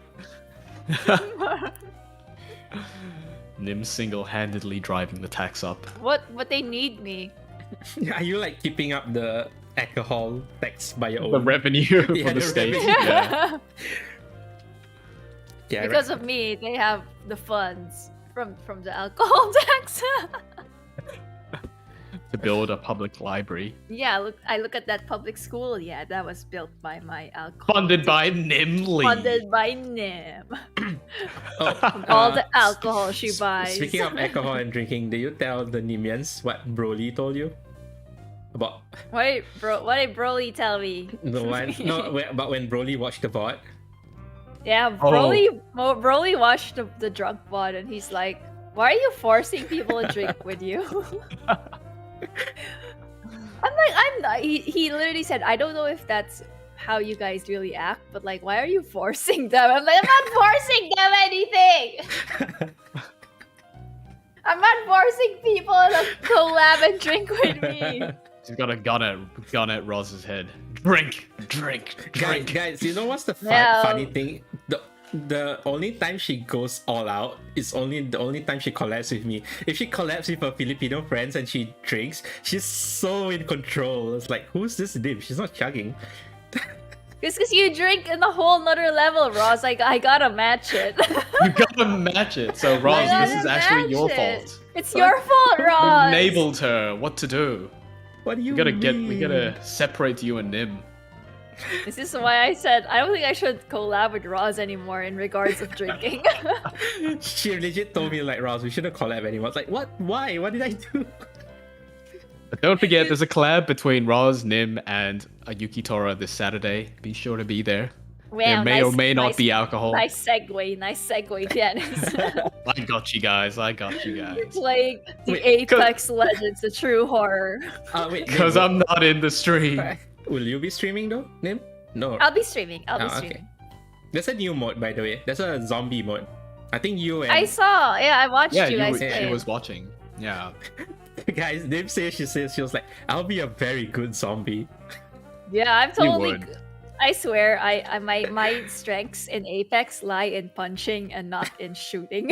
Nym single-handedly driving the tax up. What they need me. Are you like keeping up the alcohol tax by your The own? revenue Yeah, for the the state. revenue. Yeah. Yeah, Because of me, they have the funds from the alcohol tax. To build a public library. Yeah, I look at that public school. Yeah, that was built by my alcohol. Funded by Nym Li. Funded by Nym. Oh, All the alcohol she buys. Speaking of alcohol and drinking, did you tell the Nimians what Broly told you about What did Broly tell me? the one? No, but when Broly watched the VOD. Yeah, Broly watched the drunk VOD and he's like, "Why are you forcing people to drink with you?" I'm not. He literally said, "I don't know if that's how you guys really act, but like, why are you forcing them?" I'm like, "I'm not forcing them anything. I'm not forcing people to collab and drink with me." He's got a gun at Roz's head. Drink. Guys, you know what's the No. funny thing? The only time she goes all out is the only time she collabs with me. If she collabs with her Filipino friends and she drinks, she's so in control. It's like, who's this dip? She's not chugging. It's because you drink in a whole nother level, Roz. Like, I gotta match it. You gotta match it. So Roz, I this is gotta actually match your it. fault. It's your fault, Roz. Enabled her what to do. What do you We gotta separate you and Nym. This is why I said I don't think I should collab with Roz anymore in regards of drinking. She legit told me like, Ross, we shouldn't collab anymore. It's like, what? Why? What did I do? But don't forget, there's a collab between Roz, Nym, and Yuki Tora this Saturday. Be sure to be there. There Wow, may or may not be alcohol. Nice segue, Janice. I got you guys. Playing the Wait, Apex Legends, the true horror. Wait. Because I'm not in the stream. Will you be streaming though, Nym? No. I'll be streaming. Okay. There's a new mode, by the way. There's a zombie mode. I think you and I saw. Yeah, I watched Yeah, you guys she play. was watching. Yeah. guys, Nym says she was like, I'll be a very good zombie. Yeah, I'm totally. would. I swear, my strengths in Apex lie in punching and not in shooting.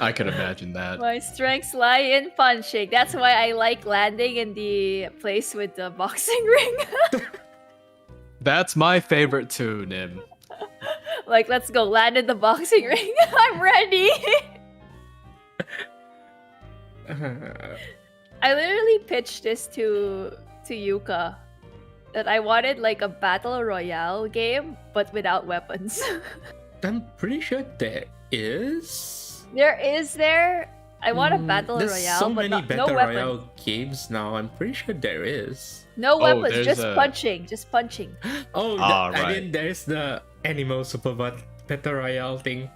I could imagine that. My strengths lie in punching. That's why I like landing in the place with the boxing ring. That's my favorite too, Nym. Like, let's go land in the boxing ring. I'm ready. I literally pitched this to Yuka that I wanted like a battle royale game but without weapons. I'm pretty sure there is. I want a battle There's royale, so but many no battle weapons. royale games now. I'm pretty sure there is. No weapons, there's just a- punching, just punching. Oh, Ah, I right. mean, there's the animal super battle royale thing.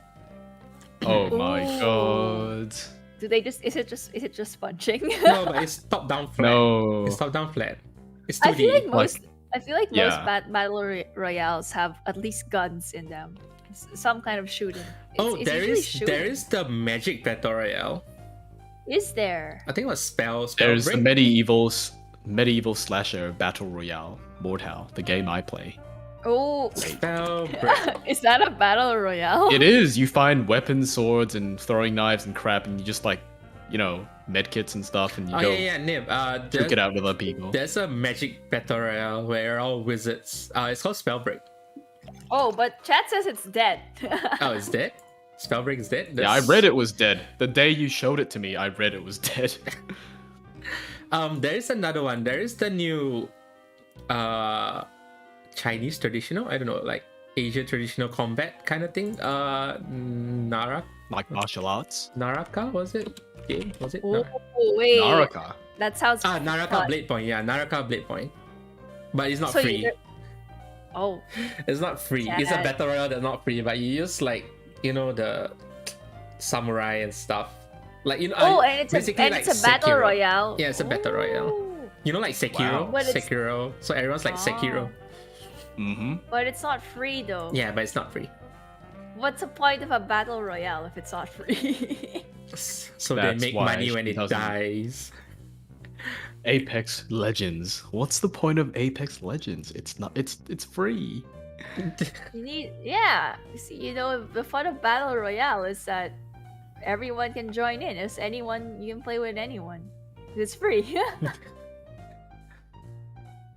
Oh my Ooh. god. Do they just? Is it just punching? No, but it's top down flat. No. It's top down flat. It's 2D. I feel like most. I feel like most Yeah. battle royales have at least guns in them. Some kind of shooting. Oh, It's there usually is shooting. the magic battle royale. Is there? I think it was spell There's the break. medieval slasher battle royale, Mordhau, the game I play. Oh, Spell break. is that a battle royale? It is. You find weapons, swords, and throwing knives and crap, and you just like, medkits and stuff, and you Oh go yeah, Nym. trick it out with other people. There's a magic battle royale where you're all wizards. It's called Spellbreak. Oh, but chat says it's dead. Oh, it's dead? Spellbreak is dead? Yeah, I read it was dead. The day you showed it to me, I read it was dead. There is another one. There is the new Chinese traditional, I don't know, like Asia traditional combat kind of thing. Like martial arts. Naraka, was it? Game? Was it? Oh, wait. Naraka. That sounds. Naraka fun. Blade Point. Yeah, Naraka Blade Point. But it's not So free. Oh, It's not free. It's a Sad. battle royale that's not free, but you use like, the samurai and stuff. Like, oh, and it's basically a battle Sekiro. royale. Yeah, it's a battle royale. Ooh. Like Sekiro? Wow. But it's- Sekiro. So everyone's like Sekiro. Mm-hmm. But it's not free though. Yeah, but it's not free. What's the point of a battle royale if it's not free? So That's they make why money when she it doesn't- dies. Apex Legends. What's the point of Apex Legends? It's not. It's free. You need, See, you know, the fun of Battle Royale is that everyone can join in. As anyone, you can play with anyone. It's free.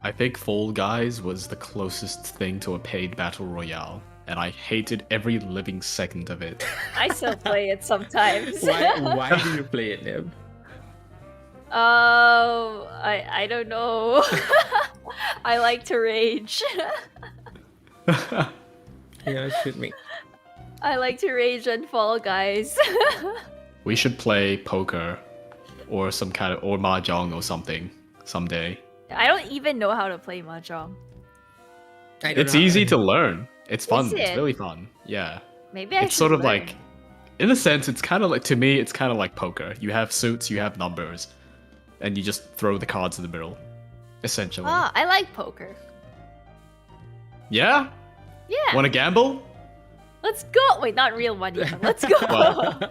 I think Fall Guys was the closest thing to a paid battle royale, and I hated every living second of it. I still play it sometimes. Why do you play it, Nym? I don't know. I like to rage. Yeah, shoot me. I like to rage on Fall Guys. We should play poker or some kind of or mahjong or something someday. I don't even know how to play mahjong. It's easy to learn. It's fun. Is It's it? really fun. Yeah. Maybe I It's should sort of learn. like, in a sense, it's kind of like, to me, it's kind of like poker. You have suits, you have numbers, and you just throw the cards in the middle, essentially. Ah, I like poker. Yeah? Yeah. Want to gamble? Let's go. Wait, not real money. But let's go. Well-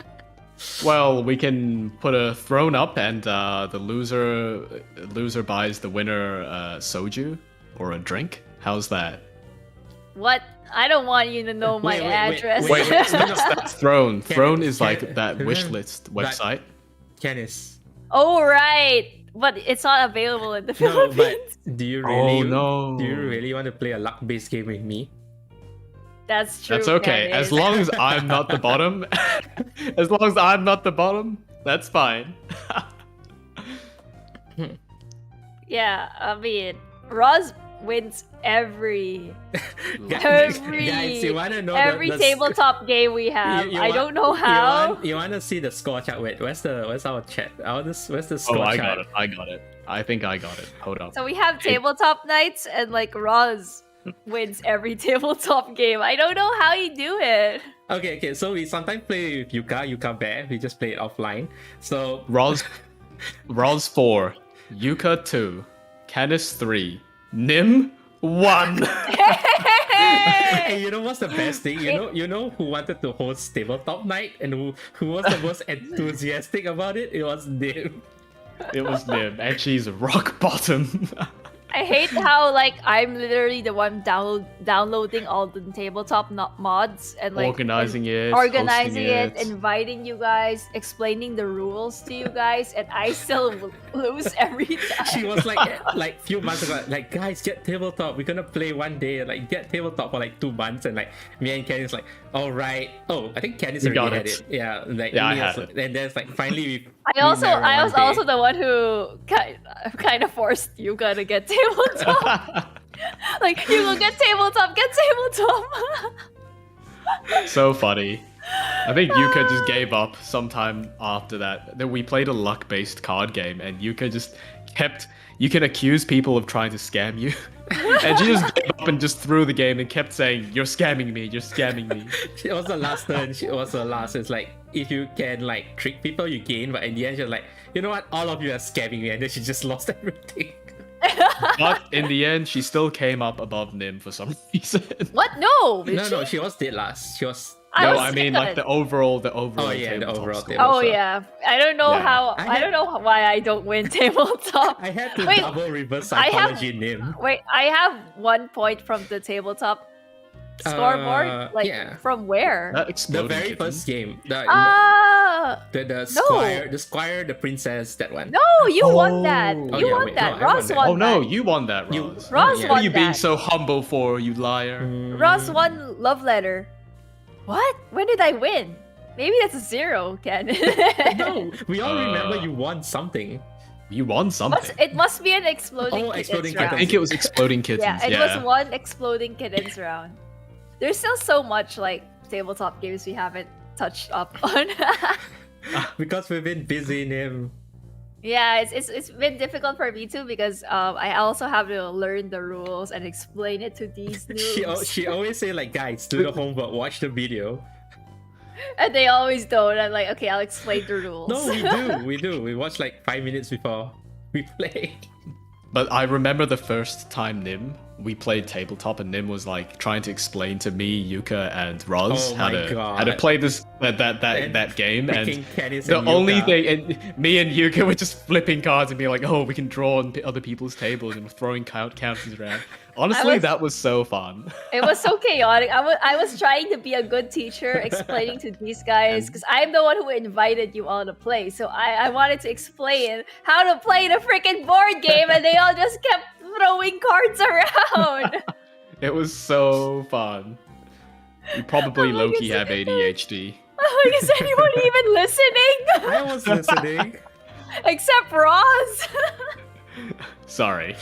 Well, we can put a throne up, and the loser buys the winner soju or a drink. How's that? What? I don't want you to know my Wait, address. Wait, that's throne. Can- Throne is can- like that wish list website. Canis. Oh right, but it's not available in the No, Philippines. but do you really? Oh, no. Do you really want to play a luck-based game with me? That's true. That's okay. Candice. As long as I'm not the bottom. As long as I'm not the bottom, that's fine. Yeah, I mean, Roz wins every Guys, you wanna know every the tabletop game we have. I don't know how. You wanna see the score chart? Wait, where's our chat? Where's the score Oh, I chart? got it. I got it. I think I got it. Hold up. So we have tabletop nights, and like Roz wins every tabletop game. I don't know how you do it. Okay. So we sometimes play with Yuka Bear. We just play it offline. So Roz 4, Yuka 2, Canis 3, Nym 1. and you know what's the best thing? You know who wanted to host tabletop night and who was the most enthusiastic about it? It was Nym. It was Nym, and she's rock bottom. I hate how like I'm literally the one downloading all the tabletop mods and like Organizing it, organizing hosting it, inviting you guys, explaining the rules to you guys, and I still lose every time. She was like few months ago, like guys, get tabletop. We're gonna play one day. Like get tabletop for like 2 months, and like me and Kenny's like, all right. Oh, I think Kenny's You already got had it. it. Yeah, like Yeah, I me had also- and then it's like finally we. I was one also day. the one who kind of forced you to get tabletop. Like you go get tabletop. So funny. I think Yuka just gave up sometime after that. Then we played a luck-based card game, and Yuka just kept. You can accuse people of trying to scam you, and she just gave up and just threw the game and kept saying, "You're scamming me. You're scamming me." It was the last turn. It was the last. It's like if you can like trick people, you gain. But in the end, she's like, you know what? All of you are scamming me, and then she just lost everything. But in the end, she still came up above Nym for some reason. What? No. No, she was dead last. She was. No, was I mean second. like the overall Oh, yeah, the tabletop overall score. table. Oh yeah, I don't know Yeah. how. I I don't know why I don't win tabletop. I had to Wait, double reverse I have- psychology Nym. Wait, I have 1 point from the tabletop scoreboard. Like yeah. from where? That The exploding very kitten. first game. The No. squire, the princess, that one. No, you won that. Oh, You yeah, won wait, that. no, I Ross won that. won Oh no, that. you won that, You- Roz. Ross yeah. What won are you being that. so humble for, you liar? Ross won love letter. What? When did I win? Maybe that's a 0, Ken. No, we all remember you won something. You won something. It must be an exploding Oh, kittens exploding round. I think it was exploding kittens. Yeah, it was one exploding kittens round. There's still so much like tabletop games we haven't touched up on. Because we've been busy, Nym. Yeah, it's been difficult for me too because I also have to learn the rules and explain it to these noobs. She always say like, guys, do the homework, watch the video. And they always don't. I'm like, okay, I'll explain the rules. No, we do. We watch like 5 minutes before we play. But I remember the first time we played tabletop, and Nym was like trying to explain to me, Yuka, and Roz Oh how my to God. play this that game, and Freaking Canis the and only Yuka. thing, and me and Yuka were just flipping cards and being like, oh, we can draw on other people's tables and throwing counters around. Honestly, that was so fun. It was so chaotic. I was trying to be a good teacher, explaining to these guys, because I'm the one who invited you all to play. So I wanted to explain how to play the freaking board game, and they all just kept throwing cards around. It was so fun. You probably low-key have ADHD. Is anyone even listening? I was listening. Except Roz. Sorry.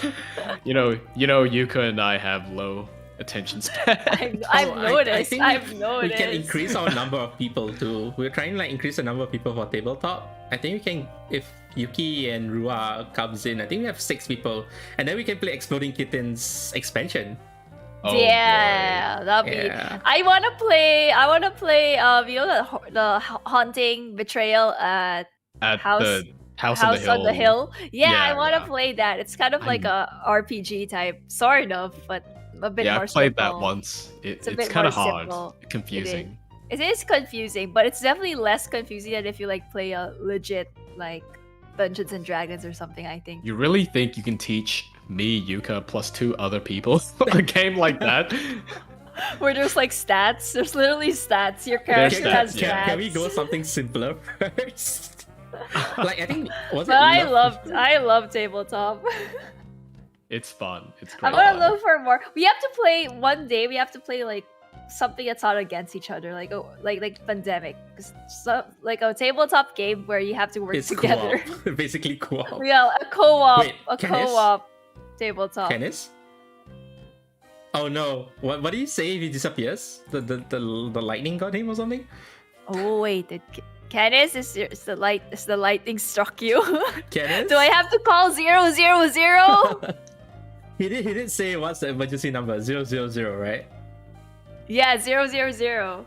You know, Yuka and I have low attention span. I've noticed. I think I've noticed. we can increase our number of people too. We're trying to increase the number of people for tabletop. I think we can, if Yuki and Rua comes in, I think we have 6 people, and then we can play Exploding Kittens expansion. Oh, yeah, boy. that'll be. Yeah. I wanna play. You know the haunting betrayal at House the House on the Hill. Yeah, I want to yeah. play that. It's kind of like a RPG type, sort of, but a bit more I've played simple. that once. It's a bit kind of more hard, simple. confusing. It is confusing, but it's definitely less confusing than if you like play a legit like Dungeons and Dragons or something. I think. You really think you can teach me, Yuka, plus 2 other people a game like that? Where there's like stats. There's literally stats. Your There's character stats, has yeah. stats. Can we go something simpler first? Like I think was it? But I love tabletop. It's fun. It's great. I'm gonna fun. look for more. We have to play one day. We have to play like something that's not against each other, like pandemic, like a tabletop game where you have to work It's together. co-op. Basically co-op. Yeah, a co-op, Wait, a Canis? co-op tabletop. Canis? Oh no! What do you say if he disappears? The lightning got him or something? Oh wait, Canis is the lightning struck you? Canis? Do I have to call 000? He did say what's the emergency number? 000, right? Yeah, 000.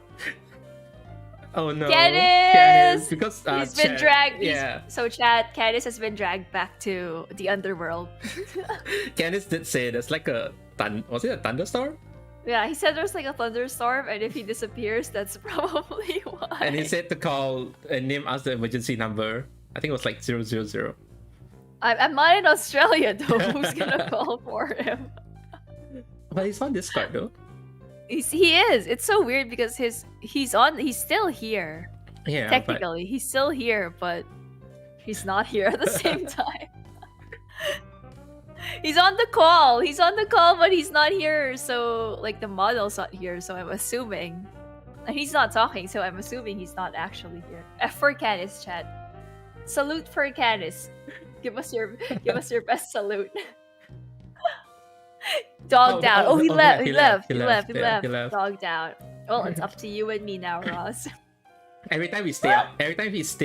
Oh no. Canis! Because He's been Chat- dragged. Yeah. So chat, Canis has been dragged back to the underworld. Canis did say there's like was it a thunderstorm? Yeah, he said there's like a thunderstorm, and if he disappears, that's probably why. And he said to call and Nym asked the emergency number. I think it was like 000. I'm not in Australia though. Who's gonna call for him? But he's on Discord though. He is. It's so weird because he's still here. Yeah. Technically, he's still here, but he's not here at the same time. He's on the call, but he's not here. So like the model's not here. So I'm assuming, and he's not talking. So I'm assuming he's not actually here. F for Canis, chat. Salute for Canis. Give us your best salute. Dogged out. Oh, he left. He left. Dogged out. Well, it's up to you and me now, Ross. Every time we stay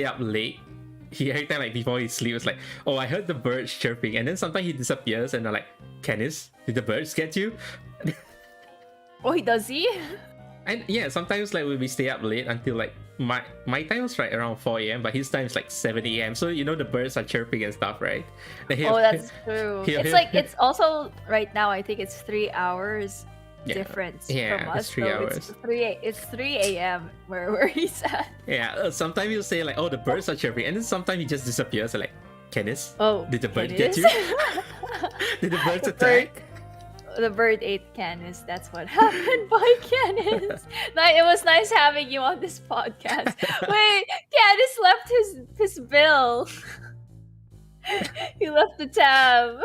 up late, every time like before he sleeps, like, oh, I heard the birds chirping, and then sometimes he disappears, and I'm like, Canis, did the birds get you? Oh, does he? And yeah, sometimes like we stay up late until like my time was right around 4 a.m, but his time is like 7 a.m. So you know the birds are chirping and stuff, right? Oh, that's true. It's also right now. I think it's 3 hours difference from us. It's 3 hours. It's 3 a.m. where he's at. Yeah, sometimes he'll say like, oh, the birds are chirping, and then sometimes he just disappears. So like, Canis, did the bird get you? Did the birds attack? The bird ate Canis. That's what happened by Canis. It was nice having you on this podcast. Wait, Canis left his bill. He left the tab.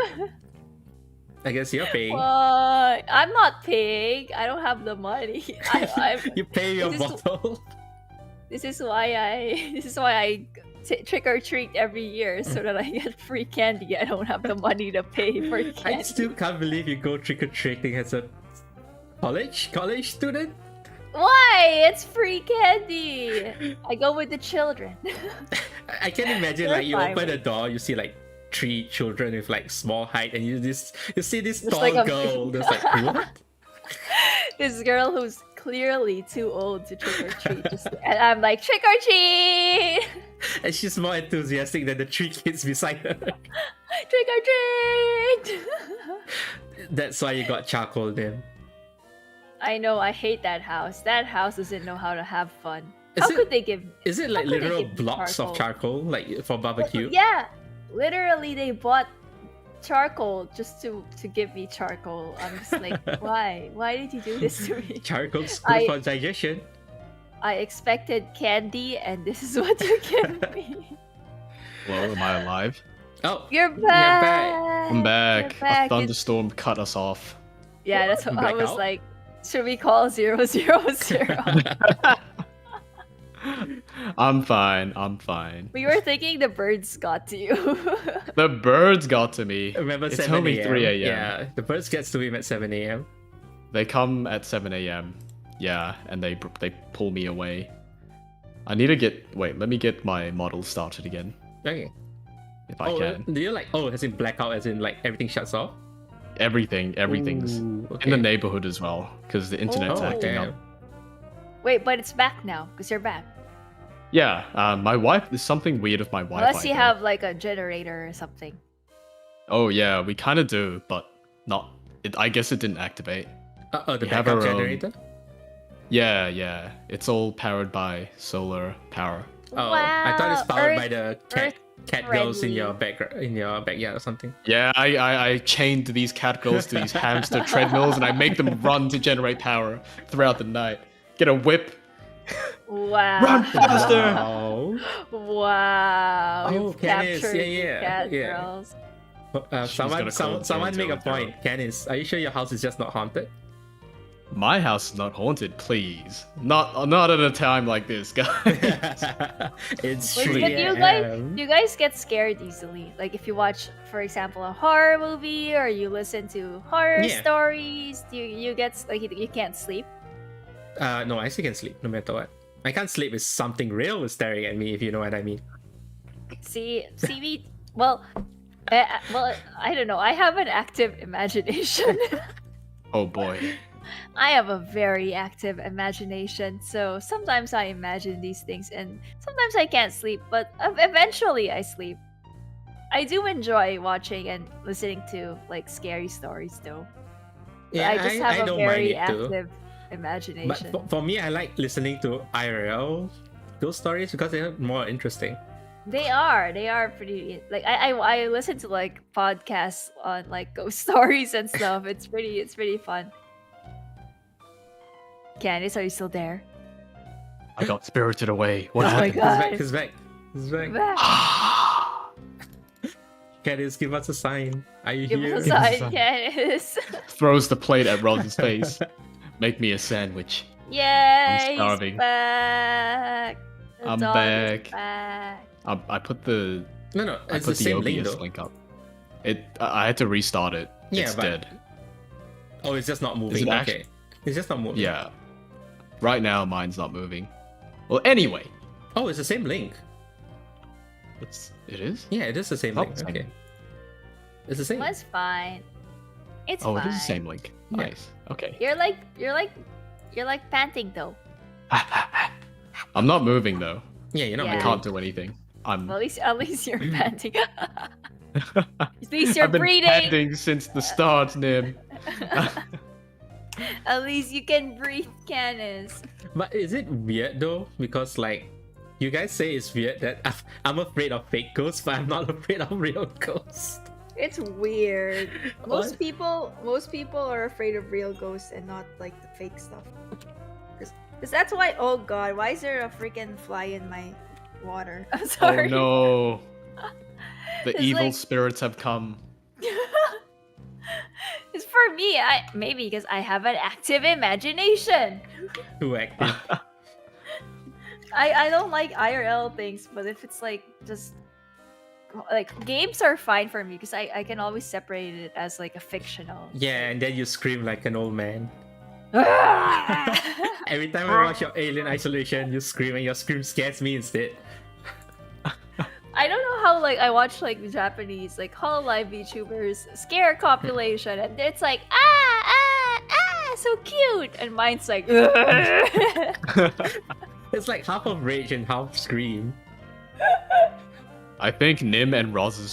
I guess you're paying. I'm not paying. I don't have the money. You pay your bottle. This is why I trick or treat every year so that I get free candy. I don't have the money to pay for candy. I still can't believe you go trick or treating as a college student. Why? It's free candy. I go with the children. I can imagine You're like you fine open with the door, you see like 3 children with like small height, and you see this tall like a- girl. There's like what? This girl who's clearly too old to trick or treat, and I'm like, trick or treat, And she's more enthusiastic than the 3 kids beside her. trick or treat. That's why you got charcoal then. I know. I hate that house. That house doesn't know how to have fun. Is How it could they give? is it like how could they literal give me blocks of charcoal like for barbecue? Yeah, literally they bought charcoal just to give me charcoal. I'm just like, why? Why did you do this to me? Charcoal's good for digestion. I expected candy, and this is what you give me. Hello, am I alive? Oh, You're back. I'm back. You're back. A thunderstorm cut us off. Yeah, that's what I was Blackout? like. Should we call 000? I'm fine. We were thinking the birds got to you. The birds got to me. Remember It's 7 only a.m. 3 a.m. Yeah, the birds gets to him at 7 a.m. They come at 7 a.m. Yeah, and they pull me away. I need to let me get my model started again, Okay. if I can. Do you like? Oh, as in blackout, as in like everything shuts off. Everything's Ooh, in the okay. neighborhood as well, because the internet's Oh, acting damn. up. Wait, but it's back now because you're back. Yeah, my wife. There's something weird with my Wi-Fi. Unless you though. have like a generator or something. Oh yeah, we kind of do, but not. I guess it didn't activate. The We have backup our own- generator. Yeah. It's all powered by solar power. Oh, I thought it's Wow, powered by Earth- the cat girls in your friendly. backyard or something. Yeah, I chained these cat girls to these hamster treadmills, and I make them run to generate power throughout the night. Get a whip. Wow. Run faster! Wow. Wow. Oh, You've Canis, captured yeah, the cat yeah. girls. Someone make a 000. point. Canis, are you sure your house is just not haunted? My house is not haunted, please. Not at a time like this, guys. It's But 3 a.m. you guys get scared easily. Like if you watch, for example, a horror movie or you listen to horror Yeah. stories, you get like you can't sleep. No, I still can sleep no matter what. I can't sleep if something real is staring at me, if you know what I mean. See me. Well, I don't know. I have an active imagination. Oh boy. I have a very active imagination, so sometimes I imagine these things, and sometimes I can't sleep. But eventually, I sleep. I do enjoy watching and listening to like scary stories, though. But I just have a don't very mind it too. active imagination. But for me, I like listening to IRL those stories because they're more interesting. They are pretty like I listen to like podcasts on like ghost stories and stuff. It's pretty fun. Candice, are you still there? I got spirited away. What Oh my happened? God. He's back. Back. Canis, give us a sign. Are you Give here? us a Give us a sign, sign. Candice. Throws the plate at Rod's face. Make me a sandwich. Yay! I'm starving. He's back. The I'm dog back. is back. I put the No, I it's put the the same link OBS though. link up. I had to restart it. Yeah, It's but- dead. Oh, it's just not moving. it Okay, actually- it's just not moving. Yeah. Right now, mine's not moving. Well, anyway, Oh, it's the same link. it is. Yeah, it is the same Oh, link. same. Okay, it's the same. Well, it's fine. It's Oh, fine. it is the same link. Yeah. Nice. Okay. You're like panting though. I'm not moving though. Yeah, you're not. Yeah. I moving. can't do anything. I'm. Well, at least you're panting. At least you're I've been breathing. panting since the start, Nym. At least you can breathe, Canis. But is it weird though? Because like, you guys say it's weird that I'm afraid of fake ghosts, but I'm not afraid of real ghosts. It's weird. What? Most people are afraid of real ghosts and not like the fake stuff. Because that's why. Oh God, why is there a freaking fly in my water? I'm Oh sorry. no. The It's evil like- spirits have come. It's for me. Maybe because I have an active imagination. Too active. I don't like IRL things, but if it's like just like games are fine for me because I can always separate it as like a fictional. Yeah, and then you scream like an old man. I Every time I watch your Alien Isolation, you scream, and your scream scares me instead. don't know how like I watch like Japanese like Hololive VTubers scare compilation and it's like so cute and mine's like It's like half of rage and half scream. I think Nym and Roz's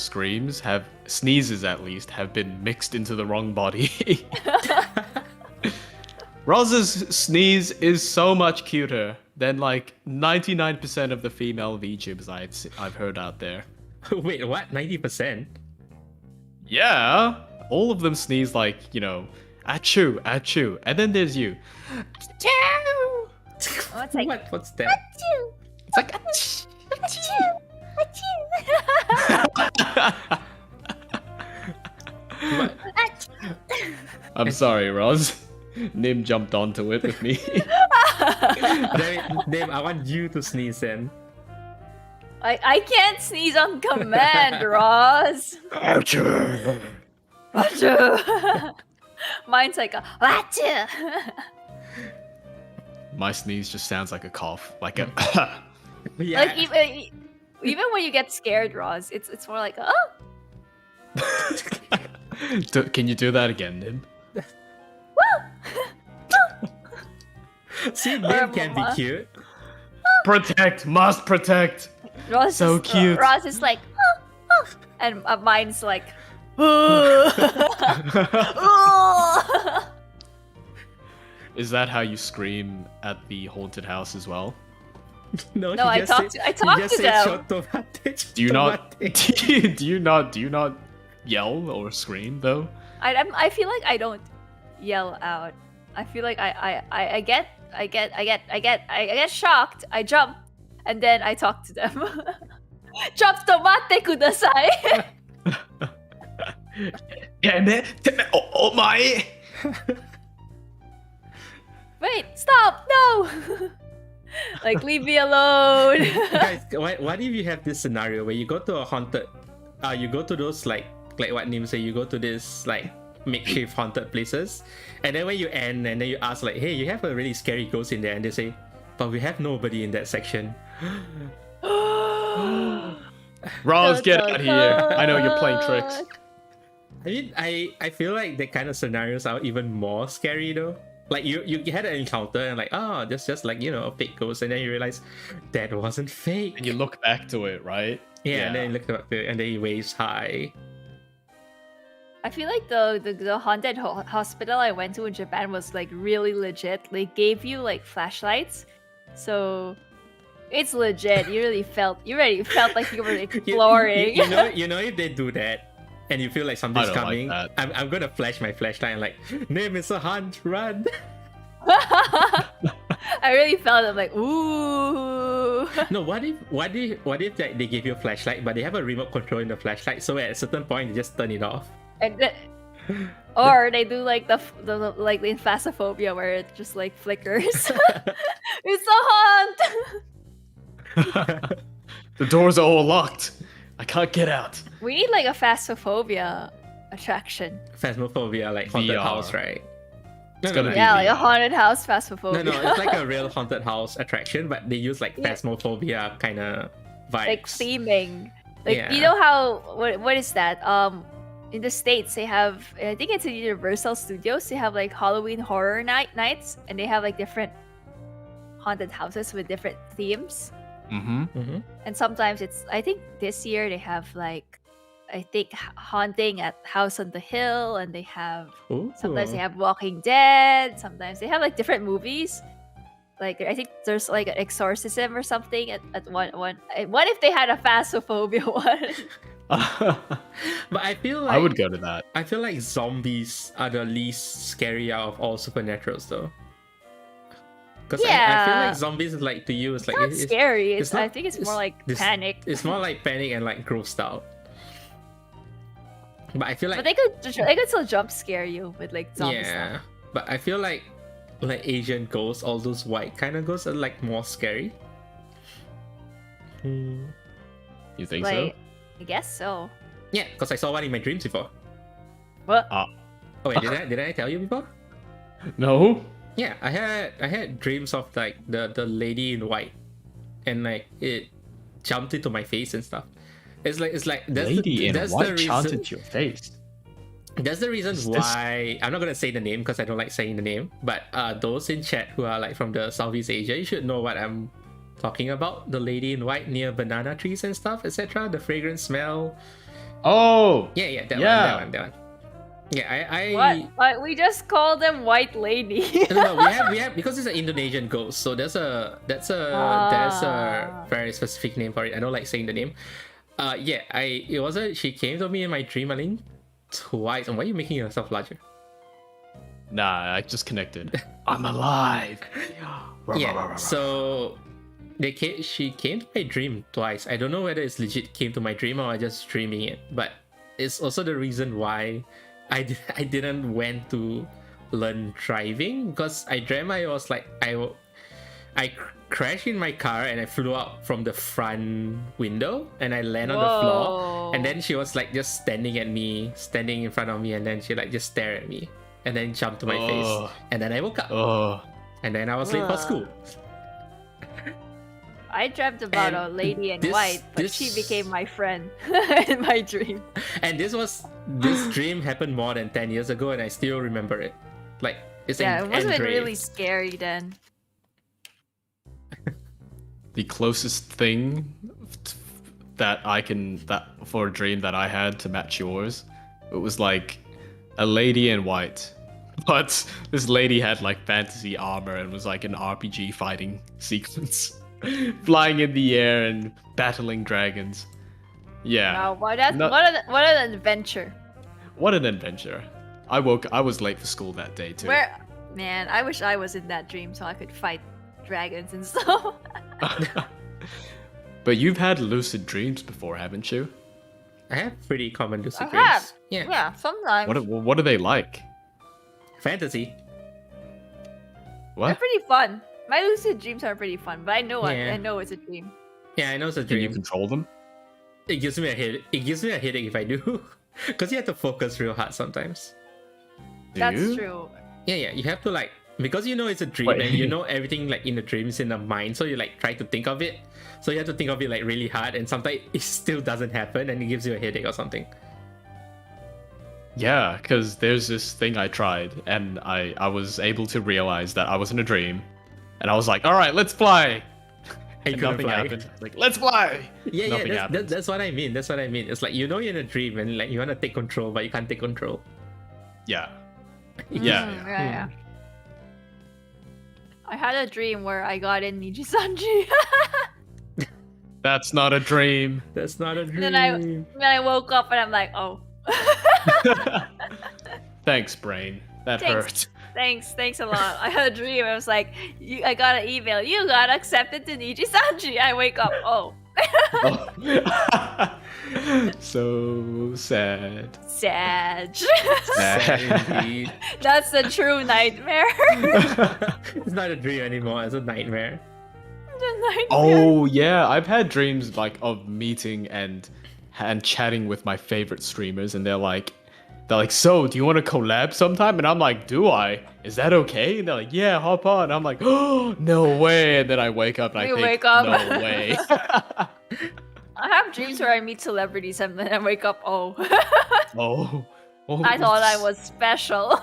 sneezes at least, have been mixed into the wrong body. Roz's sneeze is so much cuter than like 99% of the female VTubers I've heard out there. Wait, what? 90%? Yeah, all of them sneeze like, you know, achoo, achoo, and then there's you. Achoo! Oh, it's like What? What's that? achoo, It's like achoo. achoo, What? achoo. I'm sorry, Roz. Nym jumped onto it with me. Damn, I want you to sneeze then. I can't sneeze on command, Roz. Achoo. Achoo. Mine's like a achoo. My sneeze just sounds like a cough, like a. Yeah. Like even when you get scared, Roz, it's more like oh. Can you do that again, Nym? See, Or Nym can be mama. cute. Protect, must protect. Roz So is, cute. Roz is like oh, oh. And mine's like oh. Is that how you scream at the haunted house as well? No, No, I talk to them. Do you not? Do you not yell or scream though? I feel like I don't yell out. I feel like I get shocked. I jump, and then I talk to them. Chop tomate kudasai. Oh my! Wait, stop! No. Like leave me alone. Guys, what if you have this scenario where you go to a haunted, you go to those like what Nym say, you go to this like makeshift haunted places, and then when you end and then you ask like, hey, you have a really scary ghost in there, and they say, but we have nobody in that section. Roz, get out of here! I know you're playing tricks. I mean, I feel like that kind of scenarios are even more scary though. Like you had an encounter and like, oh, that's just like, you know, a fake ghost, and then you realize that wasn't fake. And you look back to it, right? Yeah, and then you look back to it, and then he waves high. I feel like the haunted hospital I went to in Japan was like really legit. They gave you like flashlights, so it's legit. You really felt like you were exploring. You know if they do that and you feel like something's I don't coming, like I'm gonna flash my flashlight and like, Nym is a hunt, run. I really felt it like ooh. No, what if like, they give you a flashlight but they have a remote control in the flashlight, so at a certain point you just turn it off. Or they do like the like in Phasmophobia where it just like flickers. It's a haunt. The doors are all locked. I can't get out. We need like a Phasmophobia attraction. Phasmophobia, like haunted VR. house, right? It's gonna be Yeah, like a VR. haunted house Phasmophobia. No, it's like a real haunted house attraction, but they use like Yeah. Phasmophobia kind of vibes. like theming. Like Yeah. you know how what is that? In the States they have, I think it's in Universal Studios, they have like Halloween horror nights, and they have like different haunted houses with different themes. Mm-hmm. And sometimes it's, I think this year they have like, I think haunting at House on the Hill, and they have sometimes they have Walking Dead, sometimes they have like different movies. Like I think there's like an exorcism or something at one. What if they had a Phasmophobia one? But I feel like I would go to that. I feel like zombies are the least scary out of all supernaturals though. Because I feel Yeah. like zombies is like, to you, it's like Not scary. it's I not- think it's it's- more like this- panic. It's more like panic and like grossed out. But I feel like But they could still jump scare you with like zombie yeah. stuff. But I feel like Asian ghosts, all those white kind of ghosts, are like more scary. You think Like I guess so. Yeah, because I saw one in my dreams before. What? so? Oh wait, did I tell you before? No. Yeah, I had dreams of like the lady in white, and like it jumped into my face and stuff. It's like that's Lady in that's the white reason. chanted to your face. That's the reason Is this- why I'm not gonna say the name because I don't like saying the name. But those in chat who are like from the Southeast Asia, you should know what I'm talking about. The lady in white near banana trees and stuff, etc. The fragrant smell. Oh. Yeah, that Yeah. one. Yeah, What? We just call them white lady. No, we have because it's an Indonesian ghost, so there's a very specific name for it. I don't like saying the name. She came to me in my dream, I think, twice. And why are you making yourself larger? Nah, I just connected. I'm alive. Yeah. So she came to my dream twice. I don't know whether it's legit came to my dream or I just dreaming it, but it's also the reason why I didn't went to learn driving, because I dreamt I was like I crashed in my car and I flew out from the front window and I land on the floor, and then she was like just standing in front of me, and then she like just stared at me and then jumped to my face, and then I woke up and then I was late for school. I dreamt about a lady in white, but she became my friend in my dream. And this dream happened more than 10 years ago, and I still remember it. Like, it's it must have been really scary then. The closest thing for a dream that I had to match yours, it was like a lady in white, but this lady had like fantasy armor and was like an RPG fighting sequence. Flying in the air and battling dragons. Yeah. Wow, what an adventure. What an adventure. I was late for school that day too. Man, I wish I was in that dream so I could fight dragons and stuff. But you've had lucid dreams before, haven't you? I have pretty common lucid dreams. Have. Yeah. Yeah, sometimes. What are they like? Fantasy. What? They're pretty fun. My lucid dreams are pretty fun, but I know it's a dream. Yeah, I know it's a dream. Can you control them? It gives me a headache. It gives me a headache if I do, because you have to focus real hard sometimes. That's true. Yeah. You have to like, because you know it's a dream and you know everything like in the dream is in the mind, so you like try to think of it. So you have to think of it like really hard, and sometimes it still doesn't happen, and it gives you a headache or something. Yeah, because there's this thing I tried, and I was able to realize that I was in a dream. And I was like, all right, let's fly. And nothing happened. Like, let's fly. Yeah, that's what I mean. That's what I mean. It's like, you know, you're in a dream and like you want to take control, but you can't take control. Yeah. Yeah. I had a dream where I got in Nijisanji. That's not a dream. That's not a dream. Then I woke up and I'm like, oh. Thanks, brain. That hurt. Thanks a lot. I had a dream. I was like, I got an email. You got accepted to Nijisanji. I wake up. Oh. So sad. Sad indeed. That's a true nightmare. It's not a dream anymore. It's a nightmare. Oh yeah, I've had dreams like of meeting and chatting with my favorite streamers, and they're like, so do you want to collab sometime? And I'm like, do I? Is that okay? And they're like, yeah, hop on. I'm like, oh, no way. And then I wake up and wake up. No way. I have dreams where I meet celebrities and then I wake up, oh. Oh. I thought I was special.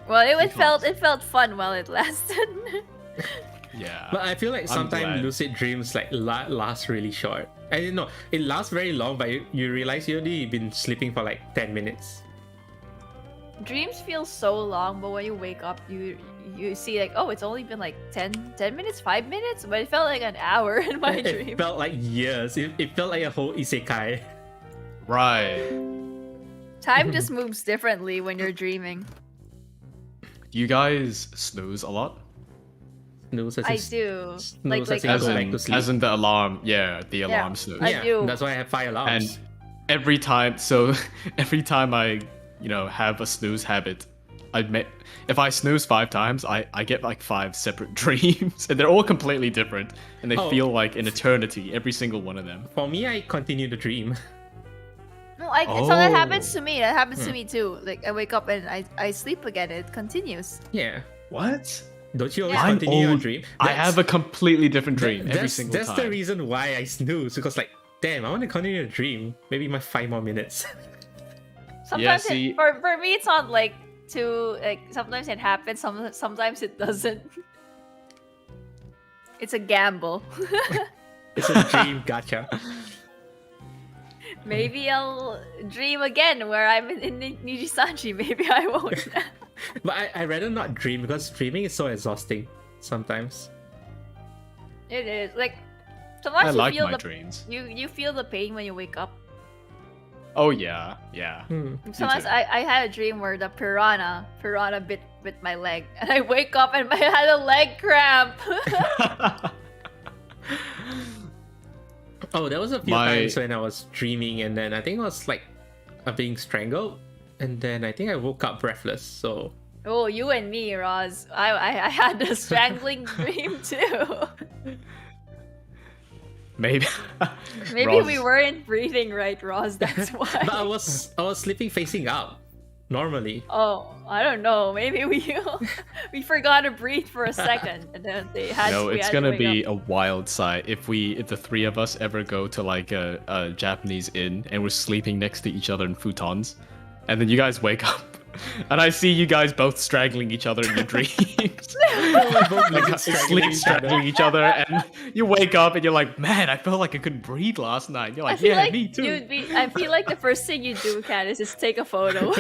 Well, it felt fun while it lasted. Yeah. But I feel like sometimes lucid dreams like last really short. I didn't know it lasts very long, but you realize you only been sleeping for like 10 minutes. Dreams feel so long, but when you wake up, you see like, oh, it's only been like 10 minutes, 5 minutes, but it felt like an hour in my dream. It felt like years. It felt like a whole isekai. Right. Time just moves differently when you're dreaming. Do you guys snooze a lot? I do. As in the alarm, the alarm snooze. I do. That's why I have 5 alarms. And every time I, have a snooze habit, if I snooze 5 times, I get like 5 separate dreams, and they're all completely different, and they feel like an eternity, every single one of them. For me, I continue the dream. No, so that happens to me. That happens to me too. Like I wake up and I sleep again. It continues. Yeah. What? Don't you always continue your dream? I have a completely different dream every single time. That's the reason why I snooze, because like, damn, I want to continue a dream. Maybe my 5 more minutes. Sometimes for me it's not like sometimes it happens, sometimes it doesn't. It's a gamble. It's a dream gotcha. Maybe I'll dream again where I'm in Nijisanji. Maybe I won't. But I rather not dream because dreaming is so exhausting sometimes. It is like I sometimes you like feel my the dreams. you feel the pain when you wake up. Oh yeah, yeah. Sometimes too. I had a dream where the piranha bit my leg, and I wake up and I had a leg cramp. Oh, there was a few times when I was dreaming, and then I think I was like being strangled, and then I think I woke up breathless. So Oh, you and me, Roz. I had a strangling dream too. Maybe. Maybe Roz. we weren't breathing right, Roz. That's why. but I was sleeping facing up normally. Oh, I don't know. Maybe we forgot to breathe for a second, and then they had. No, we it's had gonna to wake be up. a wild sight if the three of us ever go to like a Japanese inn and we're sleeping next to each other in futons, and then you guys wake up and I see you guys both strangling each other in your dreams. Like strangling each other, and you wake up and you're like, man, I felt like I couldn't breathe last night. You're I like, feel yeah, like me too. I feel like the first thing you do, Candice, is take a photo.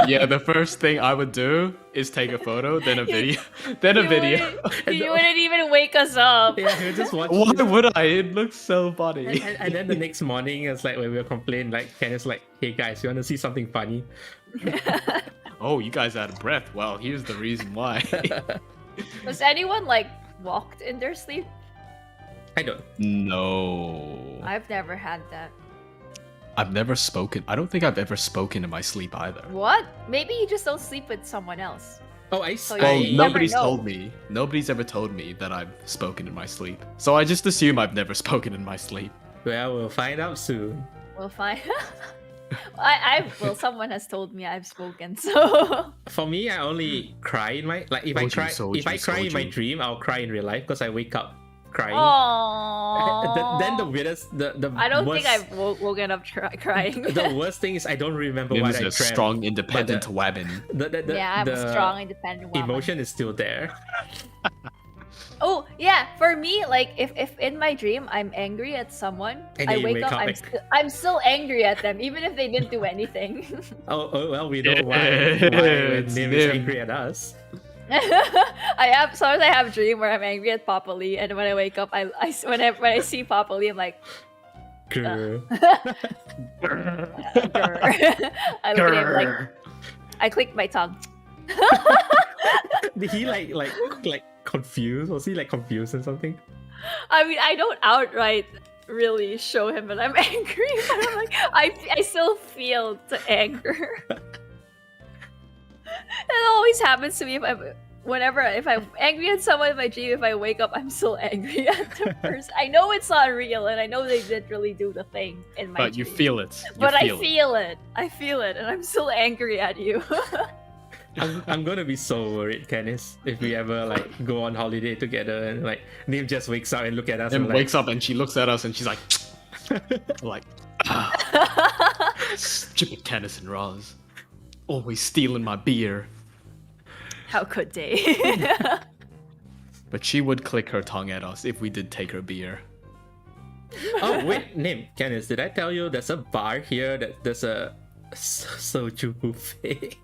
Yeah, the first thing I would do is take a photo, then a video, then a video. You wouldn't even wake us up. Yeah, you just watch. Why would I? It looks so funny. And then the next morning, it's like when we were complaining, like Ken like, "Hey guys, you want to see something funny?" Oh, you guys out of breath. Well, here's the reason why. Was anyone like walked in their sleep? I don't. No. I've never had that. I've never spoken. I don't think I've ever spoken in my sleep either. What? Maybe you just don't sleep with someone else. Oh, I. So Well, you never nobody's know. told me. Nobody's ever told me that I've spoken in my sleep. So I just assume I've never spoken in my sleep. Well, we'll find out soon. We'll find. Well, someone has told me I've spoken, so. For me, I only cry in my if I Soju, cry in my soju. dream, I'll cry in real life because I wake up crying. Aww. Then the weirdest, the I don't worst, think I've woken up crying. The worst thing is I don't remember Nym what is I a dreamt. strong, independent woman. Yeah, I'm a strong, independent woman. Emotion is still there. Oh yeah, for me, like if in my dream I'm angry at someone, And I then you wake up, I'm still angry at them, even if they didn't do anything. Oh well, we know why when It's Nym is Nym. angry at us. Sometimes I have a dream where I'm angry at Papa Lee, and when I wake up, when I see Papa Lee, I'm like, Grr. grr. I look at him like, I click my tongue. Did he like confused? Was he like confused or something? I mean, I don't outright really show him that I'm angry, but I'm like, I still feel the anger. That always happens to me if I'm angry at someone in my dream. If I wake up, I'm still angry at the person. I know it's not real, and I know they didn't really do the thing in my But dream. you feel it. But I feel it. I feel it, and I'm still angry at you. I'm gonna be so worried, Canis, if we ever like go on holiday together and like Nym just wakes up and look at us And and wakes up and she looks at us and she's like, like, stupid Canis and Roz, always stealing my beer. How could they? But she would click her tongue at us if we did take her beer. Oh wait, Nym, Canis, did I tell you there's a bar here that there's a soju buffet?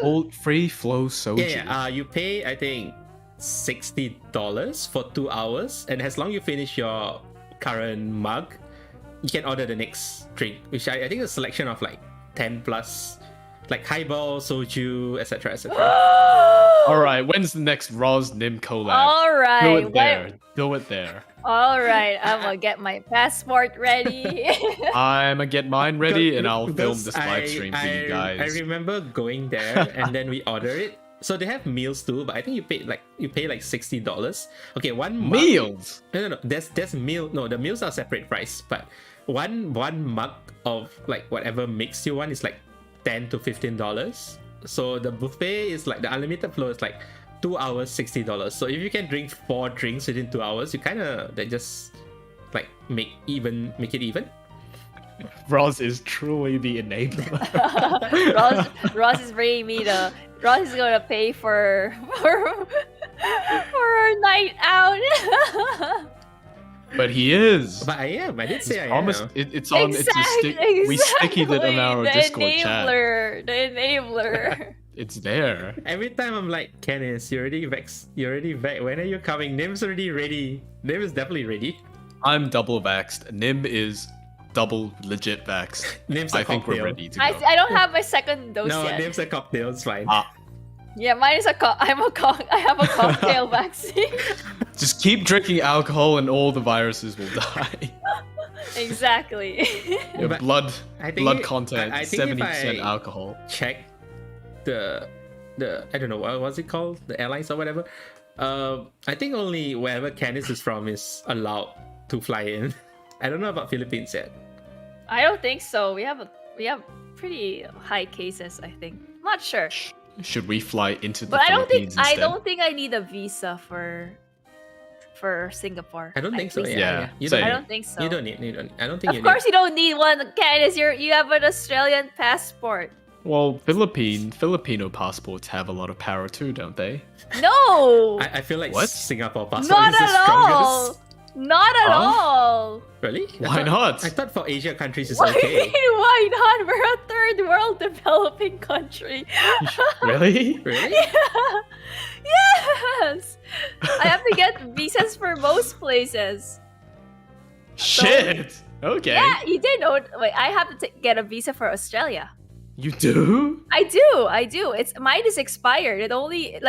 Old free flow soju. Yeah, you pay I think $60 for 2 hours, and as long as you finish your current mug, you can order the next drink, which I think is a selection of like 10 plus, like highball, soju, etc. etc. All right, when's the next Roz Nym collab? All right. Do it there. Do it there. All right. I'm gonna get my passport ready. I'ma get mine ready and I'll film Because this live stream for you guys. I remember going there and then we order it. So they have meals too, but I think you pay like $60. Okay, one mug. Meals. No. There's meal. No, the meals are separate price, but one mug of like whatever mix you want is like $10 to $15. So the buffet is like the unlimited flow is like 2 hours, $60. So if you can drink 4 drinks within 2 hours, you kind of just like make it even. Roz is truly the enabler. Ross is bringing me the. Ross is gonna pay for our night out. But he is. But I am. I did say I Almost. am. It's on. We stickied it on our the Discord chat. The enabler. It's there. Every time I'm like, Canis, you're already vexed. You're already vexed. When are you coming? Nim's already ready. Nym is definitely ready. I'm double vaxxed. Nym is double legit vaxxed. Nim's I a think we're cocktail. ready to go. I don't have my second dose No, yet. Nim's a cocktail. It's fine. Yeah, mine is I have a cocktail vaccine. Just keep drinking alcohol and all the viruses will die. Exactly. Your But blood I think blood it- content, I think if 70% I- alcohol. Check the I don't know what was it called, the airlines or whatever. I think only wherever Canis is from is allowed to fly in. I don't know about Philippines yet. I don't think so. We have pretty high cases, I think. I'm not sure. Should we fly into the But I don't think Philippines instead? I need a visa for Singapore. I don't think so. think Yeah. You same. I don't, don't think so. you don't need. I don't think Of you course you don't need one, Candice. You have an Australian passport. Well, Filipino passports have a lot of power too, don't they? No! need. I feel like What? Singapore passport Not is the at all! strongest. Not at Huh? all! Really? Why not? I thought for Asia countries it's What do you okay. mean, why not? We're a third world developing country. Really? Really? Yes! I have to get visas for most places. Shit. Okay. Yeah, you did know. Wait, I have to get a visa for Australia. You do? I do. It's mine is expired. It only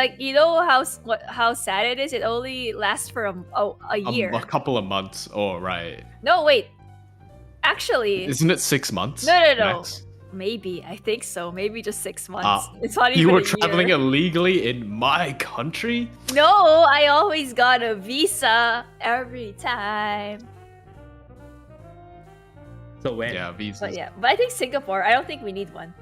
how sad it is. It only lasts for a year. A couple of months. Oh, right. No, wait. Actually, Isn't it 6 months? No. max? maybe I think so. Maybe just 6 months. It's not even. You were a traveling year. illegally in my country? No, I always got a visa every time. So when? Yeah, visas. But I think Singapore. I don't think we need one.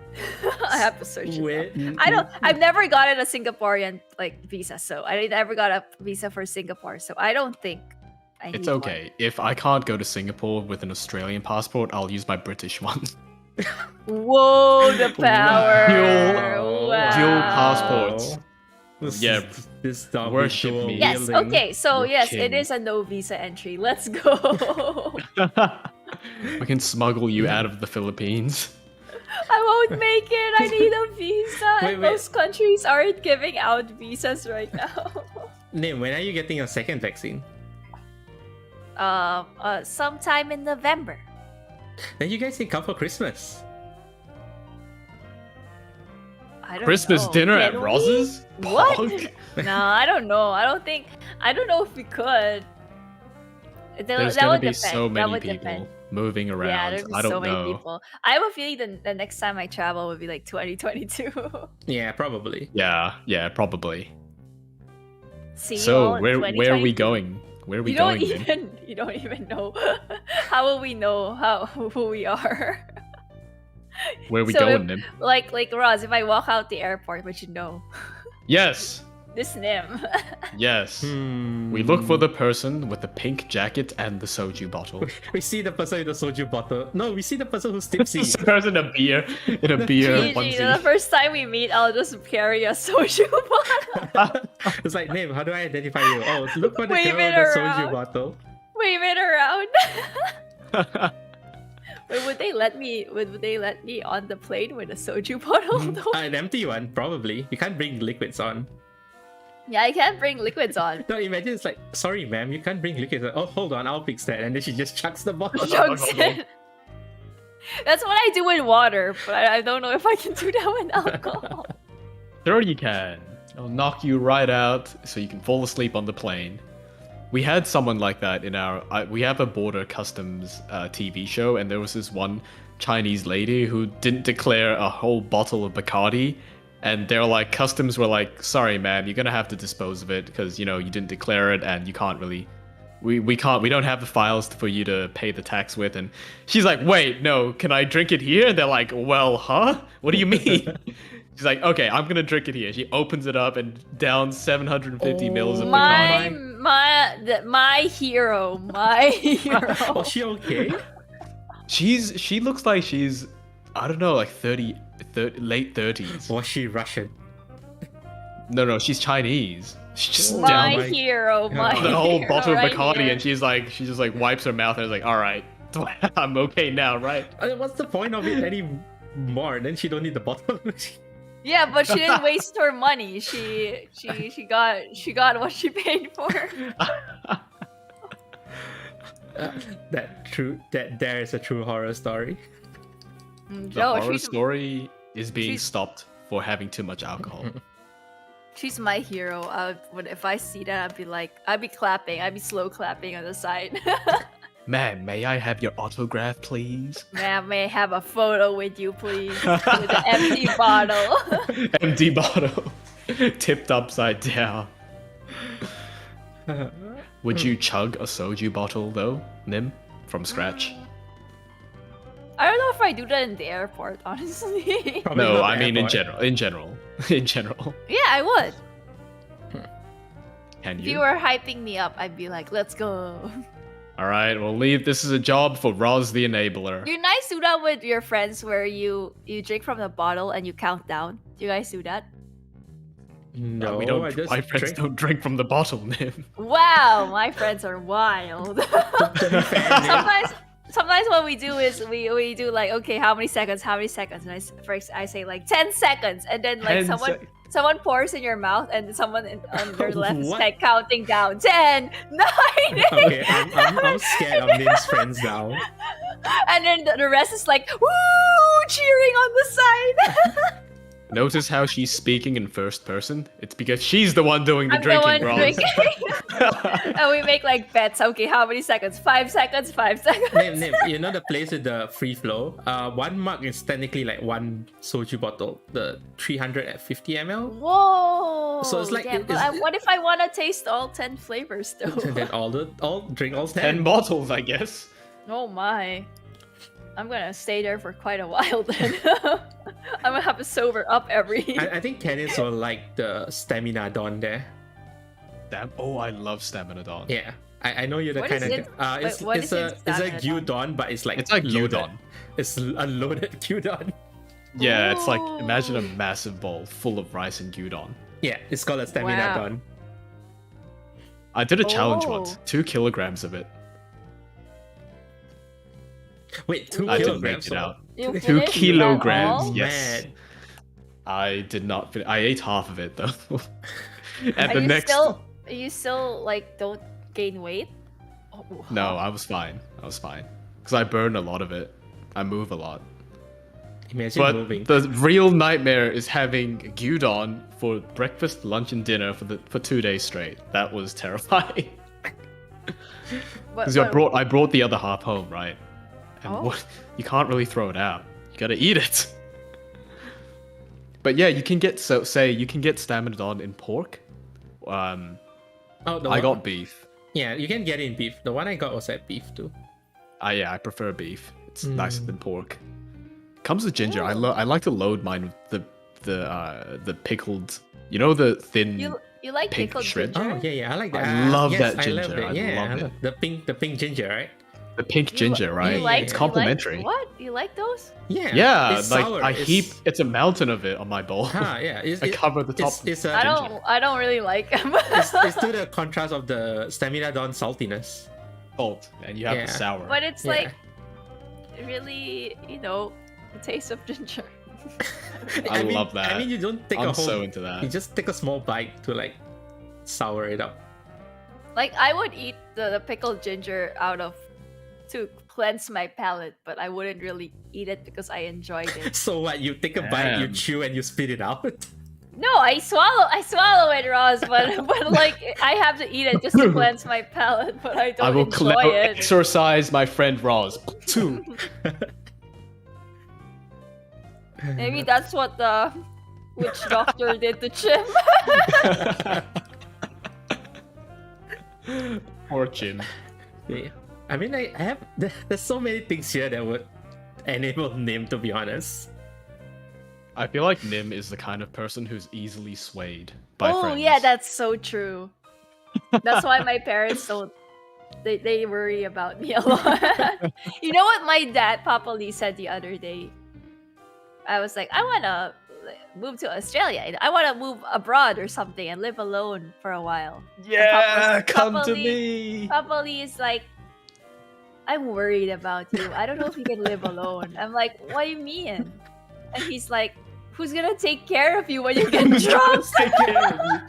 I have to search it. Where- Up. I've never gotten a Singaporean visa, so I never got a visa for Singapore. So I don't think I need It's okay. If I can't go to Singapore with an Australian passport, I'll use my British one. one. Whoa, the power! Dual Wow. passports. This Yeah, is- this dog worship dual me. Yes. wielding. Okay. So You're yes, king. it is a no visa entry. Let's go. We can smuggle you out of the Philippines. I won't make it. I need a visa. Wait, and wait. most countries aren't giving out visas right now. Nym, when are you getting your second vaccine? Sometime in November. Then you guys can come for Christmas. I don't Christmas know. dinner Can at we? Roz's? What? Pog? No, I don't know. I don't know if we could. There's that gonna would be depend. so that many would people depend. moving around. Yeah, there'd be I don't so know. many people. I have a feeling the next time I travel would be like 2022. Yeah, probably. Yeah, probably. See you all So in where are we 2022. going? Where are we You don't going? Nym? you don't even know. How will we know who we are? Where are we So going, if- Nym? like Roz, if I walk out the airport, would you know? Yes, This Nym. yes. Hmm. We look for the person with the pink jacket and the soju bottle. We see the person with the soju bottle. No, we see the person who's tipsy. This person in a beer Gigi, the onesie. first time we meet, I'll just carry a soju bottle. It's like, Nym, how do I identify you? Oh, look for the Wave girl it with the around. soju bottle. Wave it around. Wait, would they let me? Would they let me on the plane with a soju bottle? though? An empty one, probably. You can't bring liquids on. Yeah, I can't bring liquids on. No, imagine it's like, sorry, ma'am, you can't bring liquids on. Oh, hold on, I'll fix that. And then she just chucks the bottle. Chugs it. That's what I do with water, but I don't know if I can do that with alcohol. Sure you can. It'll knock you right out so you can fall asleep on the plane. We had someone like that in our... we have a border customs TV show, and there was this one Chinese lady who didn't declare a whole bottle of Bacardi, and they're like, customs were like, sorry ma'am, you're gonna have to dispose of it because, you know, you didn't declare it and you can't really... We don't have the files for you to pay the tax with. And she's like, wait, no, can I drink it here? And they're like, well, huh? What do you mean? She's like, okay, I'm gonna drink it here. She opens it up and downs 750 mils of Bacardi. My hero, my hero. Was she okay? She looks like she's, I don't know, like 30 late 30s. Was she Russian? No, she's Chinese. She just Oh down My my hero, my God. the whole hero bottle of right Bacardi, here. and she just like wipes her mouth and is like, all right, I'm okay now, right? What's the point of it anymore? Then she don't need the bottle. Yeah, but she didn't waste her money. She got what she paid for. That there is a true horror story. The Joe, horror story is being she's- stopped for having too much alcohol. she's my hero. If I see that, I'd be clapping. I'd be slow clapping on the side. Ma'am, may I have your autograph, please? Ma'am, may I have a photo with you, please? With an empty bottle. Empty bottle, tipped upside down. Would you chug a soju bottle though, Nym, from scratch? I don't know if I do that in the airport, honestly. Probably No, not I the mean airport. in general. Yeah, I would. Can If you? you were hyping me up, I'd be like, let's go. All right, we'll leave. This is a job for Roz the Enabler. Do you guys do that with your friends where you drink from the bottle and you count down? Do you guys do that? No, we don't. I just My friends drink. don't drink from the bottle, Nym. Wow, my friends are wild. To be fair, Nym, sometimes what we do is we do like, okay, how many seconds, and I say like 10 seconds, and then like 10 someone pours in your mouth and someone on your left is What? like counting down 10, 9, 8, okay, I'm scared of Nym's friends now. and then the rest is like woo, cheering on the side. Notice how she's speaking in first person? It's because she's the one doing the I'm the one drinking, Roz. drinking. And we make like bets. Okay, how many seconds? 5 seconds, 5 seconds. Nym, you know the place with the free flow? One mug is technically like one soju bottle, the 350 ml. Whoa. So it's like- yeah, but it's- what if I want to taste all 10 flavors though? And then all drink all 10 10. bottles, I guess. Oh my. I'm gonna stay there for quite a while then. I'm gonna have to sober up every. I think Canis will like the stamina don there. Damn. Oh, I love Stamina Dawn. Yeah. I know you're the What kind is of it? it's What it's is a in it's a Stamina Dawn? gyudon, but it's like It's like loaded. gyudon. It's unloaded gyudon. Yeah, it's like, Ooh. imagine a massive bowl full of rice and gyudon. Yeah, it's called a stamina Wow. don. I did a challenge Oh. once. 2 kilograms of it. Wait, 2 I didn't kilograms. rate it out. You 2 finished that kilograms, all? yes. Man. I did not finish. I ate half of it though. And Are the you next. still like don't gain weight? Oh, No, I was fine. Because I burn a lot of it. I move a lot. Imagine But moving. the real nightmare is having gyudon for breakfast, lunch, and dinner for 2 days straight. That was terrifying. Because I brought the other half home, right? And Oh. you can't really throw it out. You gotta eat it. But yeah, you can get you can get stamina don in pork. Oh, the I one- got beef. Yeah, you can get it in beef. The one I got was at beef too. Yeah, I prefer beef. It's Mm. nicer than pork. Comes with ginger. I like to load mine with the pickled. You know the thin. You like pink pickled shred? ginger? Oh yeah, I like that. I love yes, that I love ginger. it. I Yeah, love I it. love the pink ginger, right? The pink ginger, right? You like, It's you like- complimentary. what? You like those? Yeah. Yeah, it's like sour. I it's, heap. It's a mountain of it on my bowl. Yeah. I cover the top. It's I Ginger. don't really like them. it's to the contrast of the stamina don saltiness. Salt, and you have Yeah. the sour. But it's Yeah. like really, the taste of ginger. I mean, love that. I mean, you don't take I'm a whole. so into that. You just take a small bite to like sour it up. Like I would eat the pickled ginger to cleanse my palate, but I wouldn't really eat it because I enjoyed it. So what? You take a bite, you Damn. chew, and you spit it out. No, I swallow it, Roz, but like I have to eat it just to cleanse my palate, but I don't I will enjoy it. exorcise my friend Roz. 2. Maybe that's what the witch doctor did to Chim. Poor Jim. Yeah. I mean, I have. There's so many things here that would enable Nym, to be honest. I feel like Nym is the kind of person who's easily swayed by Oh friends. yeah, that's so true. That's why my parents don't. They worry about me a lot. You know what my dad, Papa Lee, said the other day? I was like, I wanna move to Australia. I want to move abroad or something and live alone for a while. Yeah, come Papa to Lee- me. Papa Lee is like, I'm worried about you. I don't know if you can live alone. I'm like, what do you mean? And he's like, who's gonna take care of you when you get drunk? Take care of you.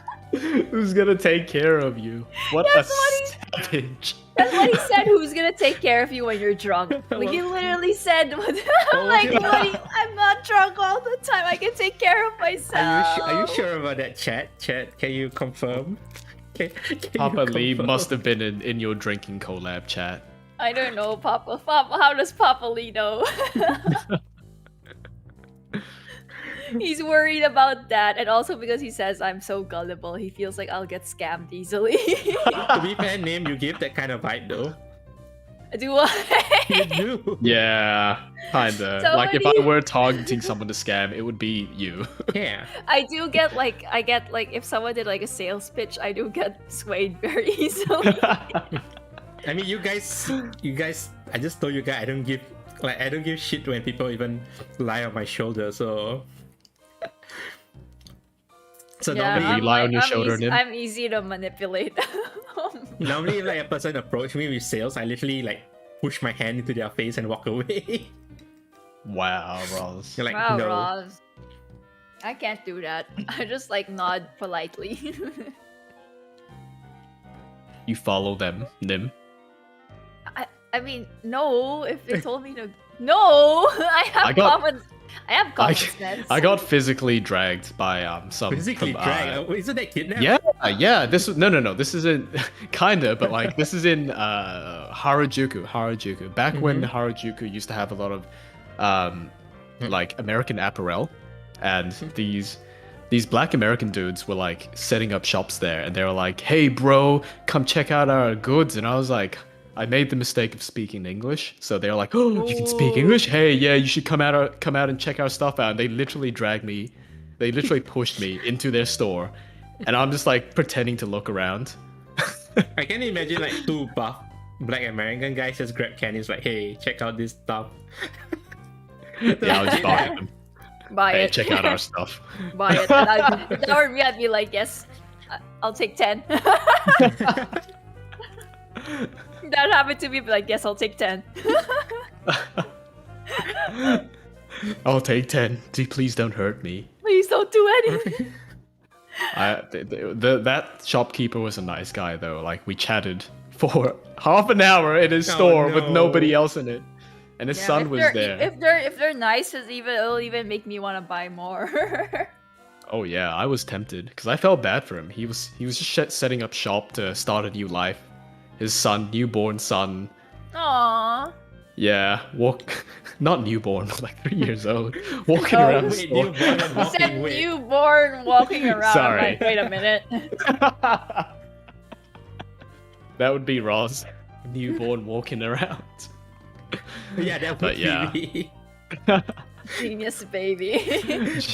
Who's gonna take care of you? What That's a what savage. That's what he said. Who's gonna take care of you when you're drunk? Like he literally said, I'm like, I'm not drunk all the time. I can take care of myself. Are you sure about that, Chat? Chat, can you confirm? Can Papa you Lee confirm? must have been in your drinking collab chat. I don't know, Papa. How does Papa Lee know? He's worried about that, and also because he says I'm so gullible, he feels like I'll get scammed easily. To be fair, Nym, you give that kind of vibe though. Do I? You do. Yeah, kinda. So Like if many- I were targeting someone to scam, it would be you. Yeah. I get like if someone did like a sales pitch, I do get swayed very easily. I mean, you guys. I just told you guys I don't give shit when people even lie on my shoulder. So Yeah, normally, you lie on your shoulder, Nym? I'm easy to manipulate. normally if like a person approach me with sales, I literally like push my hand into their face and walk away. Wow, Roz. You're like, Wow, no. Roz. I can't do that. I just like nod politely. You follow them, Nym. I mean, no. If they told me to, no. I have common sense. I got physically dragged by some Physically from, drag. Isn't that kidnapping? Yeah. This was no. This is in kinda, but like this is in Harajuku. Back when Harajuku used to have a lot of like American apparel, and these black American dudes were like setting up shops there, and they were like, "Hey, bro, come check out our goods." And I was like, I made the mistake of speaking English, so they were like, "Oh, you can speak English? Hey, yeah, you should come out and check our stuff out." And they literally pushed me into their store, and I'm just like pretending to look around. I can imagine like two buff black American guys just grab Canis like, "Hey, check out this stuff." Yeah, I'll just buy them. Buy Hey, it. check out our stuff. Buy it. And that would me, I'd be like, yes, I'll take 10. That happened to me, but like, yes, I'll take 10. I'll take 10. Please don't hurt me. Please don't do anything. That shopkeeper was a nice guy though. Like we chatted for half an hour in his store with no. nobody else in it, and his son was there. If they're nice, it'll even make me want to buy more. Oh yeah, I was tempted because I felt bad for him. He was just setting up shop to start a new life. His newborn son. Aww. Yeah, not newborn, like 3 years old, walking around the store. Newborn and walking Said with. newborn walking around. Sorry. I'm like, wait a minute. That would be Roz, newborn walking around. Yeah, that would But be yeah. me. Genius baby.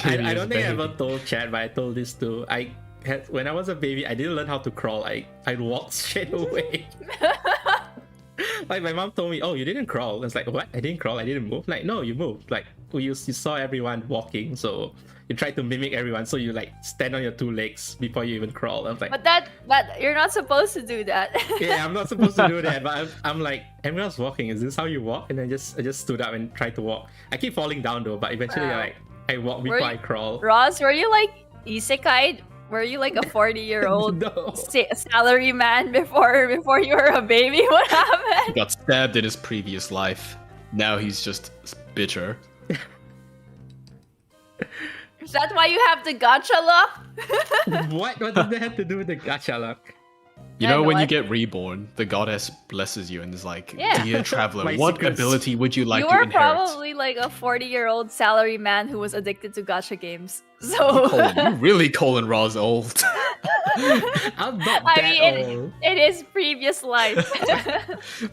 I don't think I ever told Chad, but I told this too. When I was a baby, I didn't learn how to crawl. I'd walk straight away. Like my mom told me, "Oh, you didn't crawl." I was like, "What? I didn't crawl. I didn't move." Like, no, you moved. Like, you saw everyone walking, so you tried to mimic everyone. So you like stand on your two legs before you even crawl. I was like, But that you're not supposed to do that. yeah, I'm not supposed to do that. But I'm like, everyone's walking. Is this how you walk? And I just stood up and tried to walk. I keep falling down though, but eventually Wow. I walk before I crawl. Roz, were you like isekai? Were you like a 40-year-old No. salary man before you were a baby? What He happened? got stabbed in his previous life. Now he's just bitter. Is that why you have the gacha luck? What does that have to do with the gacha luck? You I know know, when I- you get reborn, the goddess blesses you and is like, Yeah. "Dear traveler, My what secrets. ability would you like You to were inherit?" probably like a 40-year-old salary man who was addicted to gacha games. So You really Colin Ross old. I'm not I that mean, old. in his previous life.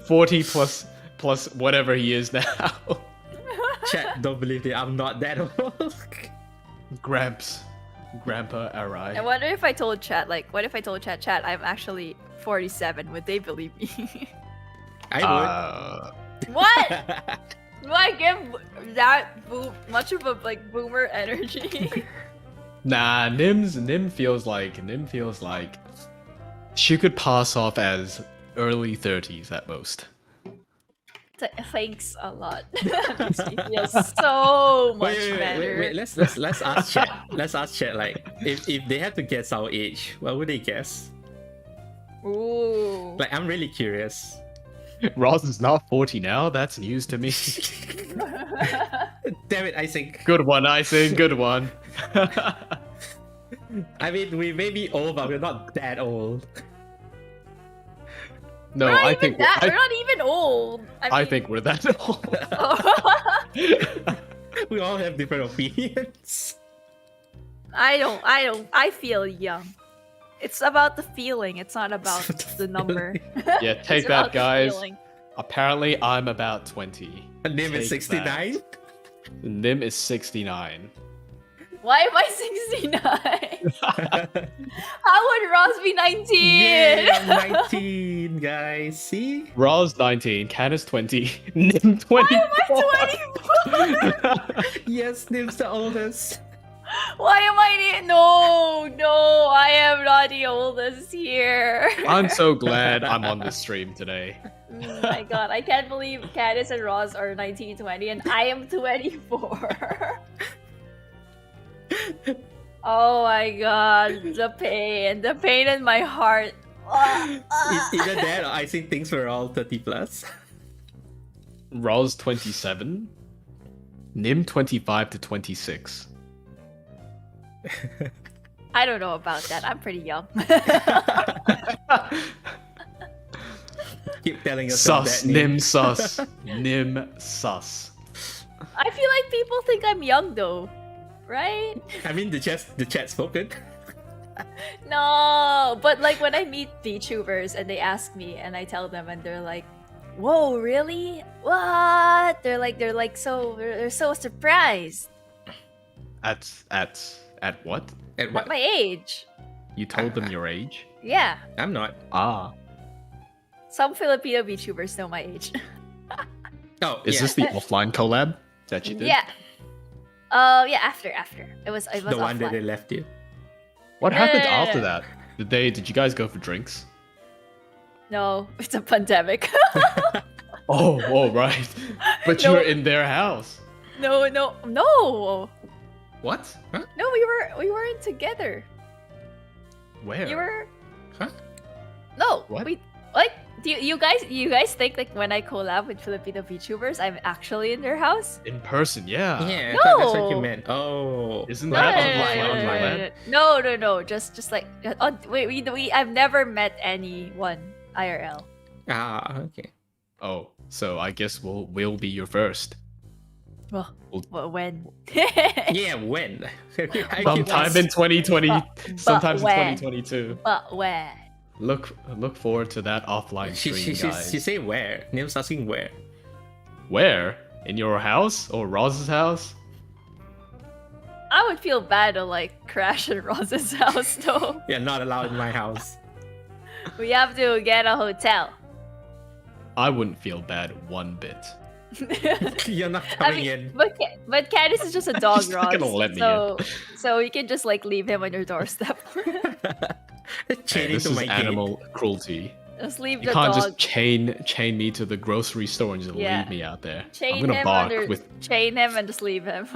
40 plus whatever he is now. Chat, don't believe it. I'm not that old. Grandpa Arai. I wonder if I told chat, what if I told chat, I'm actually 47? Would they believe me? I would. What? Do I give that much of a boomer energy? Nah, Nym feels like she could pass off as early 30s at most. Thanks a lot. Makes me feel so much better. Wait. Let's ask chat. Let's ask chat. Like, if they had to guess our age, what would they guess? Ooh. Like, I'm really curious. Roz is not 40 now. That's news to me. Damn it, Isaac. Good one, Isaac. Good one. I mean, we may be old, but we're not that old. No, we're not I even think that. We're not even old. I think we're that old. We all have different opinions. I feel young. It's about the feeling. It's not about the number. Yeah, take that, guys. Apparently, I'm about 20. Nym is 69. Nym is 69. Why am I 69? How would Ross be 19? Yeah, I'm 19, guys. See? Roz 19, Canis 20, Nym 20. Why am I 24? Yes, Nym's the oldest. Why am I No, I am not the oldest here. I'm so glad I'm on this stream today. Oh my god, I can't believe Candice and Ross are 19, 20, and I am 24. Oh my god, the pain in my heart. Either that or I think things were all 30 plus. Roz 27, Nym 25 to 26. I don't know about that. I'm pretty young. Keep telling yourself Sus, that. Nym sus. Nym sus. I feel like people think I'm young though, right? I mean, the chat spoken. No, but like when I meet VTubers and they ask me and I tell them and they're like, "Whoa, really? What?" They're so surprised. At what? At At what? my age. You told them your age? Yeah. I'm not. Ah. Some Filipino VTubers know my age. Oh, Is this the offline collab that you did? Yeah. Yeah, after. It was the one that offline. they left you? What happened Yeah. after that? Did you guys go for drinks? No, it's a pandemic. Oh, right. But you No. were in their house. No. What? Huh? No, we weren't together. Where? You were. Huh? No. What? We like. Do you guys think like when I collab with Filipino VTubers, I'm actually in their house? In person, yeah. Yeah, I thought that's what you No. meant. Oh. Isn't No, that online? no. Just like. Oh, wait, I've never met anyone IRL. Ah, okay. Oh, so I guess we'll be your first. Well, when? Yeah, when? I keep Sometime in 2020. But Sometimes in when? 2022. But when? Look forward to that offline stream, guys. She say where? Nym's asking where. Where? In your house or Roz's house? I would feel bad to like crash at Ross's house though. Yeah, not allowed in my house. We have to get a hotel. I wouldn't feel bad one bit. You're not I coming mean, in. but Candice is just a dog, She's not Ross. gonna let me so you can just like leave him on your doorstep. Chaining This to is my animal cruelty. Just leave You the can't dog. just chain me to the grocery store and just Yeah. leave me out there. Chain I'm gonna him bark under. with. Chain him and just leave him.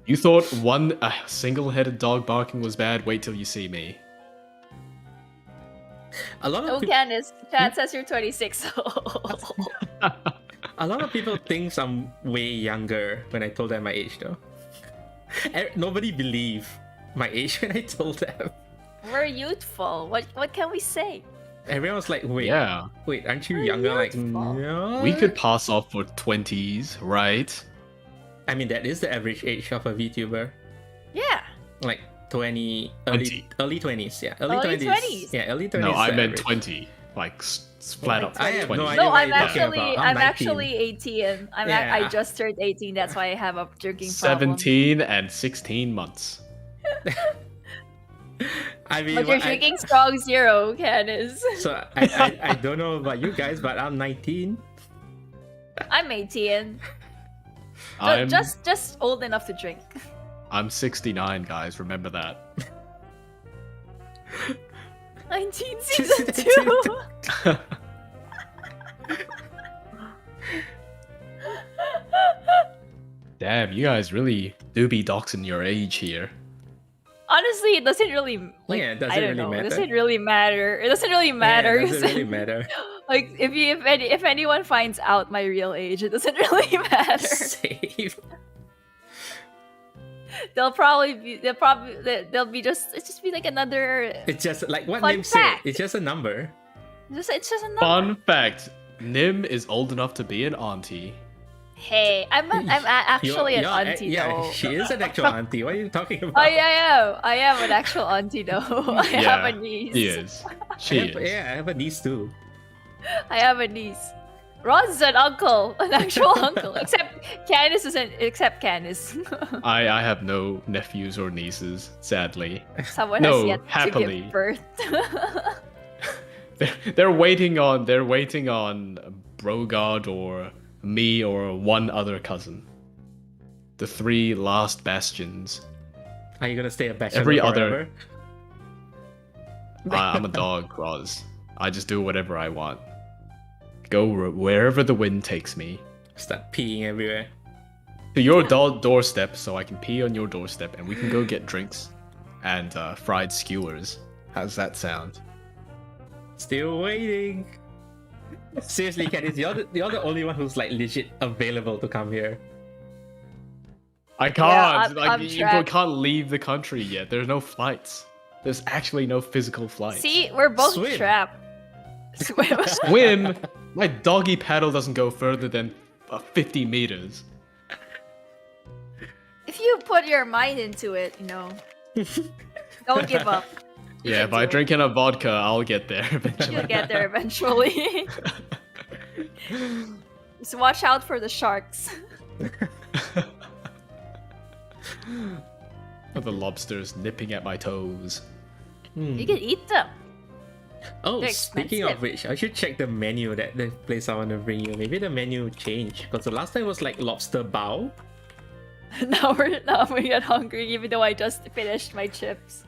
You thought a single-headed dog barking was bad? Wait till you see me. A lot of Oh, people, Candice, chat says you're 26. a lot of people think I'm way younger when I told them my age, though. Nobody believed my age when I told them. We're youthful. What can we say? Everyone was like, "Wait, Yeah, wait, aren't you We're younger?" Like, youthful. no. we could pass off for 20s, right? I mean, that is the average age of a VTuber. Yeah. Like 20, 20. early 20s. Yeah, Early 20s. Yeah, early 20s. No, is I the meant average. 20. Like flat Like out. I have 20. no idea. No, what I'm you're talking actually about. I'm 19. actually 18. I Yeah. just turned 18. That's why I have a drinking problem. 17 and 16 months. I mean, But you're what drinking strong zero, Candice. So I don't know about you guys, but I'm 19. I'm 18. Just old enough to drink. I'm 69, guys. Remember that. 19 season 2. Damn, you guys really do be doxing your age here. Honestly, it doesn't really it doesn't I don't really know. matter. It doesn't really matter. It doesn't really matter. Yeah, it doesn't really matter. Like if anyone finds out my real age, it doesn't really matter. Same. They'll be just be like another. It's just like what Fun Nym said. fact. It's just a number. It's just a number. Fun fact: Nym is old enough to be an auntie. Hey, I'm actually an auntie though. She is an actual auntie. What are you talking about? I am an actual auntie though. I have a niece. She is. She is. Yeah, I have a niece too. I have a niece. Ron's an uncle, an actual uncle. Except Canis isn't. Except Canis. I have no nephews or nieces, sadly. Someone No, has yet happily. to give birth. They're waiting on Brogard or me or one other cousin. The 3 last bastions. Are you gonna stay a bachelor Every forever? I'm a dog, Roz. I just do whatever I want. Go wherever the wind takes me. Start peeing everywhere. To your doorstep, so I can pee on your doorstep, and we can go get drinks and fried skewers. How's that sound? Still waiting. Seriously, Canis, you're the only one who's like legit available to come here. I can't. I'm you trapped. can't leave the country yet. There's no flights. There's actually no physical flights. See, we're both Swim. trapped. Swim. Swim. My doggy paddle doesn't go further than 50 meters. If you put your mind into it, don't give up. You Yeah, can if I do drink enough vodka, I'll get there it. eventually. You'll get there eventually. Just watch out for the sharks. The lobsters nipping at my toes. You can eat them. Oh, They're speaking expensive. of which, I should check the menu that the place I want to bring you. Maybe the menu changed because the last time was like lobster bao. Now we get hungry, even though I just finished my chips.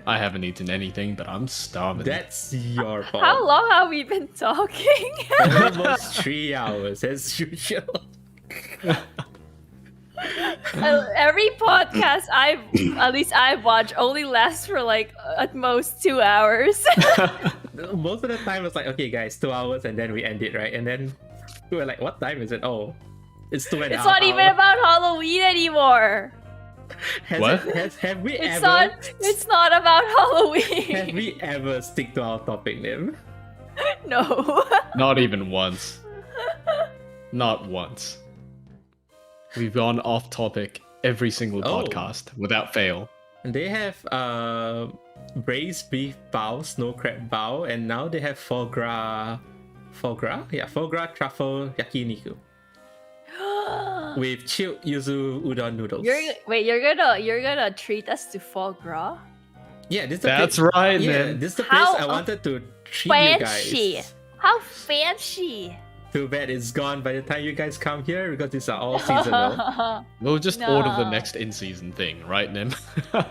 I haven't eaten anything, but I'm starving. That's your fault. How long have we been talking? Almost 3 hours as usual. Every podcast I've watched only lasts for like at most 2 hours. Most of the time it's like, okay guys, 2 hours and then we end it, right? And then we were like, what time is it? Oh, it's 2 and a It's half not even hours. about Halloween anymore. What? Have we It's ever It's not about have Halloween. we ever stick to our topic, Nym? No. Not even once. Not once. We've gone off topic every single Oh. podcast without fail. And they have braised beef bao, snow crab bao, and now they have foie gras. Yeah, foie gras truffle yakiniku with chilled yuzu udon noodles. You're gonna treat us to foie gras? Yeah, this is the That's place, right, yeah, man. this is the place How I wanted to treat you Fancy. guys. How fancy. Too bad it's gone by the time you guys come here because these are all seasonal. We'll just order the No. next in-season thing, right, Nym?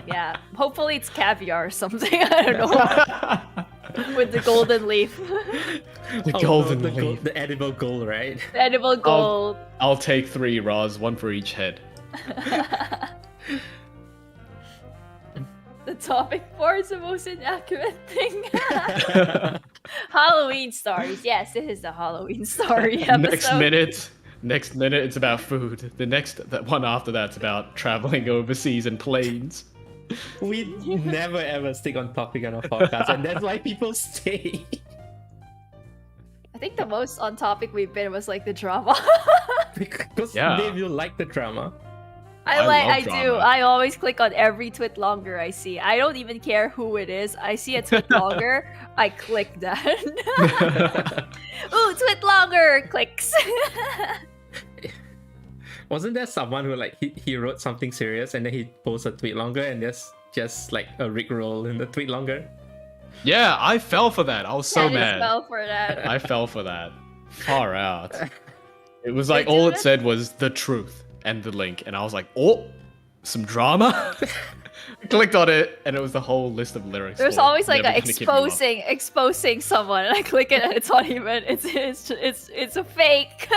Yeah. Hopefully it's caviar or something. I don't know. With the golden leaf. The Oh, golden the leaf. the edible gold, right? Edible gold. I'll take 3, Roz, 1 for each head. The topic 4 is the most inaccurate thing. Halloween stories. Yes, this is the Halloween story episode. Next minute, it's about food. That one after that's about traveling overseas in planes. We never ever stick on topic on our podcast, and that's why people stay. I think the most on topic we've been was like the drama. Because Yeah. Dave, you like the drama. I love do. drama. I always click on every tweet longer I see. I don't even care who it is. I see a tweet longer, I click that. Ooh, tweet longer! Clicks. Wasn't there someone who like he wrote something serious and then he posted a tweet longer and there's just like a rickroll in the tweet longer? Yeah, I fell for that. I was so Canis mad. fell for that. I fell for that. Far out. It was like all it said was the truth and the link, and I was like, oh, some drama. I clicked on it, and it was the whole list of lyrics. There's for always like Never a Gonna Give You Up. exposing someone, and I click it, and it's not even. It's a fake.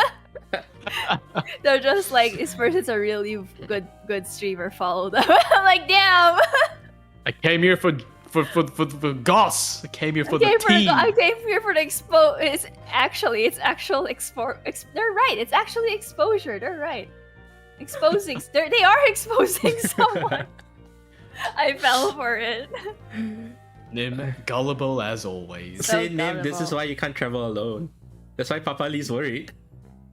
They're just like, this person's a really good streamer. Follow them. I'm like, damn. I came here for goss. I came here for the tea. I came here for the expo. It's actual They're right. It's actually exposure. They're right. Exposing. They are exposing someone. I fell for it. Nym, gullible as always. So See, Nym, this is gullible. why you can't travel alone. That's why Papa Lee's worried.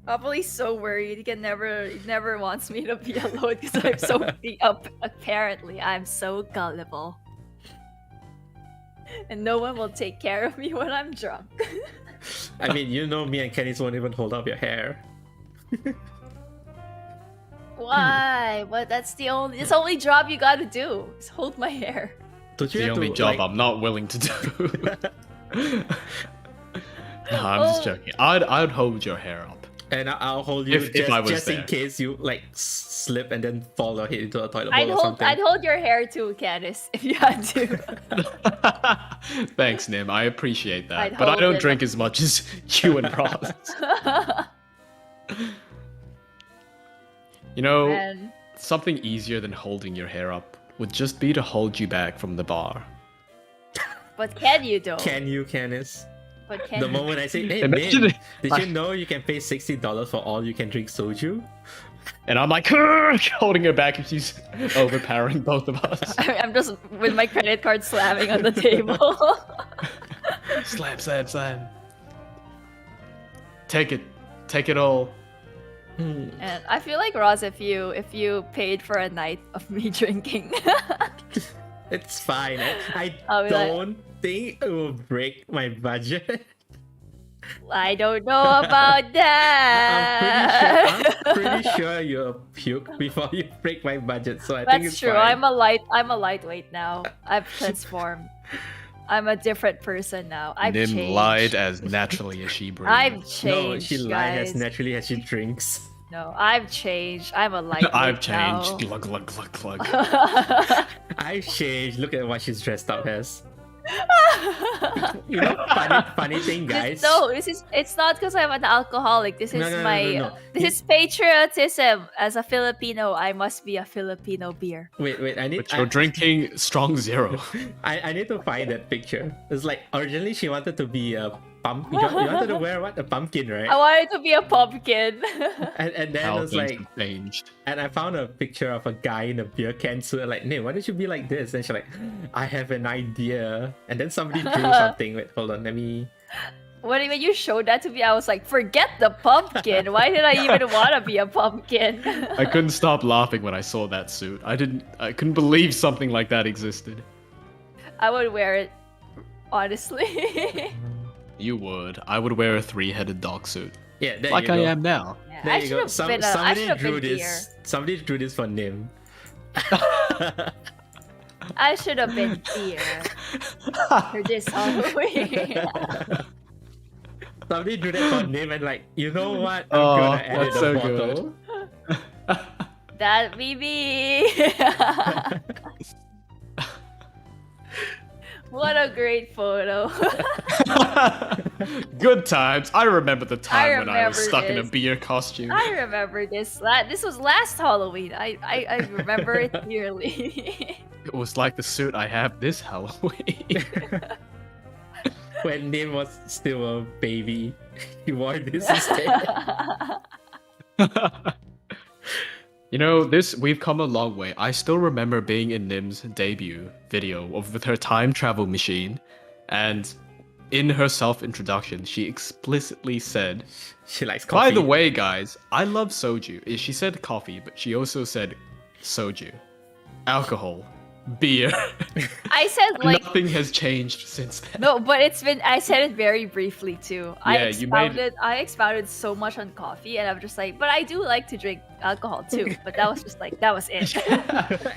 Probably so worried. He never wants me to be alone because I'm so apparently I'm so gullible. And no one will take care of me when I'm drunk. I mean, you know me and Kenny's won't even hold up your hair. Why? But it's the only job you gotta do. Is hold my hair. Don't you The have only to, job like, I'm not willing to do. No, I'm just joking. I'd hold your hair up. And I'll hold you If I was just in there. case you like slip and then fall or hit into a toilet bowl or something. I'd hold your hair too, Canis, if you had to. Thanks, Nym. I appreciate that. I'd But I hold don't it. drink as much as you and Ross. You know, And something easier than holding your hair up would just be to hold you back from the bar. but can you though? Can you, Canis? But can The you? moment I say, hey, Imagine Nym, it. did you know you can pay $60 for all you can drink soju? And I'm like, holding her back and she's overpowering both of us. I'm just with my credit card slamming on the table. Slam, slam, slam. Take it all. And I feel like Roz, if you paid for a night of me drinking, It's fine. I I'll be like- don't think it will break my budget. I don't know about that. I'm pretty sure you'll puke before you break my budget. So I think That's it's true. fine. I'm a lightweight now. I've transformed. I'm a different person now. I've Nym changed. lied as naturally as she breathed. I've changed. No, she lies guys. as naturally as she drinks. No, I've changed. I'm a lightweight I've changed. now. Glug, glug, glug, glug. I've changed. Look at what she's dressed up as. You know, funny thing, guys. It's not because I'm an alcoholic. This is No. This is patriotism. As a Filipino, I must be a Filipino beer. Wait. But you're drinking strong zero. I need to find that picture. It's like originally she wanted to be a pumpkin. You wanted to wear what? A pumpkin, right? I wanted to be a pumpkin. And then How it was things like, have changed. and I found a picture of a guy in a beer can suit. Like, Nym, why don't you be like this? And she's like, I have an idea. And then somebody drew something. Wait, hold on. Let me. When you showed that to me, I was like, forget the pumpkin. Why did I even want to be a pumpkin? I couldn't stop laughing when I saw that suit. I couldn't believe something like that existed. I would wear it, honestly. You would. I would wear a 3-headed dog suit. Yeah, there Like you I go. am now. Yeah, There I you should go. have been I should Somebody have drew been this. beer. Somebody drew this for Nym. I should have been beer for this Halloween. Somebody drew that for Nym and like, you know what? I'm Oh, gonna add that's in a so bottle. That be me. What a great photo. Good times. I remember the time when I was remember stuck in a this. beer costume. I remember this. This was last Halloween. I remember it clearly. It was like the suit I have this Halloween. When Nym was still a baby, he wore this instead. You know, we've come a long way. I still remember being in Nym's debut video with her time travel machine, and in her self-introduction, she explicitly said, She likes coffee. by the way, guys, I love soju. She said coffee, but she also said soju, alcohol, beer. I said like Nothing has changed since then. no, but I said it very briefly too. Yeah, you made- I expounded so much on coffee, and I'm just like, but I do like to drink alcohol too. But that was just like, that was it.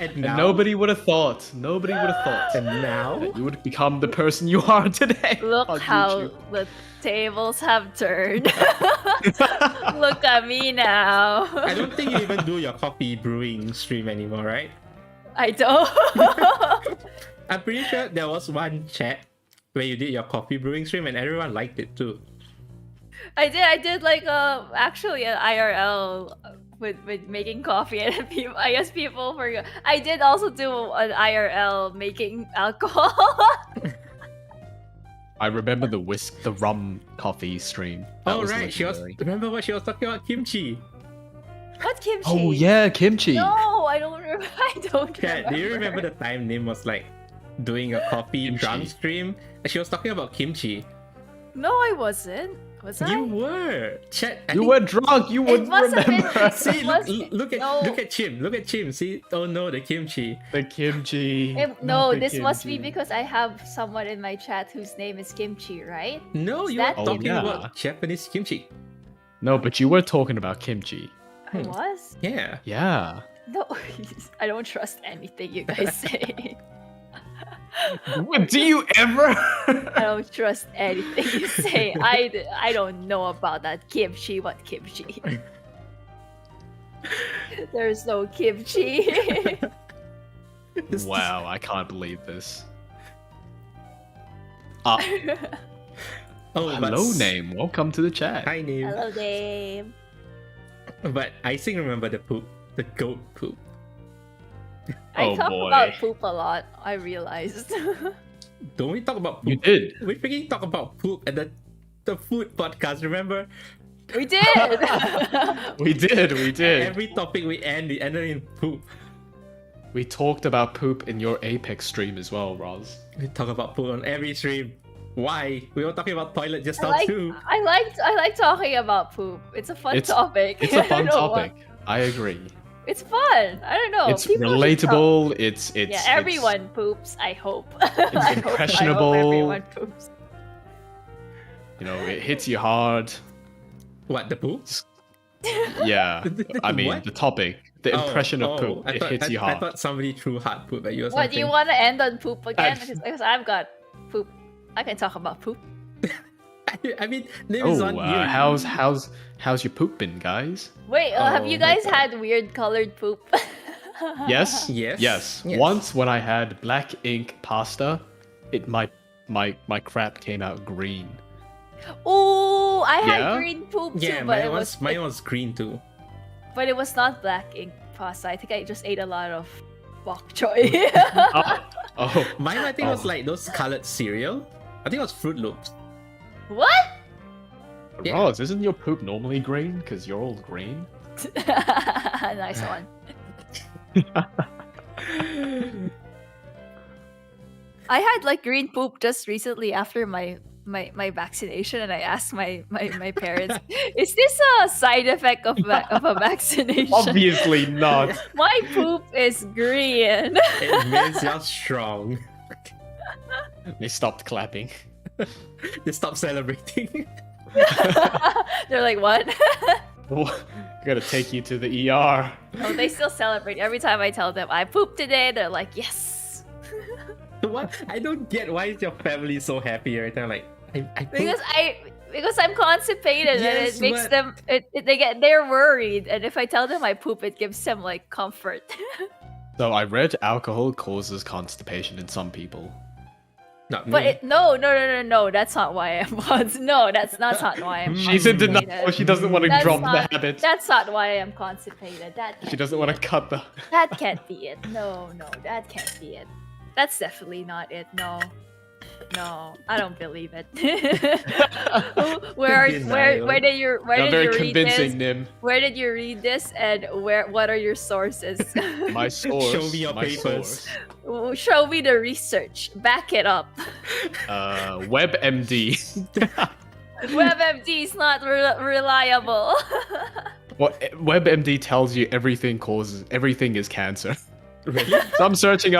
And And now, nobody would have thought. Nobody would have thought and now, that you would become the person you are today. Look on how YouTube. the tables have turned. Look Look at me now. I don't think you even do your coffee brewing stream anymore, right? I don't. I'm pretty sure there was one chat where you did your coffee brewing stream and everyone liked it too. I did like actually an IRL with making coffee, and people, I guess people forgot. I did also do an IRL making alcohol. I remember the rum coffee stream. That Oh was right, legendary. remember what she was talking about? Kimchi. What kimchi? Oh yeah, kimchi. No, I don't. I don't. Kat, do you remember the time Nym was like doing a coffee Kimchi. drunk stream and she was talking about kimchi? No, I wasn't. Was I? You were. Chat. I You think- were drunk. You wouldn't must have been- remember. See, It look, was- look at no. look at Chim. Look at Chim. See, oh no, the kimchi. The kimchi. No, Not the this must be kimchi. because I have someone in my chat whose name is Kimchi, right? No, Is you were that- Oh, talking yeah. about Japanese kimchi. No, but you were talking about kimchi. I was. Yeah. Yeah. No, I don't trust anything you guys say. What, do you ever? I don't trust anything you say. I don't know about that kimchi. What kimchi? There's no kimchi. Wow, I can't believe this. Oh, Hello, name. Welcome to the chat. Hi, name. Hello, Dave. But I still remember the poop, the goat poop. I Oh, talk boy. about poop a lot. I realized. Don't we talk about poop? You did. We freaking talk about poop at the food podcast. Remember? We did. We did. We did. Every topic we ended in poop. We talked about poop in your Apex stream as well, Roz. We talk about poop on every stream. Why? We were talking about toilet just I now like, too. I like talking about poop. It's a fun It's- topic. It's a I fun don't know why. topic. I agree. It's fun. I don't know. It's People should talk. relatable. It's Yeah, everyone poops. I hope. impressionable. I hope everyone poops. You know, it hits you hard. What, the poop? Yeah. I mean, What? the topic, the impression of poop, I it thought, hits you I hard. thought somebody threw hard poop at you or What, do you something. want to end on poop again? I've- Because I've got poop. I can talk about poop. I mean, name is Oh, on you. how's your poop been, guys? Wait, have you Oh my guys God. had weird colored poop? Yes. Yes. Yes. Yes. Once when I had black ink pasta, my crap came out green. Ooh, I had Yeah? green poop too, Yeah, but mine was green too. but it was not black ink pasta. I think I just ate a lot of bok choy. Oh, Mine, I think, was Oh. like those colored cereal. I think it was Fruit Loops. What? Yeah. Roz, isn't your poop normally green? Because you're all green. Nice one. I had like green poop just recently after my vaccination, and I asked my parents, "Is this a side effect of a vaccination?" Obviously not. My poop is green. It means you're strong. They stopped clapping. They stop celebrating. They're like, "What?" Gotta take you to the ER. No, they still celebrate every time I tell them I pooped today. They're like, "Yes." What? I don't get why is your family so happy every time. Like, I Because I'm constipated, and Yes, it makes but- them they're worried, and if I tell them I poop, it gives them like comfort. So I read alcohol causes constipation in some people. not But me. no, that's not why I'm no, that's not why I'm She's in denial. constipated. She doesn't want to That's drop not- the habit. That's not why I'm constipated. She doesn't want to cut the. That can't be it. No, that can't be it. That's definitely not it. No, I don't believe it. where Denial. did you You're very read convincing, this? Nym. Where did you read this, and what are your sources? My source. Show me your my papers. source, Show me the research. Back it up. WebMD. WebMD is not reliable. Well, WebMD tells you everything is cancer. Really? So I'm searching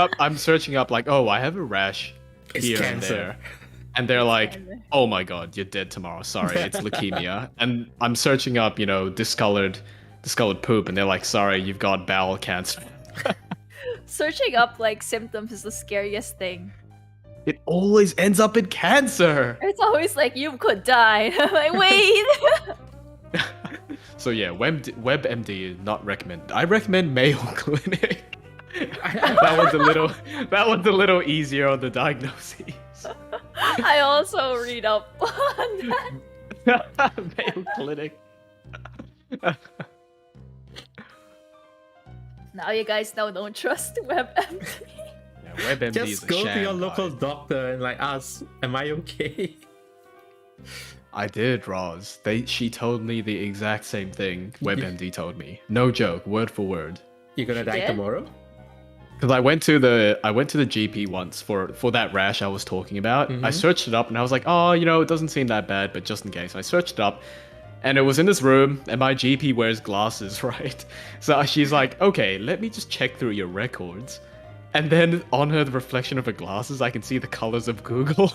up like, oh, I have a rash It's here cancer. and there. And they're like, oh my god, you're dead tomorrow. Sorry, it's leukemia. And I'm searching up, discolored poop, and they're like, sorry, you've got bowel cancer. Searching up like symptoms is the scariest thing. It always ends up in cancer. It's always like you could die. I'm like, wait. So yeah, WebMD not recommend. I recommend Mayo Clinic. that one's a little easier on the diagnoses. I also read up on that. Mayo Clinic. Now you guys know, don't trust WebMD. Yeah, WebMD is Just a go to sham, your local guys. doctor and like ask, am I okay? I did, Roz. She told me the exact same thing WebMD told me. No joke, word for word. You're gonna die did? tomorrow? Because I went to the GP once for that rash I was talking about. I searched it up and I was like, oh, it doesn't seem that bad, but just in case. I searched it up, and it was in this room, and my GP wears glasses, right? So she's like, okay, let me just check through your records. And then on the reflection of her glasses, I can see the colors of Google.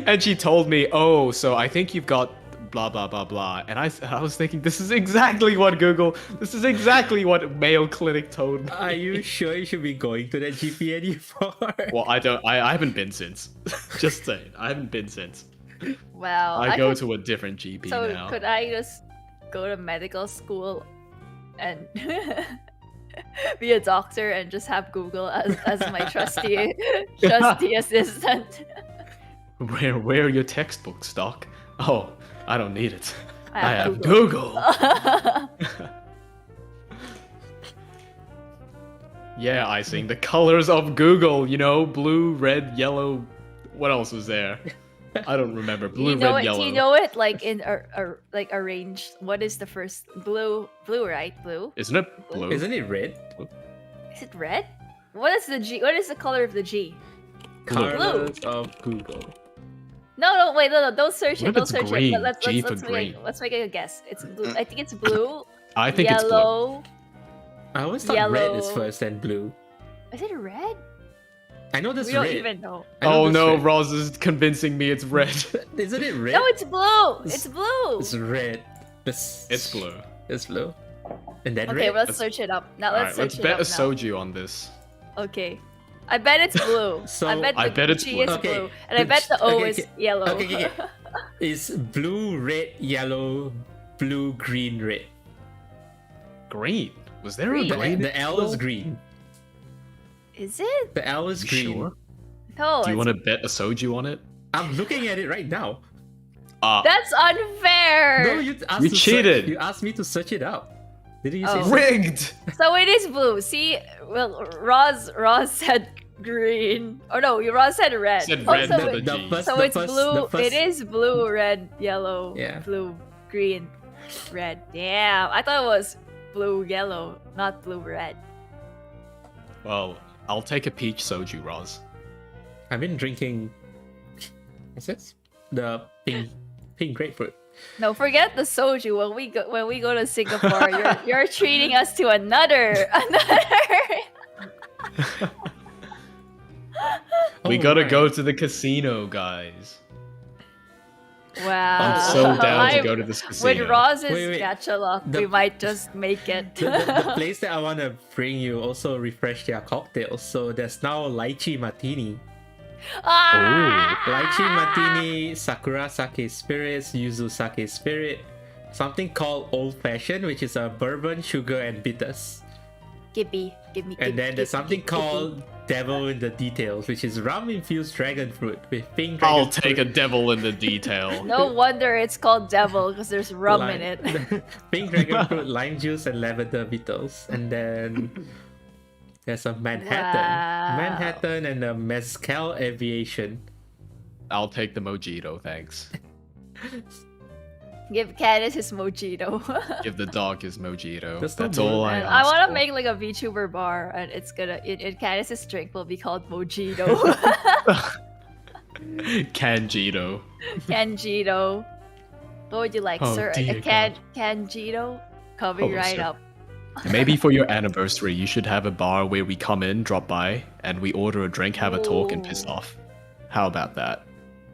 And she told me, oh, so I think you've got blah, blah, blah, blah. And I was thinking, this is exactly what Mayo Clinic told me. Are you sure you should be going to that GP anymore? Well, I haven't been since. Just saying, I haven't been since. Well, I go to a different GP So now. could I just go to medical school and be a doctor and just have Google as my trusty assistant? Where are your textbooks, Doc? Oh, I don't need it. I have Google. Yeah, Icing. The colors of Google, blue, red, yellow. What else was there? I don't remember. Blue, red, yellow. Do you know it like in like arranged? What is the first blue, right? Blue. Isn't it blue? Isn't it red? Is it red? What is the G? What is the color of the G? Colors of Google. No, wait, no, don't search What it. if Don't it's search green? it. Let's G for make green. let's make a guess. It's blue. I think it's blue. I think it's blue. Yellow. I always thought red is Yellow. first and blue. Is it red? I know there's We don't red. even know. I know Oh there's no, red. Roz is convincing me it's red. Isn't it red? No, it's blue. It's blue. It's red. It's blue. It's blue. And then Okay, red. well, let's search it up. Now Alright, let's search let's bet it a up now. soju on this. Okay. I bet it's blue. So- I bet I the bet it's G blue. is Okay, blue. And I bet the O okay, is okay. yellow. Okay. It's blue, red, yellow, blue, green, red. Green. Was there Green. a green? The L is green. Is it? The L is You green. sure? No. Do you it's- want to bet a soju on it? I'm looking at it right now. That's unfair. No, you asked You to cheated. You asked me to search it up. Didn't you say Oh. so? Rigged. So it is blue. See, well, Roz said green. Oh no, Roz said red. Said Oh, red so, with it- the G. so the it's first- blue. the first- It is blue, red, yellow, Yeah. blue, green, red. Damn, I thought it was blue, yellow, not blue, red. Well, I'll take a peach soju, Roz. I've been drinking. What's this? The pink grapefruit. No, forget the soju. When we go to Singapore, you're treating us to another. We Oh, gotta right. go to the casino, guys. Wow. I'm so down to I'm- go to this With casino. Roz's Wait. gacha luck, The- we might just make it. The place that I want to bring you also refresh their cocktails. So there's now lychee martini. Ah! Lychee martini, sakura sake spirits, yuzu sake spirit, something called old fashioned, which is a bourbon, sugar, and bitters. Give me. And then there's something called devil in the details, which is rum infused dragon fruit with pink dragon I'll take a fruit, devil in the detail. No wonder it's called devil because there's rum in it. pink dragon fruit, lime juice, and lavender beetles. And then there's a Wow. Manhattan, and a mezcal aviation. I'll take the mojito, thanks. Give Candace his mojito. Give the dog his mojito. That's That's not all I And ask I want to for. make like a VTuber bar, and it's gonna in Candace's drink will be called mojito. Canjito. Canjito. What would you like, Oh, sir? dear A Canjito? Coming Oh, right sir. up. Maybe for your anniversary, you should have a bar where we come in, drop by, and we order a drink, have a talk, and piss Ooh. off. How about that?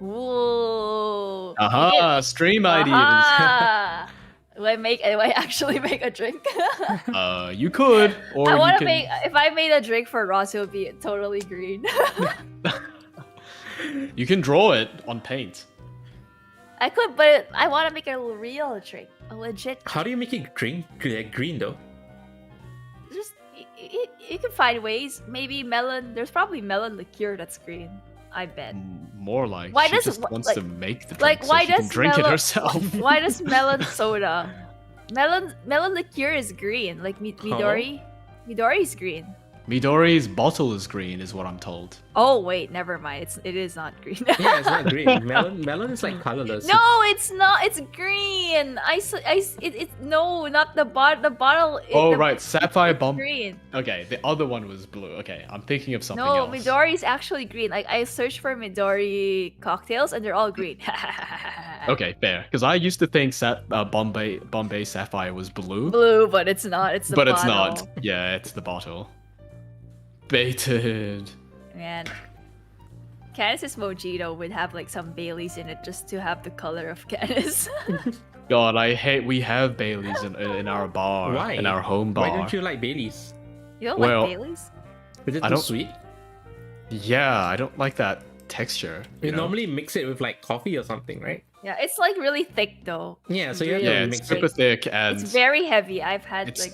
Ooh. Aha! Stream ideas! Aha! Do I actually make a drink? You could, or I you want to can... make. If I made a drink for Ross, it would be totally green. You can draw it on paint. I could, but I want to make a real drink, a legit. How do you make it green though? Just you can find ways. Maybe melon. There's probably melon liqueur that's green. I bet. More like Why she does- just wants like- to make the drink like, so why she can does drink it melon- herself. Why does melon soda? Melon liqueur is green. Like Midori. Midori is green. Midori's bottle is green, is what I'm told. Oh wait, never mind. It is not green. Yeah, it's not green. Melon is like colorless. No, it's not. It's green. No, not the bottle. The bottle. Oh the, right, Sapphire Bomb. Green. Okay, the other one was blue. Okay, I'm thinking of something No, else. Midori is actually green. Like I searched for Midori cocktails and they're all green. Okay, fair. Because I used to think Bombay Sapphire was blue, Blue, but it's not. It's the but bottle. it's not. Yeah, it's the bottle. Baited. Man. Canis's Mojito would have like some Baileys in it just to have the color of Canis. God, I hate we have Baileys in our bar. Why? In our home bar. Why don't you like Baileys? You don't Well, like Baileys? Is it I too don't- sweet? Yeah, I don't like that texture. You know? normally mix it with like coffee or something, right? Yeah, it's like really thick though. Yeah, so you have Really Yeah, to it's mix super it. thick and It's very heavy. I've had it's like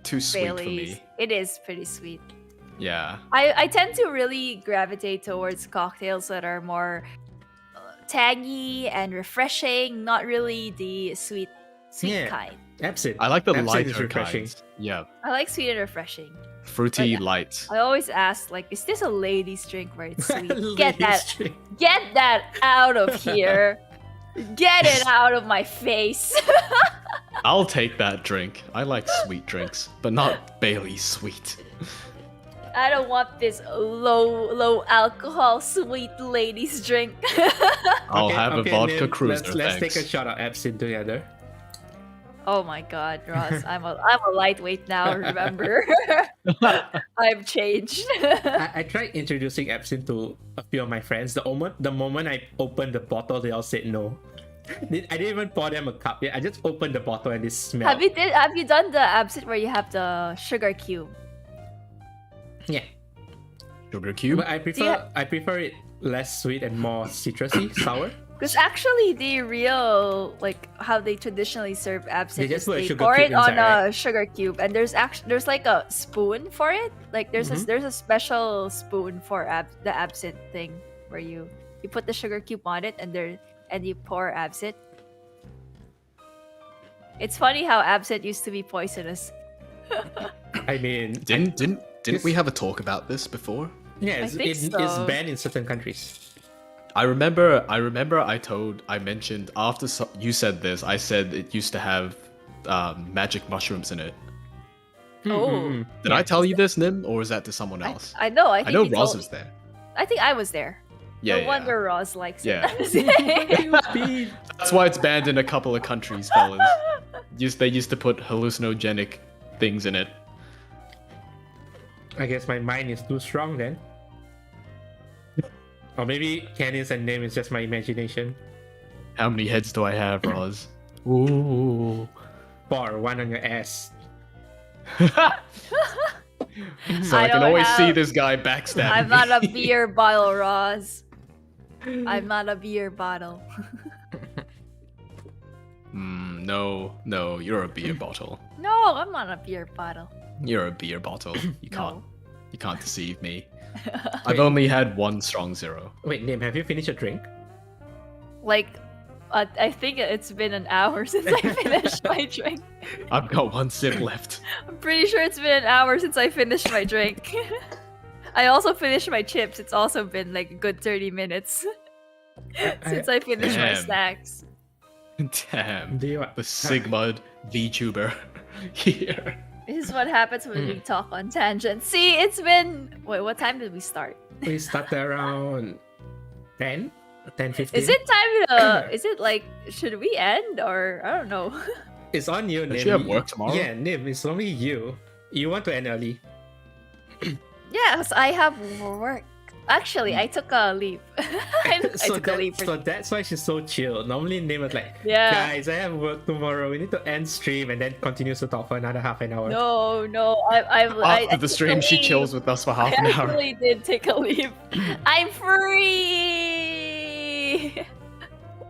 too sweet for Baileys. me. It is pretty sweet. Yeah. I tend to really gravitate towards cocktails that are more tangy and refreshing, not really the sweet Yeah. kind. Absinthe. I like the Absinthe is lighter refreshing. kinds. Yeah, I like sweet and refreshing. fruity But- light. I always ask, like, is this a lady's drink where it's sweet? Ladies drink. Get that out of here. Get it out of my face. I'll take that drink. I like sweet drinks, but not Bailey's sweet. I don't want this low alcohol sweet lady's drink. I'll Okay, have okay, a vodka Nym, cruiser, Let's thanks. take a shot of absinthe together. Oh my god, Ross, I'm a lightweight now, remember? I've changed. I tried introducing absinthe to a few of my friends. The moment I opened the bottle, they all said no. I didn't even pour them a cup yet. I just opened the bottle and they smelled. Have you done the absinthe where you have the sugar cube? Yeah, Sugar cube? but I prefer it less sweet and more citrusy, sour. Because actually, the real like how they traditionally serve absinthe They just is put a they sugar pour cube it on inside, a sugar cube, and there's like a spoon for it. Like there's a special spoon for the absinthe thing where you put the sugar cube on it and you pour absinthe. It's funny how absinthe used to be poisonous. I mean, Didn't we have a talk about this before? yeah, I think it's so. banned in certain countries. I remember I mentioned after you said this, I said it used to have magic mushrooms in it. Oh. Did I tell you this, Nym, or was that to someone else? I know. I I think know you Roz told was there. I think I was there. Yeah, No yeah. wonder Roz likes Yeah. it. That's why it's banned in a couple of countries, fellas. They used to put hallucinogenic things in it. I guess my mind is too strong then. Or maybe Canis and Nym is just my imagination. How many heads do I have, Roz? Ooh. 4, 1 on your ass. So I I can don't always see have- this guy backstabbing I'm not a me. beer bottle, Roz. I'm not a beer bottle. No, you're a beer bottle. No, I'm not a beer bottle. You're a beer bottle. You No. can't deceive me. I've only had one strong zero. Wait, Nym, have you finished your drink? Like, I think it's been an hour since I finished my drink. I've got one sip left. I'm pretty sure it's been an hour since I finished my drink. I also finished my chips. It's also been like a good 30 minutes since I finished my Damn. snacks. Damn. Do you The Sigmund VTuber here. This is what happens when we talk on tangents. See, it's been... Wait, what time did we start? We started around 10? 10:15? Is it time to... Is it like... Should we end? Or... I don't know. It's on you, Nym. Does she have work tomorrow? Yeah, Nym, it's only you. You want to end early. Yes, I have work. Actually, I took a leave. I took a leave. So that's why she's so chill. Normally, Nym was like, Yeah. guys, I have work tomorrow. We need to end stream, and then continues to talk for another half an hour. No, I After the took a stream, she leave. chills with us for half I an hour. actually did take a leave. I'm free.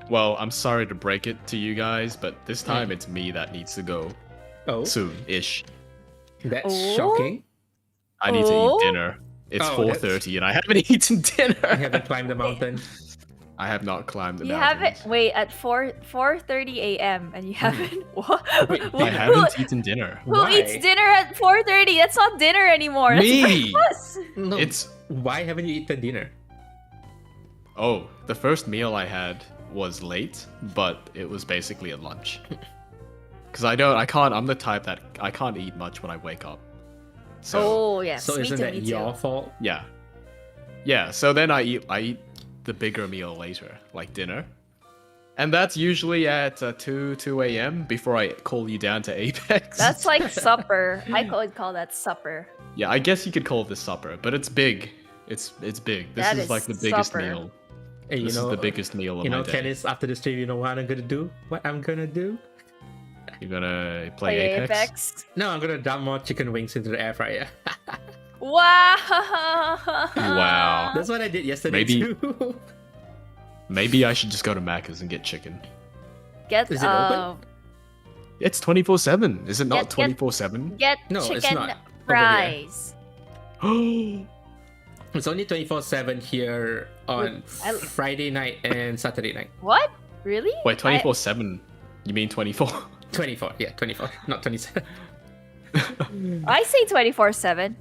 Well, I'm sorry to break it to you guys, but this time it's me that needs to go Oh, soon-ish. that's Oh? shocking. I need to Oh? eat dinner. It's Oh, 4:30 and I haven't eaten dinner. I haven't climbed the mountain. I have not climbed the You mountains. haven't wait at 4:30 a.m. and you haven't what? Wait, I haven't eaten dinner. Who Why? eats dinner at 4:30? That's not dinner anymore. That's Me! breakfast. No, It's why haven't you eaten dinner? the first meal I had was late, but it was basically a lunch. Cause I'm the type that I can't eat much when I wake up. So Oh yes, So me isn't too, that me too. your fault? yeah. Yeah, so then I eat the bigger meal later, like dinner. And that's usually at 2 a.m. before I call you down to Apex. That's like supper. I would call that supper. Yeah, I guess you could call this supper, but it's big. It's big. This That is is like the biggest supper. meal. Hey, This is the biggest meal of You my know, day. Canis, after the stream, you know what I'm gonna do? What I'm gonna do? You're gonna play Apex? No, I'm gonna dump more chicken wings into the air fryer. Wow. Wow. That's what I did yesterday Maybe- too. Maybe I should just go to Macca's and get chicken. Get Is it open? It's 24/7. Is it not Get- 24/7? get No, it's chicken not. Over fries. It's only 24/7 here on I- Friday night and Saturday night. What? Really? Wait, 24/7? You mean 24? 24, yeah, 24, not 27. I say 24/7.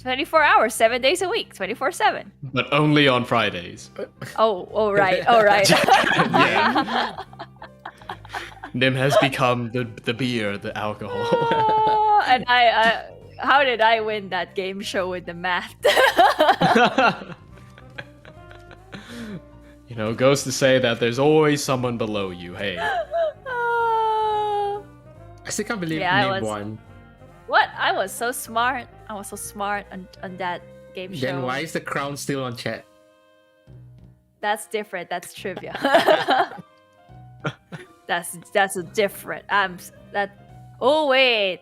24 hours, 7 days a week, 24/7. But only on Fridays. Oh right, oh right. Yeah. Nym has become the beer, the alcohol. Oh, and how did I win that game show with the math? You know, goes to say that there's always someone below you. Hey, Oh. I still can't believe Yeah, I Nym was- won. What? I was so smart. I was so smart on that game show. Then why is the crown still on chat? That's different. That's trivia. that's a different. Oh wait.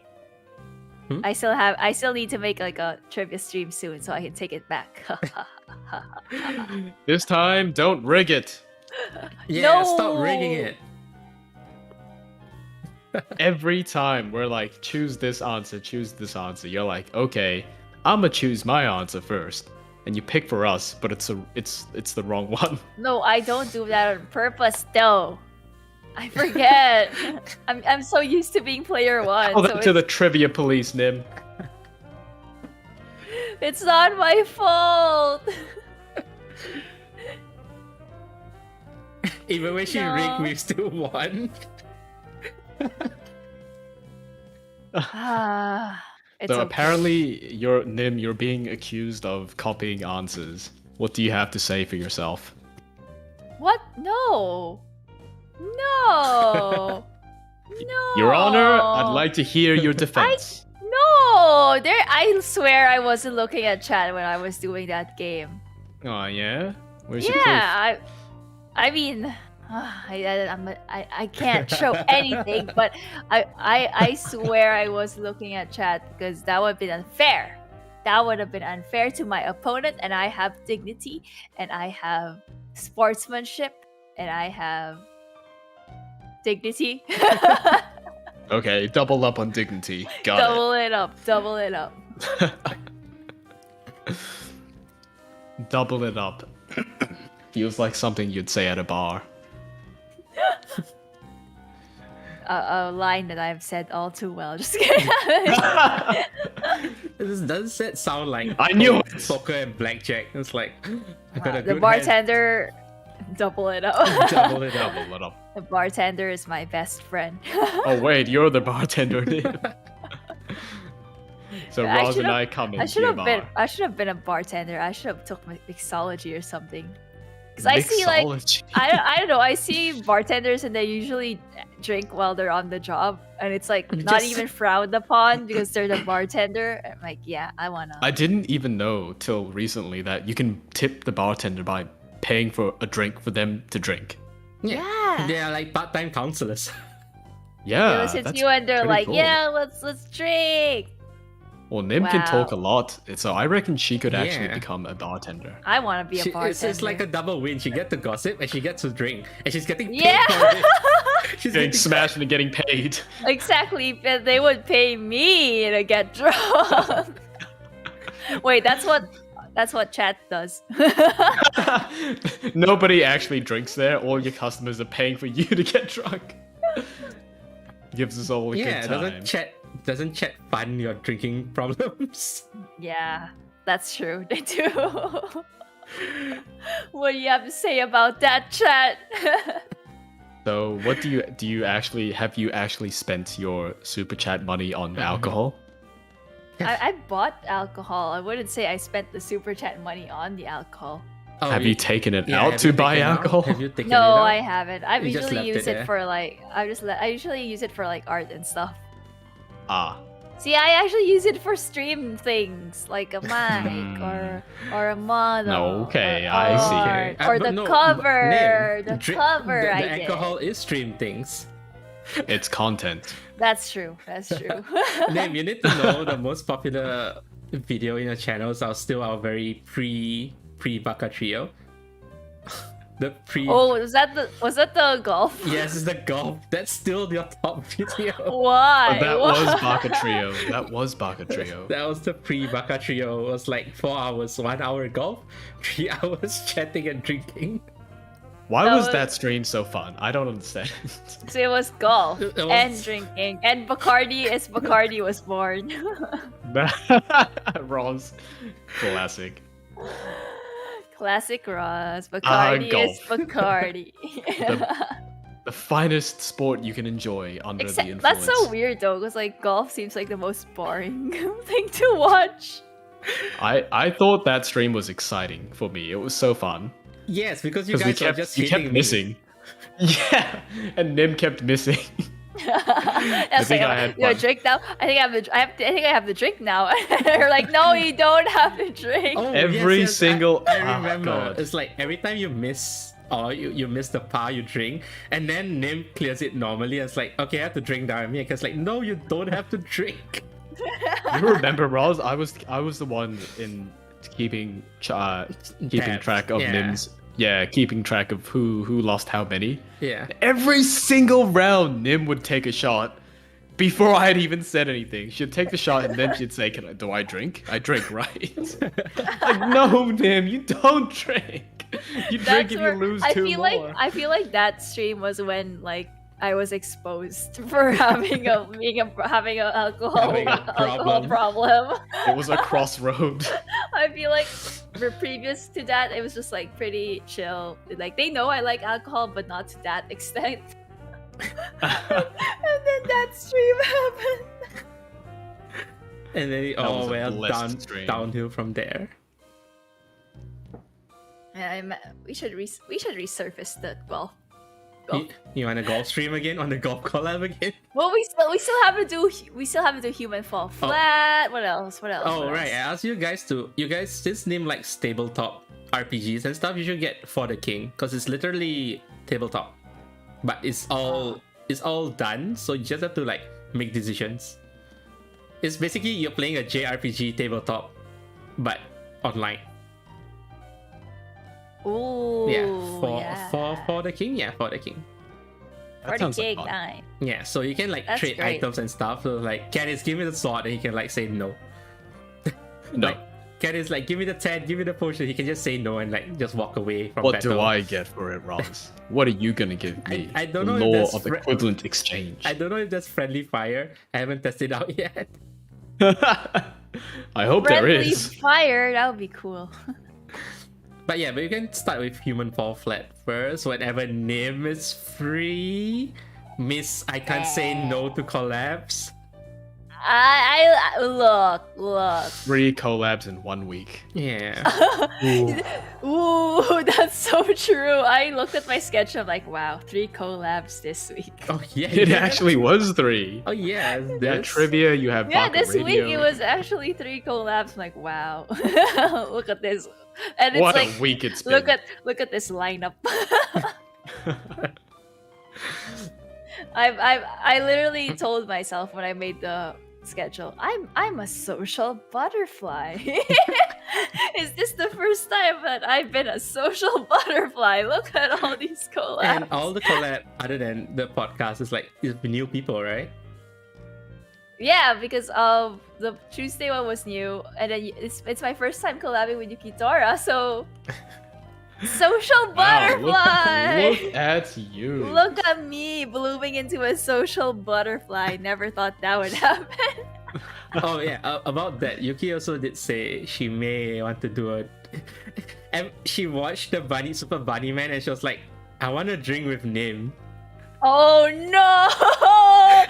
Hmm? I still need to make like a trivia stream soon so I can take it back. this time don't rig it. Yeah, stop No. rigging it. Every time we're like, choose this answer. You're like, okay, I'ma choose my answer first, and you pick for us, but it's the wrong one. No, I don't do that on purpose though. I forget. I'm so used to being player one. Tell So that to the trivia police, Nym. it's not my fault. Even when she No. rigged, we still won. It's So okay. apparently, you're being accused of copying answers. What do you have to say for yourself? What? No. No. No. Your Honor, I'd like to hear your defense. No. There. I swear I wasn't looking at chat when I was doing that game. Oh yeah. Where's your Yeah. I mean. I can't show anything, but I swear I was looking at chat because that would have been unfair. That would have been unfair to my opponent, and I have dignity, and I have sportsmanship, and I have dignity. proof? Okay, double up on dignity. Got Double it up. Double it up. it. Double it up. Feels like something you'd say at a bar. A line that I've said all too well. Just kidding. Doesn't that sound like I knew it. poker and blackjack? It's like I got a The good bartender. Double it up. hand. Double it up. Double it up. The bartender is my best friend. Oh wait, you're the bartender. So I Roz and should've- I come I into should your have bar. been. I should have been a bartender. I should have took mixology or something. Because I see like Mixology. I don't know. I see bartenders and they usually drink while they're on the job, and it's like not Just- even frowned upon because they're the bartender. I'm like, yeah, I wanna. I didn't even know till recently that you can tip the bartender by paying for a drink for them to drink. Yeah. They are like part-time counselors. They Yeah, listen to that's you and they're pretty like, cool. yeah, let's drink. Well, Nym can Wow. talk a lot, so I reckon she could actually Yeah. become a bartender. I want to be a bartender. It's like a double win. She gets to gossip and she gets to drink, and she's getting paid Yeah. for it. She's Getting smashed and getting paid. Exactly, but they would pay me to get drunk. Wait, that's what chat does. Nobody actually drinks there. All your customers are paying for you to get drunk. Gives us all a Yeah, good time. doesn't chat fund your drinking problems? Yeah, that's true. They do. What do you have to say about that, chat? So, what do you actually have you actually spent your super chat money on alcohol? I bought alcohol. I wouldn't say I spent the super chat money on the alcohol. Oh, Have you taken it yeah, out have to you buy taken it out? alcohol? Have you taken No, it out? I haven't. I You just usually left use it it there. for like I usually use it for like art and stuff. Ah, See, I actually use it for stream things like a mic or a model. No, okay, or I see. art, Okay. or But the no, cover. Nym, The cover the I did. alcohol is stream things. it's content. That's true. That's true. Nym, you need to know the most popular video in your channels are still our very pre BakaRadio. The pre. Oh, was that the golf? Yes, it's the golf. That's still your top video. Why? But that Why? was BakaRadio. That was BakaRadio. That was the pre BakaRadio. It was like 4 hours, 1 hour golf, 3 hours chatting and drinking. Why That was was- that stream so fun? I don't understand. So it was golf It was- and drinking and Bacardi was born. Roz, classic. Classic Ross. Bacardi is golf. Bacardi. The finest sport you can enjoy under the Except, influence. that's so weird though, because like golf seems like the most boring thing to watch. I thought that stream was exciting for me. It was so fun Yes, because you because guys are just you kept hitting me. missing. Yeah, and Nym kept missing. I think I had fun. drink now. I think I have the drink now. They're like, no, you don't have to drink. Oh, Every single- I oh, remember. God. It's like every time you miss or you miss the par you drink, and then Nym clears it normally. And it's like, okay, I have to drink down me. Because like, no, you don't have to drink. You remember, Roz? I was the one in keeping Tabs, track of yeah. Nym's. Yeah, keeping track of who lost how many. Yeah. Every single round, Nym would take a shot before I had even said anything. She'd take the shot and then she'd say, do I drink? I drink, right? Like, no, Nym, you don't drink. You drink if you lose I two feel more. I feel like that stream was when like I was exposed for having a alcohol Having a alcohol problem. It was a crossroad. I feel like previous to that, it was just like pretty chill. Like they know I like alcohol, but not to that extent. And then that stream happened. And then That was a well blessed stream. downhill from there. And we should resurface the golf. You want a golf stream again? On the golf collab again? Well, we still have to do human fall flat. What else? What else? Oh What right, I else? asked you guys since Nym like tabletop RPGs and stuff, you should get For the King because it's literally tabletop, but it's all done. So you just have to like make decisions. It's basically you're playing a JRPG tabletop, but online. Ooh, Yeah, for the King. Yeah, For the King. That For the sounds like king, fun. nice. Yeah, so you can like That's trade great. items and stuff. So like, Canis, give me the sword, and he can like say no. No. Like, Canis, like, give me the 10, give me the potion. He can just say no and like just walk away from What battle. do I get for it, Roz? What are you gonna give me? I don't The know if law that's of equivalent exchange. I don't know if that's friendly fire. I haven't tested out yet. I hope there Friendly is. fire, that would be cool. But yeah, but you can start with Human Fall Flat first whenever Nym is free. Miss, I can't say no to collabs. I look. 3 collabs in 1 week. Yeah. Ooh, that's so true. I looked at my schedule. I'm like, wow, 3 collabs this week. Oh yeah. It yeah. actually was 3. Oh yeah. You This. have trivia, you have Yeah, this BakaRadio. week it was actually 3 collabs. I'm like, wow, look at this, and it's What like, a week it's been. look at this lineup. I literally told myself when I made the schedule. I'm a social butterfly. Is this the first time that I've been a social butterfly? Look at all these collabs. And all the collab other than the podcast is like is new people, right? Yeah, because the Tuesday one was new, and then it's my first time collabing with Yukitora, so social butterfly. Look at you. Look at me blooming into a social butterfly. Never thought that would happen. Oh yeah, about that, Yuki also did say she may want to do a. And she watched the Super Bunny Man, and she was like, "I want to drink with Nym." Oh no!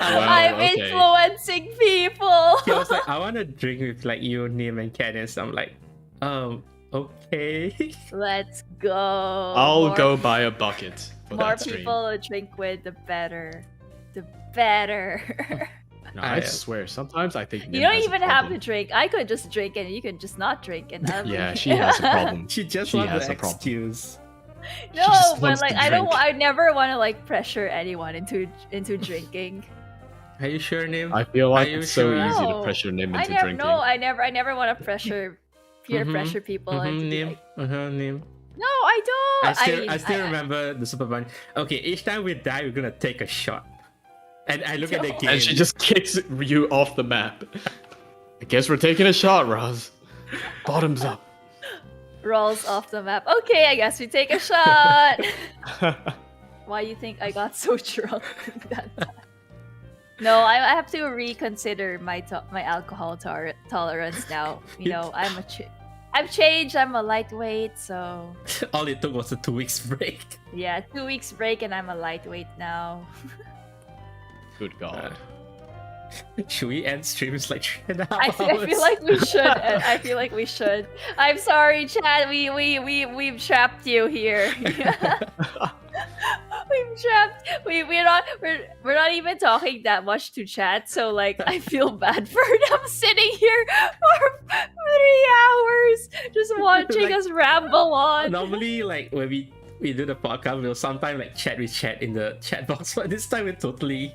I'm okay. influencing people. She was like, "I want to drink with like you, Nym, and Canis." I'm like, okay. Let's go. I'll go buy a bucket for More that stream. people to drink with, the better. The better. No, I swear, sometimes I think You Nym don't has a even have to problem. drink. I could just drink and you could just not drink, and Yeah, she has a problem. She just She wants has the a problem. excuse. No, just but wants like to I don't. drink. I never want to like pressure anyone into drinking. Are you sure, Nym? I feel like Are you it's so sure? easy to No. pressure Nym I into never. drinking. No, I never want to peer pressure people into Nym. like, Nym. no, I don't. I still remember the Super Bunny. Okay, each time we die, we're gonna take a shot. And I look at the game. And she just kicks you off the map. I guess we're taking a shot, Roz. Bottoms up. rolls off the map. Okay, I guess we take a shot. Why do you think I got so drunk that time? No, I have to reconsider my alcohol tolerance now. You know, I've changed. I'm a lightweight, so All it took was a 2 weeks break. yeah, 2 weeks break and I'm a lightweight now. Good God. Should we end streams like 3.5 I hours? feel like we should. I feel like we should. I'm sorry, Chad. We've trapped you here. We've trapped. We're not even talking that much to chat. So like, I feel bad for them sitting here for 3 hours just watching Like, us ramble on. Normally, like when we do the podcast, we'll sometimes like chat with chat in the chat box, but this time we're totally.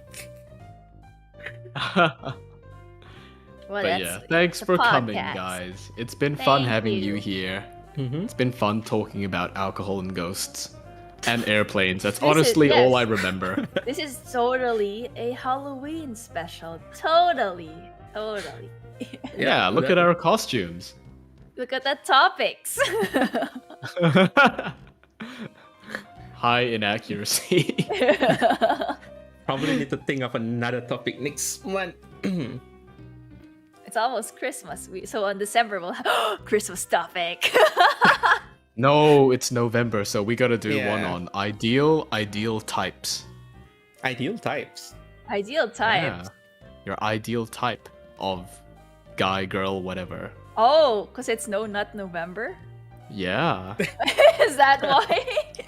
Well, But that's- yeah, thanks it's a for coming, podcast. guys. It's been fun Thank having you. you here. Mm-hmm. It's been fun talking about alcohol and ghosts and airplanes. That's This is- honestly yes. all I remember. This is totally a Halloween special. Totally. Yeah, look at our costumes. Look at the topics. High inaccuracy. Probably need to think of another topic next month. It's almost Christmas. So on December we'll have Christmas topic. No, it's November, so we gotta do Yeah. one on ideal types. Ideal types. Ideal type. Yeah. Your ideal type of guy, girl, whatever. Oh, because it's not November? Yeah. Is that why?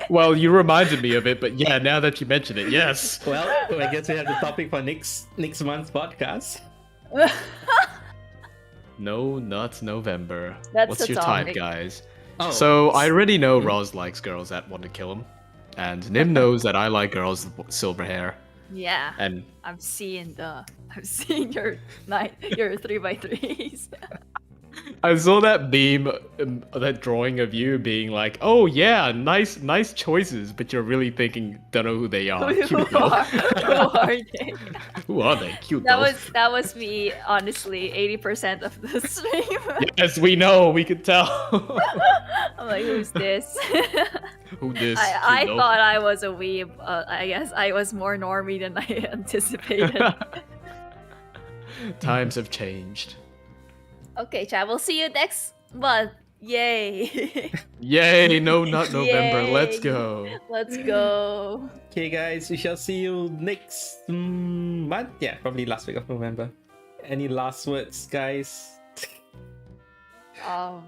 Well, you reminded me of it, but yeah, now that you mention it, yes. Well, I guess we have the topic for next month's podcast. No, not November. That's What's the your type, topic. guys? Oh, So I already know Roz likes girls that want to kill him, and Nym knows that I like girls with silver hair. Yeah. And I'm seeing your 3x3s. I saw that meme, that drawing of you being like, "Oh yeah, nice choices," but you're really thinking, "Don't know who they are." Who Cute though. are they? Who are they? Cute That though. that was me, honestly, 80% of the stream. Yes, we know. We could tell. I'm like, who's this? Who this? I Cute though. thought I was a weeb. I guess I was more normie than I anticipated. Times have changed. Okay, chat. We'll see you next month. Yay! Yay! No, not November. Yay. Let's go. Let's go. okay, guys, we shall see you next month. Yeah, probably last week of November. Any last words, guys? Oh,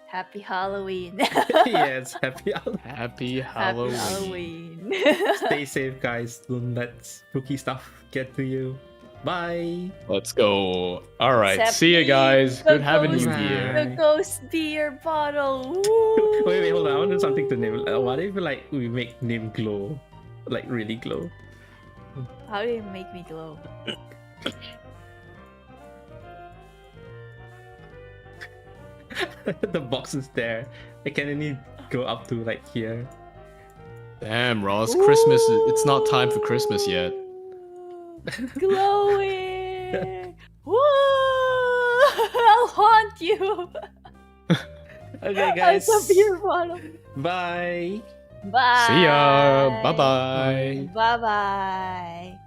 happy Halloween. Yes, happy Halloween. Happy Happy Halloween. Halloween. Stay safe, guys. Don't let spooky stuff get to you. Bye. Let's go. All right. Except See you me, guys. the Good having you ghost- here. The ghost beer bottle. Woo. Wait, hold on. I want to do something to Nym. What if like we make Nym glow, like really glow? How do you make me glow? The box is there. I can only go up to like here. Damn, Ross, Christmas. It's not time for Christmas yet. Glowing. Woo! I'll haunt you. Okay, guys. As a beer bottle. Bye. Bye. See ya. Bye bye. Bye bye.